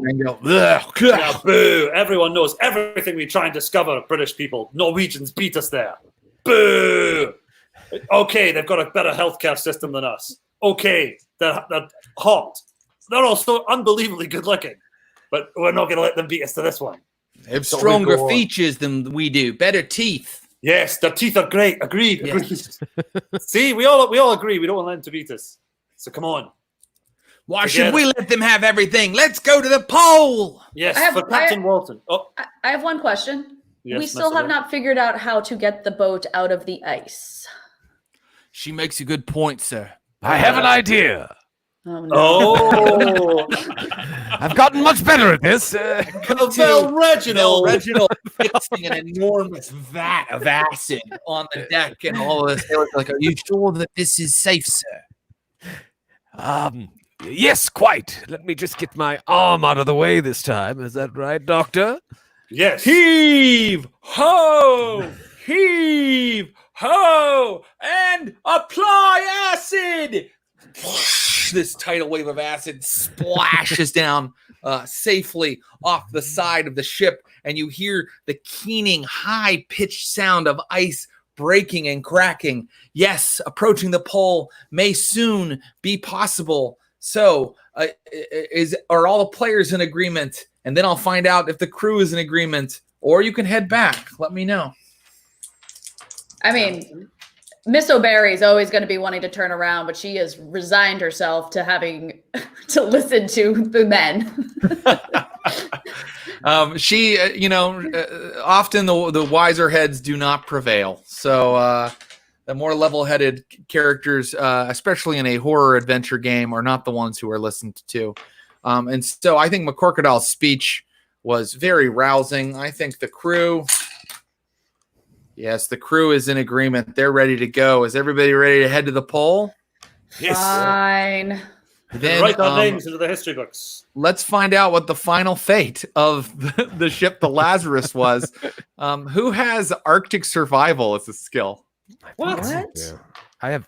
Yeah,
boo. Everyone knows everything we try and discover, British people. Norwegians beat us there. Boo. Okay, they've got a better healthcare system than us. Okay, they're hot. They're also unbelievably good looking. But we're not going to let them beat us to this one.
They have stronger features than we do. Better teeth.
Yes, their teeth are great. Agreed.
Yes.
See, we all agree. We don't want them to beat us. So come on.
Why should we let them have everything? Let's go to the pole.
Yes, for Captain Walton. Oh,
I have one question.
Yes,
we still have not figured out how to get the boat out of the ice.
She makes a good point, sir.
I have an idea.
Oh, no.
I've gotten much better at this.
Reginald
fixing an enormous vat of acid on the deck, and all of this. They were like, "Are you sure that this is safe, sir?"
Yes, quite. Let me just get my arm out of the way this time. Is that right, Doctor?
Yes.
Heave ho! Heave ho! And apply acid! This tidal wave of acid splashes down safely off the side of the ship, and you hear the keening, high-pitched sound of ice breaking and cracking. Yes, approaching the pole may soon be possible. So, are all the players in agreement? And then I'll find out if the crew is in agreement, or you can head back. Let me know.
I mean, Miss O'Barry is always going to be wanting to turn around, but she has resigned herself to having to listen to the men.
She, often the wiser heads do not prevail. So the more level-headed characters, especially in a horror adventure game, are not the ones who are listened to. And so I think McCorkadal's speech was very rousing. I think the crew... Yes, the crew is in agreement. They're ready to go. Is everybody ready to head to the pole?
Yes.
Fine.
Then write our names into the history books.
Let's find out what the final fate of the ship, the Lazarus, was. Who has Arctic survival as a skill?
What?
Yeah. I have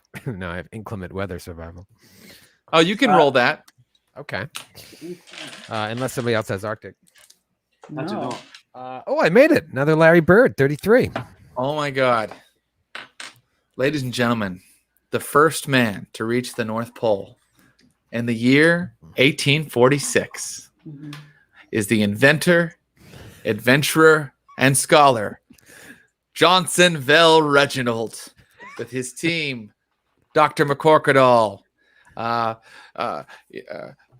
inclement weather survival.
Oh, you can roll that.
Okay. Unless somebody else has Arctic.
I do not.
I made it. Another Larry Bird, 33.
Oh my God. Ladies and gentlemen, the first man to reach the North Pole in the year 1846 is the inventor, adventurer, and scholar, Johnson Vell Reginald, with his team, Dr. McCorkadal,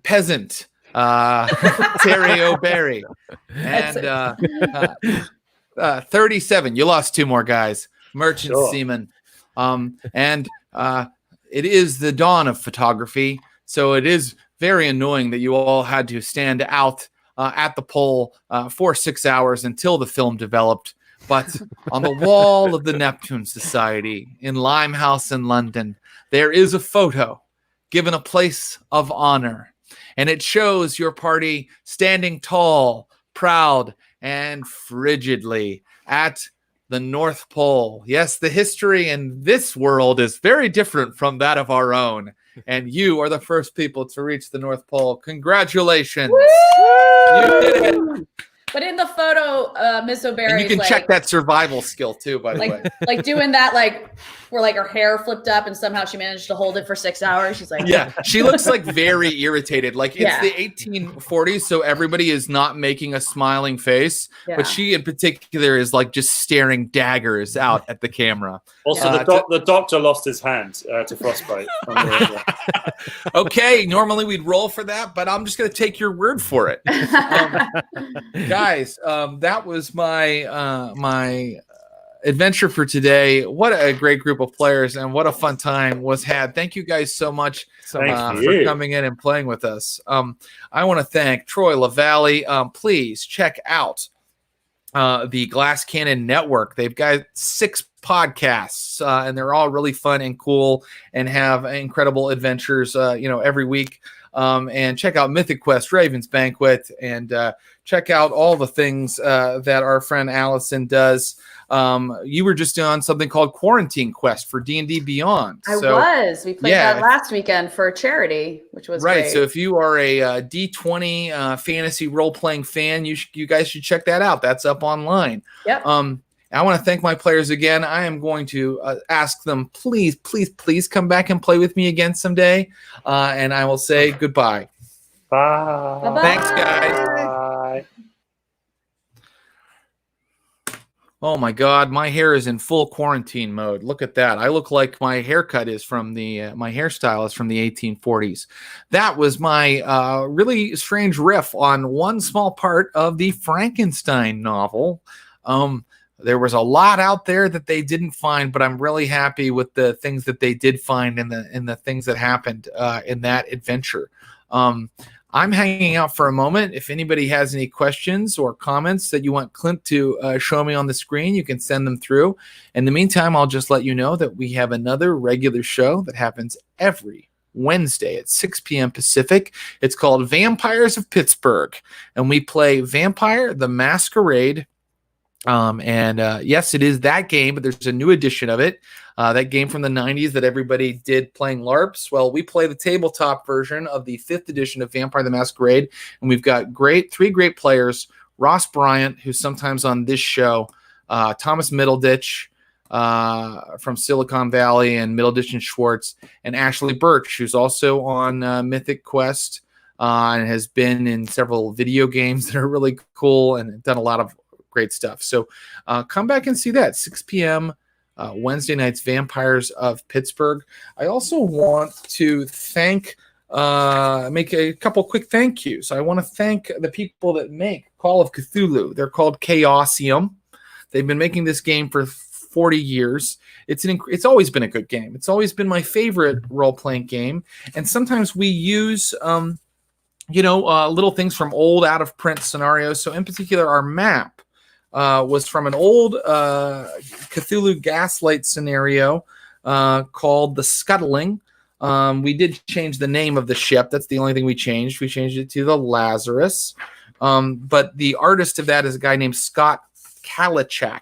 peasant, Terry O'Barry, and 37. You lost two more guys, merchant seaman. And it is the dawn of photography, so it is very annoying that you all had to stand out at the pole for 6 hours until the film developed. But on the wall of the Neptune Society in Limehouse in London, there is a photo given a place of honor. And it shows your party standing tall, proud, and frigidly at the North Pole. Yes, the history in this world is very different from that of our own. And you are the first people to reach the North Pole. Congratulations.
Woo!
You did it.
But in the photo, Miss O'Barry,
And you can check that survival skill too, by the way.
Like doing that, where her hair flipped up and somehow she managed to hold it for 6 hours. She's like,
yeah, she looks like very irritated. Like it's the 1840s, so everybody is not making a smiling face, but she in particular is like just staring daggers out at the camera.
Also, the doctor lost his hand to frostbite.
Okay, normally we'd roll for that, but I'm just going to take your word for it. Guys, that was my adventure for today. What a great group of players, and what a fun time was had. Thank you guys so much for coming in and playing with us. I want to thank Troy Lavallee. Please check out the Glass Cannon Network. They've got 6 podcasts, and they're all really fun and cool and have incredible adventures every week. And check out Mythic Quest, Raven's Banquet, and check out all the things that our friend Allison does. You were just on something called Quarantine Quest for D&D Beyond.
I was. We played that last weekend for charity, which was
right.
great.
So if you are a D20 fantasy role-playing fan, you guys should check that out. That's up online.
Yep.
I want to thank my players again. I am going to ask them, please, please, please come back and play with me again someday. And I will say goodbye.
Bye.
Bye-bye.
Thanks, guys.
Bye.
Oh my God, my hair is in full quarantine mode. Look at that. I look like my haircut is from my hairstyle is from the 1840s. That was my really strange riff on one small part of the Frankenstein novel. There was a lot out there that they didn't find, but I'm really happy with the things that they did find and the things that happened in that adventure. I'm hanging out for a moment. If anybody has any questions or comments that you want Clint to show me on the screen, you can send them through. In the meantime, I'll just let you know that we have another regular show that happens every Wednesday at 6 p.m. Pacific. It's called Vampires of Pittsburgh, and we play Vampire the Masquerade Yes, it is that game, but there's a new edition of it. That game from the 90s that everybody did playing LARPs. Well, we play the tabletop version of the 5th edition of Vampire the Masquerade, and we've got three great players: Ross Bryant, who's sometimes on this show, Thomas Middleditch from Silicon Valley and Middleditch and Schwartz, and Ashley Birch, who's also on Mythic Quest and has been in several video games that are really cool and done a lot of great stuff. So come back and see that 6 p.m. Wednesday nights, Vampires of Pittsburgh. I also want to make a couple quick thank yous. I want to thank the people that make Call of Cthulhu. They're called Chaosium. They've been making this game for 40 years. It's always been a good game. It's always been my favorite role-playing game. And sometimes we use little things from old out-of-print scenarios. So in particular, our map was from an old Cthulhu Gaslight scenario called The Scuttling. We did change the name of the ship. That's the only thing we changed. We changed it to the Lazarus. But the artist of that is a guy named Scott Kalichak.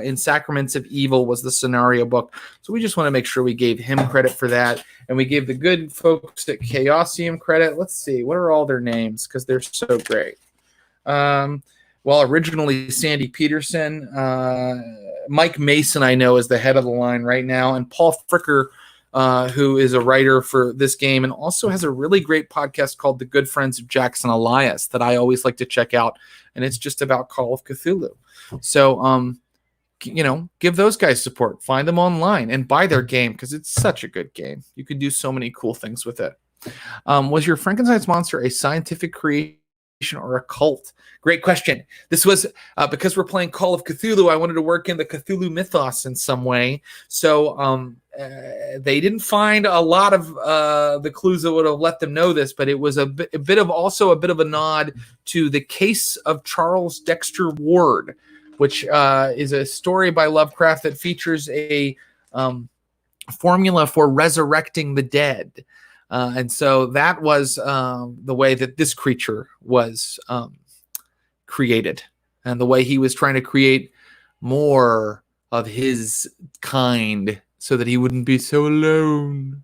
In Sacraments of Evil was the scenario book. So we just want to make sure we gave him credit for that. And we gave the good folks at Chaosium credit. Let's see. What are all their names? Because they're so great. Originally Sandy Peterson. Mike Mason, I know, is the head of the line right now. And Paul Fricker, who is a writer for this game and also has a really great podcast called The Good Friends of Jackson Elias that I always like to check out. And it's just about Call of Cthulhu. So, give those guys support. Find them online and buy their game because it's such a good game. You can do so many cool things with it. Was your Frankenstein's monster a scientific creation or a cult? Great question. This was because we're playing Call of Cthulhu. I wanted to work in the Cthulhu mythos in some way. So they didn't find a lot of the clues that would have let them know this, but it was a bit of a nod to The Case of Charles Dexter Ward, which is a story by Lovecraft that features a formula for resurrecting the dead. And so that was the way that this creature was created, and the way he was trying to create more of his kind so that he wouldn't be so alone.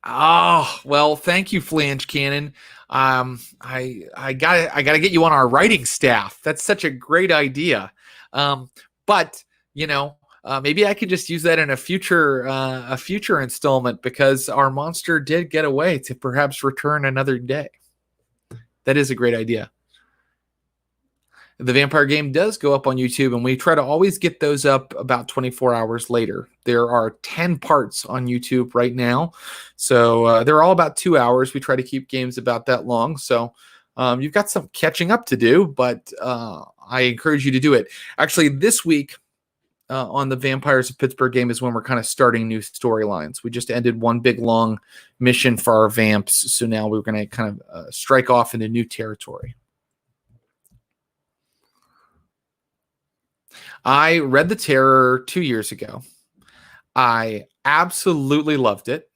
Oh, well, thank you, Flange Cannon. I gotta get you on our writing staff. That's such a great idea. But maybe I could just use that in a future installment, because our monster did get away to perhaps return another day. That is a great idea. The vampire game does go up on YouTube, and we try to always get those up about 24 hours later. There are 10 parts on YouTube right now. So they're all about 2 hours. We try to keep games about that long. So you've got some catching up to do, but I encourage you to do it. Actually, this week on the Vampires of Pittsburgh game is when we're kind of starting new storylines. We just ended one big long mission for our vamps. So now we're going to kind of strike off into new territory. I read The Terror 2 years ago. I absolutely loved it.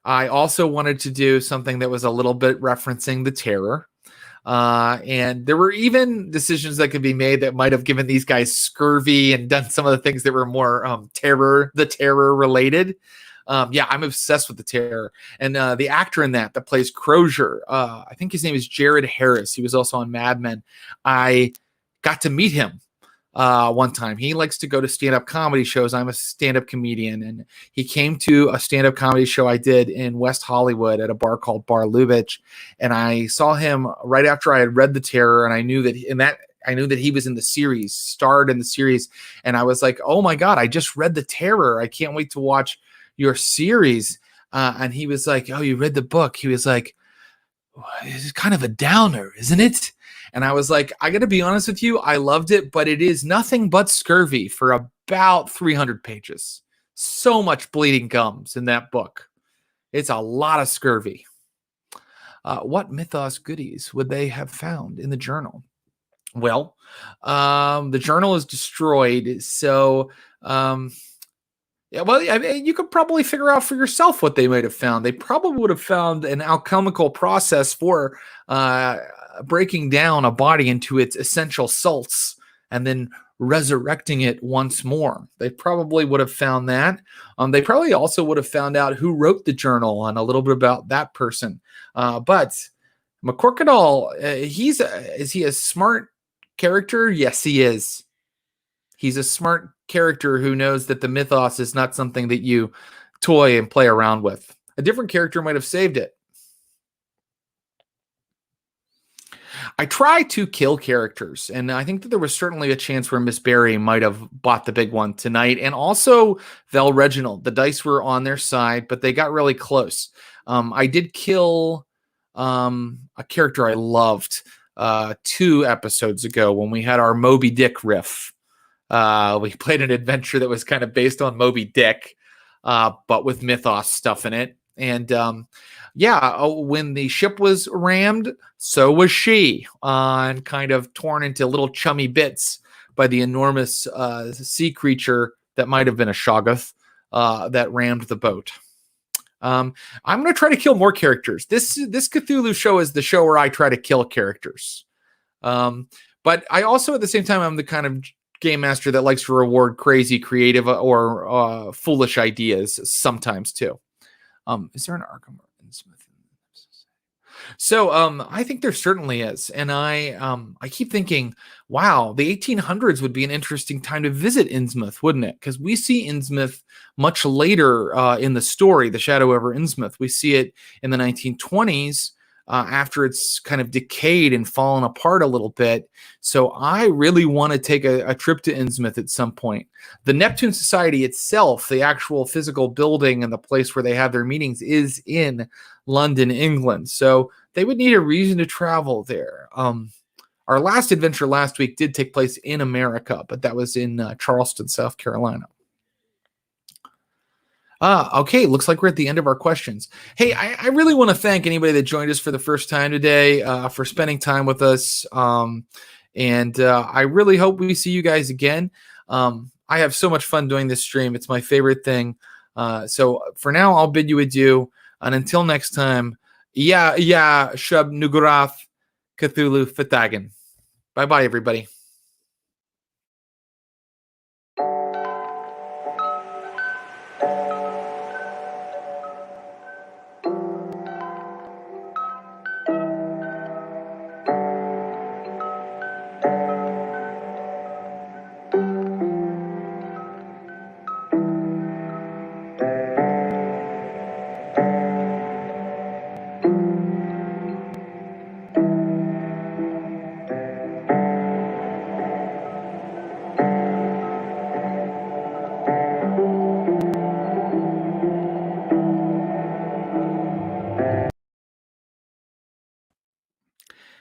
I also wanted to do something that was a little bit referencing The Terror. And there were even decisions that could be made that might have given these guys scurvy and done some of the things that were more The Terror related. I'm obsessed with The Terror. And the actor in that plays Crozier, I think his name is Jared Harris. He was also on Mad Men. I got to meet him one time. He likes to go to stand-up comedy shows. I'm a stand-up comedian, and he came to a stand-up comedy show I did in West Hollywood at a bar called Bar Lubitsch, and I saw him right after I had read The Terror, and I knew that he was in the series, starred in the series, and I was like, oh my God, I just read The Terror. I can't wait to watch your series. And he was like, oh, you read the book? He was like, it's kind of a downer, isn't it? And I was like, I got to be honest with you, I loved it, but it is nothing but scurvy for about 300 pages. So much bleeding gums in that book. It's a lot of scurvy. What mythos goodies would they have found in the journal? Well, the journal is destroyed, so Yeah, well, I mean, you could probably figure out for yourself what they might have found. They probably would have found an alchemical process for breaking down a body into its essential salts and then resurrecting it once more. They probably would have found that. They probably also would have found out who wrote the journal and a little bit about that person. But McCorkadall, is he a smart character? Yes, he is. He's a smart character who knows that the mythos is not something that you toy and play around with. A different character might have saved it. I try to kill characters, and I think that there was certainly a chance where Miss Barry might have bought the big one tonight, and also Val Reginald. The dice were on their side, but they got really close. I did kill a character I loved 2 episodes ago when we had our Moby Dick riff. We played an adventure that was kind of based on Moby Dick, but with mythos stuff in it. And when the ship was rammed, so was she, and kind of torn into little chummy bits by the enormous sea creature that might have been a Shoggoth that rammed the boat. I'm going to try to kill more characters. This Cthulhu show is the show where I try to kill characters. But I also, at the same time, I'm the kind of game master that likes to reward crazy, creative, or foolish ideas sometimes too. Is there an Arkham Innsmouth? So I think there certainly is, and I keep thinking, wow, the 1800s would be an interesting time to visit Innsmouth, wouldn't it? Because we see Innsmouth much later in the story, The Shadow over Innsmouth. We see it in the 1920s. After it's kind of decayed and fallen apart a little bit. So I really want to take a trip to Innsmouth at some point. The Neptune Society itself, the actual physical building and the place where they have their meetings, is in London, England. So they would need a reason to travel there. Our last adventure last week did take place in America, but that was in Charleston, South Carolina. Okay, looks like we're at the end of our questions. Hey, I really want to thank anybody that joined us for the first time today, for spending time with us. And I really hope we see you guys again. I have so much fun doing this stream. It's my favorite thing. So for now, I'll bid you adieu. And until next time, Shub Nugurath Cthulhu Fatagan. Bye-bye, everybody.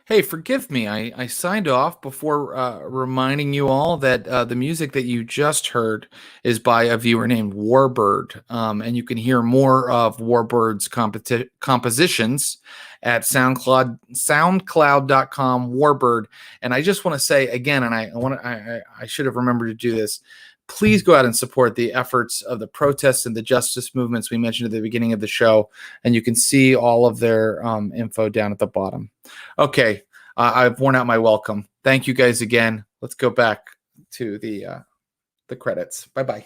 Hey, forgive me. I signed off before reminding you all that the music that you just heard is by a viewer named Warbird. And you can hear more of Warbird's compositions at soundcloud.com Warbird. And I just want to say again, and I should have remembered to do this. Please go out and support the efforts of the protests and the justice movements we mentioned at the beginning of the show. And you can see all of their info down at the bottom. Okay, I've worn out my welcome. Thank you guys again. Let's go back to the credits. Bye-bye.